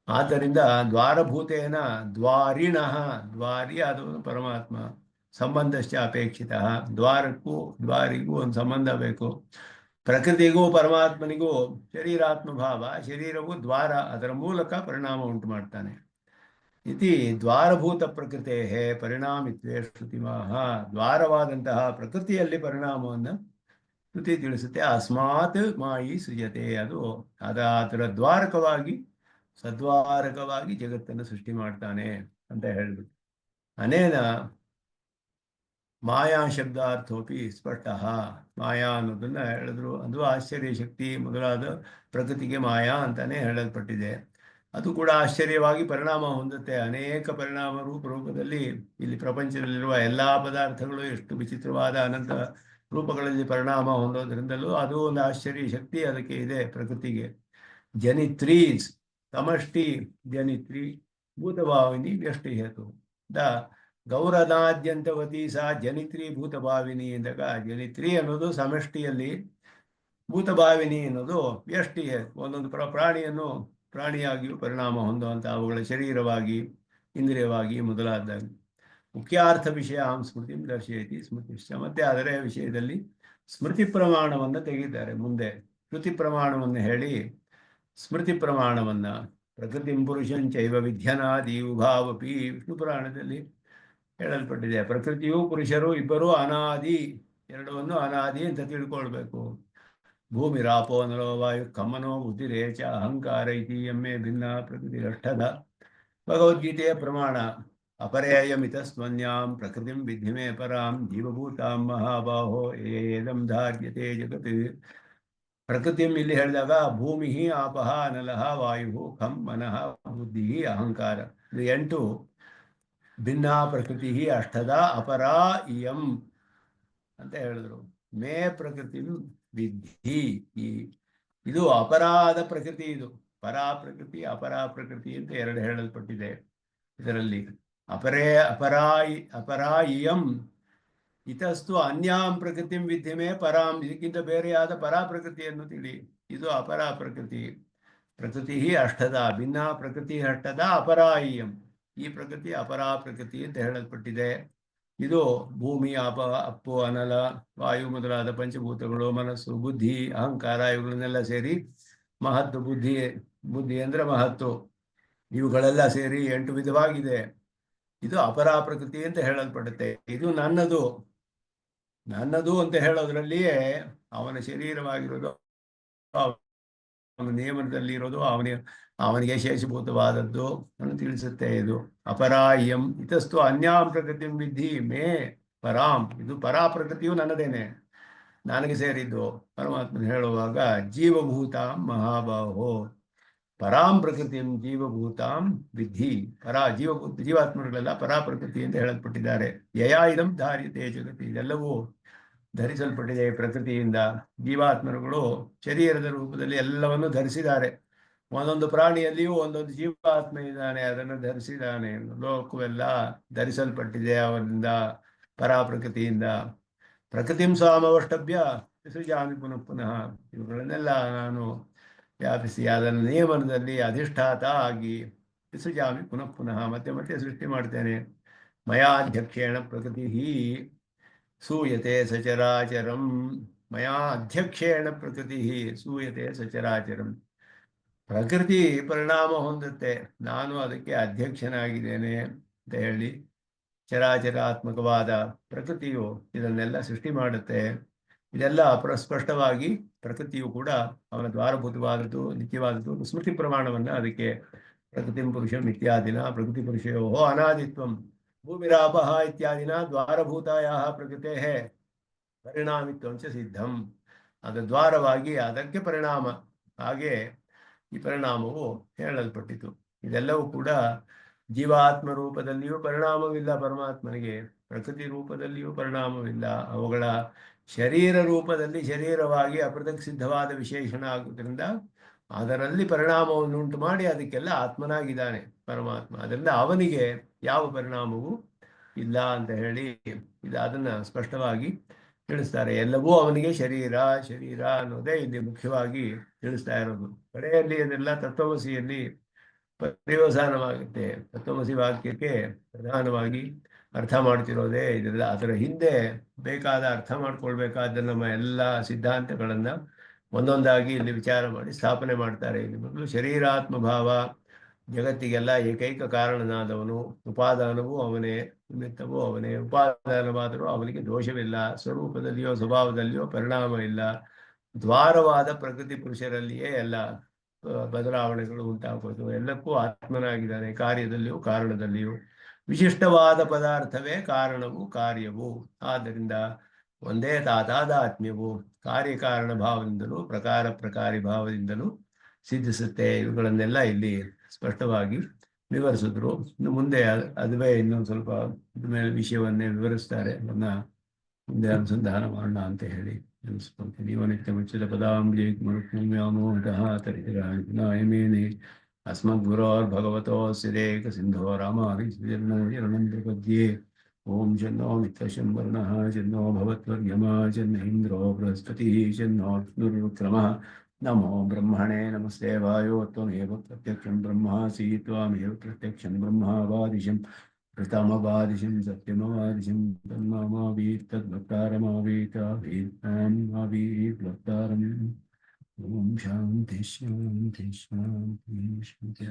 ಆದ್ದರಿಂದ ದ್ವಾರಭೂತೇನ ದ್ವಾರಿಣಃ, ದ್ವಾರಿ ಆದವನು ಪರಮಾತ್ಮ. ಸಂಬಂಧಶ್ಚ ಅಪೇಕ್ಷಿತ, ದ್ವಾರಕ್ಕೂ ದ್ವಾರಿಗೂ ಒಂದು ಸಂಬಂಧ ಬೇಕು. ಪ್ರಕೃತಿಗೂ ಪರಮಾತ್ಮನಿಗೂ ಶರೀರಾತ್ಮ ಭಾವ, ಶರೀರವು ದ್ವಾರ, ಅದರ ಮೂಲಕ ಪರಿಣಾಮ ಉಂಟು ಮಾಡ್ತಾನೆ. ಇತಿ ದ್ವಾರಭೂತ ಪ್ರಕೃತೆ ಪರಿಣಾಮಿತ್ವೇ ಶ್ರುತಿಮಾಹ. ದ್ವಾರವಾದಂತಹ ಪ್ರಕೃತಿಯಲ್ಲಿ ಪರಿಣಾಮವನ್ನು ಶ್ರುತಿ ತಿಳಿಸುತ್ತೆ. ಅಸ್ಮಾತ್ ಮಾಯಿ ಸೃಜತೆ, ಅದರ ದ್ವಾರಕವಾಗಿ ಸದ್ವಾರಕವಾಗಿ ಜಗತ್ತನ್ನು ಸೃಷ್ಟಿ ಮಾಡ್ತಾನೆ ಅಂತ ಹೇಳ್ಬಿಟ್ಟು ಅನೇನ ಮಾಯಾ ಶಬ್ದಾರ್ಥೋಪಿ ಸ್ಪಷ್ಟ. ಮಾಯಾ ಅನ್ನೋದನ್ನ ಹೇಳಿದ್ರು. ಅದು ಆಶ್ಚರ್ಯ ಶಕ್ತಿ ಮೊದಲಾದ ಪ್ರಕೃತಿಗೆ ಮಾಯಾ ಅಂತಾನೆ ಹೇಳಲ್ಪಟ್ಟಿದೆ. ಅದು ಕೂಡ ಆಶ್ಚರ್ಯವಾಗಿ ಪರಿಣಾಮ ಹೊಂದುತ್ತೆ. ಅನೇಕ ಪರಿಣಾಮ ರೂಪದಲ್ಲಿ ಇಲ್ಲಿ ಪ್ರಪಂಚದಲ್ಲಿರುವ ಎಲ್ಲ ಪದಾರ್ಥಗಳು ಎಷ್ಟು ವಿಚಿತ್ರವಾದ ಅನಂತ ರೂಪಗಳಲ್ಲಿ ಪರಿಣಾಮ ಹೊಂದೋದ್ರಿಂದಲೂ ಅದು ಒಂದು ಆಶ್ಚರ್ಯ ಶಕ್ತಿ ಅದಕ್ಕೆ ಇದೆ ಪ್ರಕೃತಿಗೆ. ಜನಿತ್ರೀಸ್ ಸಮಷ್ಟಿ ಜನಿತ್ರಿ ಭೂತಭಾವಿನಿ ವ್ಯಷ್ಟಿ ಹೇತು ದ ಗೌರನಾದ್ಯಂತವತಿ ಸಹ ಜನಿತ್ರಿ ಭೂತಭಾವಿನಿ ಎಂದಾಗ ಜನಿತ್ರಿ ಅನ್ನೋದು ಸಮಷ್ಟಿಯಲ್ಲಿ, ಭೂತಭಾವಿನಿ ಅನ್ನೋದು ವ್ಯಷ್ಟಿಯೇ ಒಂದೊಂದು ಪ್ರಾಣಿಯಾಗಿಯೂ ಪರಿಣಾಮ ಹೊಂದುವಂಥ ಅವುಗಳ ಶರೀರವಾಗಿ ಇಂದ್ರಿಯವಾಗಿ ಮೊದಲಾದಾಗಿ. ಮುಖ್ಯಾರ್ಥ ವಿಷಯ ಸ್ಮೃತಿ ದರ್ಶಯತಿ ಸ್ಮೃತಿಶ್ಚ. ಮತ್ತೆ ಅದರ ವಿಷಯದಲ್ಲಿ ಸ್ಮೃತಿ ಪ್ರಮಾಣವನ್ನು ತೆಗೆದಿದ್ದಾರೆ. ಮುಂದೆ ಶ್ರುತಿ ಪ್ರಮಾಣವನ್ನು ಹೇಳಿ ಸ್ಮೃತಿ ಪ್ರಮಾಣವನ್ನು ಪ್ರಕೃತಿಂ ಪುರುಷಂಚೈವ ವಿಧ್ಯನಾದಿ ಉಭಾವಪಿ ವಿಷ್ಣು ಪುರಾಣದಲ್ಲಿ ಹೇಳಲ್ಪಟ್ಟಿದೆ. ಪ್ರಕೃತಿಯು ಪುರುಷರು ಇಬ್ಬರೂ ಅನಾದಿ, ಎರಡವನ್ನು ಅನಾದಿ ಅಂತ ತಿಳ್ಕೊಳ್ಬೇಕು. ಭೂಮಿ ರಾಪೋ ನಲೋ ವಾಯು ಕಮ್ಮನೋ ಬುದ್ಧಿರೇಚ ಅಹಂಕಾರ ಇತಿ ಎಮ್ಮೆ ಭಿನ್ನ ಪ್ರಕೃತಿ ಅಷ್ಟದ. ಭಗವದ್ಗೀತೆಯ ಪ್ರಮಾಣ ಅಪರೇಯಮಿತಸ್ತ್ವನ್ಯಾಂ ಪ್ರಕೃತಿಂ ವಿದ್ಧಿಮೇ ಪರಾಂ ಜೀವಭೂತಾಂ ಮಹಾಬಾಹೋ ಏದಂ ಧಾರ್ಯತೆ ಜಗತ್. ಪ್ರಕೃತಿಂ ಇಲ್ಲಿ ಹೇಳಿದಾಗ ಭೂಮಿ ಆಪಃ ಅನಲಃ ವಾಯು ಖಂ ಮನಃ ಬುದ್ಧಿ ಅಹಂಕಾರ, ಇದು 8 ಭಿನ್ನ ಪ್ರಕೃತಿ ಅಷ್ಟದ ಅಪರಾ ಇಯಂ ಅಂತ ಹೇಳಿದ್ರು. ಮೇ ಪ್ರಕೃತಿ ವಿದ್ಧಿ, ಇದು ಅಪರಾಧ ಪ್ರಕೃತಿ, ಇದು ಪರಾ ಪ್ರಕೃತಿ ಅಪರಾ ಪ್ರಕೃತಿ ಅಂತ 2 ಹೇಳಲ್ಪಟ್ಟಿದೆ. ಇದರಲ್ಲಿ ಅಪರಾಯಿಯಂ ಇತಸ್ತು ಅನ್ಯಾಂ ಪ್ರಕೃತಿಂ ವಿದ್ಯಮೇ ಪರಾಂ, ಇದಕ್ಕಿಂತ ಬೇರೆಯಾದ ಪರಾ ಪ್ರಕೃತಿಯನ್ನು ತಿಳಿ. ಇದು ಅಪರಾ ಪ್ರಕೃತಿ. ಪ್ರಕೃತಿ ಅಷ್ಟದ ಭಿನ್ನ ಪ್ರಕೃತಿ ಅಷ್ಟದ ಅಪರಾಯಿಯಂ, ಈ ಪ್ರಕೃತಿ ಅಪರಾ ಪ್ರಕೃತಿ ಅಂತ ಹೇಳಲ್ಪಟ್ಟಿದೆ. ಇದು ಭೂಮಿ ಅಪ್ಪು ಅನಲ ವಾಯು ಮೊದಲಾದ ಪಂಚಭೂತಗಳು, ಮನಸ್ಸು ಬುದ್ಧಿ ಅಹಂಕಾರ ಇವುಗಳನ್ನೆಲ್ಲ ಸೇರಿ ಮಹತ್ತು, ಬುದ್ಧಿ ಅಂದ್ರೆ ಮಹತ್ತು, ಇವುಗಳೆಲ್ಲ ಸೇರಿ 8 ವಿಧವಾಗಿದೆ. ಇದು ಅಪರಾ ಪ್ರಕೃತಿ ಅಂತ ಹೇಳಲ್ಪಡುತ್ತೆ. ಇದು ನನ್ನದು ಅಂತ ಹೇಳೋದ್ರಲ್ಲಿಯೇ ಅವನ ಶರೀರವಾಗಿರೋದು, ಅವನ ನಿಯಮದಲ್ಲಿ ಇರೋದು, ಅವನಿಗೆ ಶೇಷಭೂತವಾದದ್ದು ಅನ್ನು ತಿಳಿಸುತ್ತೆ. ಇದು ಅಪರಾಯಂ ಇತಸ್ತು ಅನ್ಯಾಂ ಪ್ರಕೃತಿ ವಿದ್ಧಿ ಮೇ ಪರಾಂ, ಇದು ಪರಾ ಪ್ರಕೃತಿಯು ನನ್ನದೇನೆ, ನನಗೆ ಸೇರಿದ್ದು. ಪರಮಾತ್ಮನ ಹೇಳುವಾಗ ಜೀವಭೂತಾಂ ಮಹಾಬಾಹೋ ಪರಾಂ ಪ್ರಕೃತಿಂ ಜೀವಭೂತಾಂ ವಿದ್ಧಿ. ಜೀವಾತ್ಮಗಳೆಲ್ಲ ಪರಾ ಪ್ರಕೃತಿ ಅಂತ ಹೇಳಲ್ಪಟ್ಟಿದ್ದಾರೆ. ಯಯಾ ಇದಂ ಧಾರ್ಯತೆ ಜಗತಿ, ಇದೆಲ್ಲವೂ ಧರಿಸಲ್ಪಟ್ಟಿದೆ ಪ್ರಕೃತಿಯಿಂದ. ಜೀವಾತ್ಮರುಗಳು ಶರೀರದ ರೂಪದಲ್ಲಿ ಎಲ್ಲವನ್ನು ಧರಿಸಿದ್ದಾರೆ. ಒಂದೊಂದು ಪ್ರಾಣಿಯಲ್ಲಿಯೂ ಒಂದೊಂದು ಜೀವಾತ್ಮ ಇದ್ದಾನೆ, ಅದನ್ನು ಧರಿಸಿದ್ದಾನೆ. ಲೋಕವೆಲ್ಲ ಧರಿಸಲ್ಪಟ್ಟಿದೆ ಅವರಿಂದ, ಪರಾ ಪ್ರಕೃತಿಯಿಂದ. ಪ್ರಕೃತಿಂ ಸ್ವಾಮವಷ್ಟಭ್ಯ ಸೃಜಾಮಿ ಪುನಃ, ಇವುಗಳನ್ನೆಲ್ಲ ನಾನು ವ್ಯಾಪಿಸಿ ಅದನ್ನು ನಿಯಮನದಲ್ಲಿ ಅಧಿಷ್ಠಾತ ಆಗಿ ಸೃಜಾಮಿ ಪುನಃ ಮತ್ತೆ ಸೃಷ್ಟಿ ಮಾಡ್ತೇನೆ. ಮಯಾಧ್ಯಕ್ಷೇಣ ಪ್ರಕೃತಿ ಸೂಯತೆ ಸಚರಾಚರಂ, ಮಯಾ ಅಧ್ಯಕ್ಷೇಣ ಪ್ರಕೃತಿ ಸೂಯತೆ ಸಚರಾಚರಂ. ಪ್ರಕೃತಿ ಪರಿಣಾಮ ಹೊಂದುತ್ತೆ, ನಾನು ಅದಕ್ಕೆ ಅಧ್ಯಕ್ಷನಾಗಿದ್ದೇನೆ ಅಂತ ಹೇಳಿ ಚರಾಚರಾತ್ಮಕವಾದ ಪ್ರಕೃತಿಯು ಇದನ್ನೆಲ್ಲ ಸೃಷ್ಟಿ ಮಾಡುತ್ತೆ. ಇದೆಲ್ಲ ಸ್ಪಷ್ಟವಾಗಿ ಪ್ರಕೃತಿಯು ಕೂಡ ಅವನ ದ್ವಾರಭೂತವಾದದ್ದು, ನಿತ್ಯವಾದದ್ದು. ಸ್ಮೃತಿ ಪ್ರಮಾಣವನ್ನು ಅದಕ್ಕೆ ಪ್ರಕೃತಿಂ ಪುರುಷಂ ಇತ್ಯಾದಿನ ಪ್ರಕೃತಿ ಪುರುಷಯೋ ಅನಾದಿತ್ವಂ ಭೂಮಿರಾಪಃ ಇತ್ಯಾದಿನ ದ್ವಾರಭೂತಾಯ ಪ್ರಕೃತೆ ಪರಿಣಾಮಿತ್ವಂಚ ಸಿದ್ಧಂ. ಅದು ದ್ವಾರವಾಗಿ ಅದಕ್ಕೆ ಪರಿಣಾಮ, ಹಾಗೆ ಈ ಪರಿಣಾಮವು ಹೇಳಲ್ಪಟ್ಟಿತು. ಇದೆಲ್ಲವೂ ಕೂಡ ಜೀವಾತ್ಮ ರೂಪದಲ್ಲಿಯೂ ಪರಿಣಾಮವಿಲ್ಲ ಪರಮಾತ್ಮನಿಗೆ, ಪ್ರಕೃತಿ ರೂಪದಲ್ಲಿಯೂ ಪರಿಣಾಮವಿಲ್ಲ. ಅವುಗಳ ಶರೀರ ರೂಪದಲ್ಲಿ ಶರೀರವಾಗಿ ಅಪೃಥಕ್ ಸಿದ್ಧವಾದ ವಿಶೇಷಣ ಆಗುವುದರಿಂದ ಅದರಲ್ಲಿ ಪರಿಣಾಮವನ್ನು ಉಂಟು ಮಾಡಿ ಅದಕ್ಕೆಲ್ಲ ಆತ್ಮನಾಗಿದ್ದಾನೆ ಪರಮಾತ್ಮ. ಅದರಿಂದ ಅವನಿಗೆ ಯಾವ ಪರಿಣಾಮವೂ ಇಲ್ಲ ಅಂತ ಹೇಳಿ ಅದನ್ನ ಸ್ಪಷ್ಟವಾಗಿ ತಿಳಿಸ್ತಾರೆ. ಎಲ್ಲವೂ ಅವನಿಗೆ ಶರೀರ ಅನ್ನೋದೇ ಇಲ್ಲಿ ಮುಖ್ಯವಾಗಿ ತಿಳಿಸ್ತಾ ಇರೋದು. ಕಡೆಯಲ್ಲಿ ಅದೆಲ್ಲ ತತ್ವಮಸಿಯಲ್ಲಿ ಪರ್ಯವಸಾನವಾಗುತ್ತೆ. ತತ್ವಮಸಿ ವಾಕ್ಯಕ್ಕೆ ಪ್ರಧಾನವಾಗಿ ಅರ್ಥ ಮಾಡ್ತಿರೋದೇ ಇದೆಲ್ಲ. ಅದರ ಹಿಂದೆ ಬೇಕಾದ ಅರ್ಥ ಮಾಡ್ಕೊಳ್ಬೇಕಾದ ನಮ್ಮ ಎಲ್ಲ ಸಿದ್ಧಾಂತಗಳನ್ನ ಒಂದೊಂದಾಗಿ ಇಲ್ಲಿ ವಿಚಾರ ಮಾಡಿ ಸ್ಥಾಪನೆ ಮಾಡ್ತಾರೆ. ಇಲ್ಲಿ ಮೊದಲು ಶರೀರಾತ್ಮ ಭಾವ, ಜಗತ್ತಿಗೆಲ್ಲ ಏಕೈಕ ಕಾರಣನಾದವನು. ಉಪಾದಾನವೂ ಅವನೇ, ನಿಮಿತ್ತವೂ ಅವನೇ. ಉಪಾದಾನವಾದರೂ ಅವನಿಗೆ ದೋಷವಿಲ್ಲ. ಸ್ವರೂಪದಲ್ಲಿಯೋ ಸ್ವಭಾವದಲ್ಲಿಯೋ ಪರಿಣಾಮ ಇಲ್ಲ. ದ್ವಾರವಾದ ಪ್ರಕೃತಿ ಪುರುಷರಲ್ಲಿಯೇ ಎಲ್ಲ ಬದಲಾವಣೆಗಳು ಉಂಟಾಗೋದು. ಎಲ್ಲಕ್ಕೂ ಆತ್ಮನಾಗಿದ್ದಾನೆ, ಕಾರ್ಯದಲ್ಲಿಯೂ ಕಾರಣದಲ್ಲಿಯೂ. ವಿಶಿಷ್ಟವಾದ ಪದಾರ್ಥವೇ ಕಾರಣವು ಕಾರ್ಯವು. ಆದ್ದರಿಂದ ಒಂದೇ ತಾದಾತ್ಮ್ಯವು ಕಾರ್ಯಕಾರಣ ಭಾವದಿಂದಲೂ ಪ್ರಕಾರ ಪ್ರಕಾರಿ ಭಾವದಿಂದಲೂ ಸಿದ್ಧಿಸುತ್ತೆ. ಇವುಗಳನ್ನೆಲ್ಲ ಇಲ್ಲಿ ಸ್ಪಷ್ಟವಾಗಿ ವಿವರಿಸಿದ್ರು. ಇನ್ನು ಮುಂದೆ ಅದುವೇ ಇನ್ನೊಂದು ಸ್ವಲ್ಪ ಇದ್ರ ಮೇಲೆ ವಿಷಯವನ್ನೇ ವಿವರಿಸ್ತಾರೆ. ಅದನ್ನ ಮುಂದೆ ಅನುಸಂಧಾನ ಮಾಡೋಣ ಅಂತ ಹೇಳಿ ನೆನೆಸ್ಕೊಳ್ತೀನಿ. ನಿತ್ಯ ಮುಚ್ಚಿದ ಪದಾಂಬಿ ಮರುವ್ಯಾಮೋಹತಃ ತರಿರಾಯಮೇನೆ ಅಸ್ಮದ್ಗುರೋರ್ಭಗವತೋಸ್ಯದೇಕ ಸಿಂಧೋ ರಾಮಾನುಜನಂದ್ರಪದ್ಯೆ. ಓಂ ಜನ್ನೋ ಮಿತ್ರಶಂ ವರ್ಣಃ ಜನ್ನೋ ಭವತ್ವರ್ಯಮಾ ಜನ್ನ ಇಂದ್ರೋ ಬೃಹಸ್ಪತಿಃ ಜನ್ನೋ ವಿಷ್ಣುರ್ವಿಕ್ರಮಃ. ನಮೋ ಬ್ರಹ್ಮಣೇ ನಮಸ್ತೆ ವಾಯೋ ತ್ವಮೇವ ಪ್ರತ್ಯಕ್ಷಂ ಬ್ರಹ್ಮಾಸಿ ತ್ವಮೇವ ಪ್ರತ್ಯಕ್ಷಂ ಬ್ರಹ್ಮಾವಾದಿಶಂ ಋತಮವಾದಿಶಂ ಸತ್ಯಮವಾದಿಶಂ ತನ್ಮಾಮಾವೀತ್ ತದ್ಭಕ್ತಾರಮಾವೀತಾವೀತ್ಮಾಮಾವೀತ್. ಓಂ ಶಾಂತಿ ಶಾಂತಿ ಶಾಂತಿ ಶಾಂತಿ.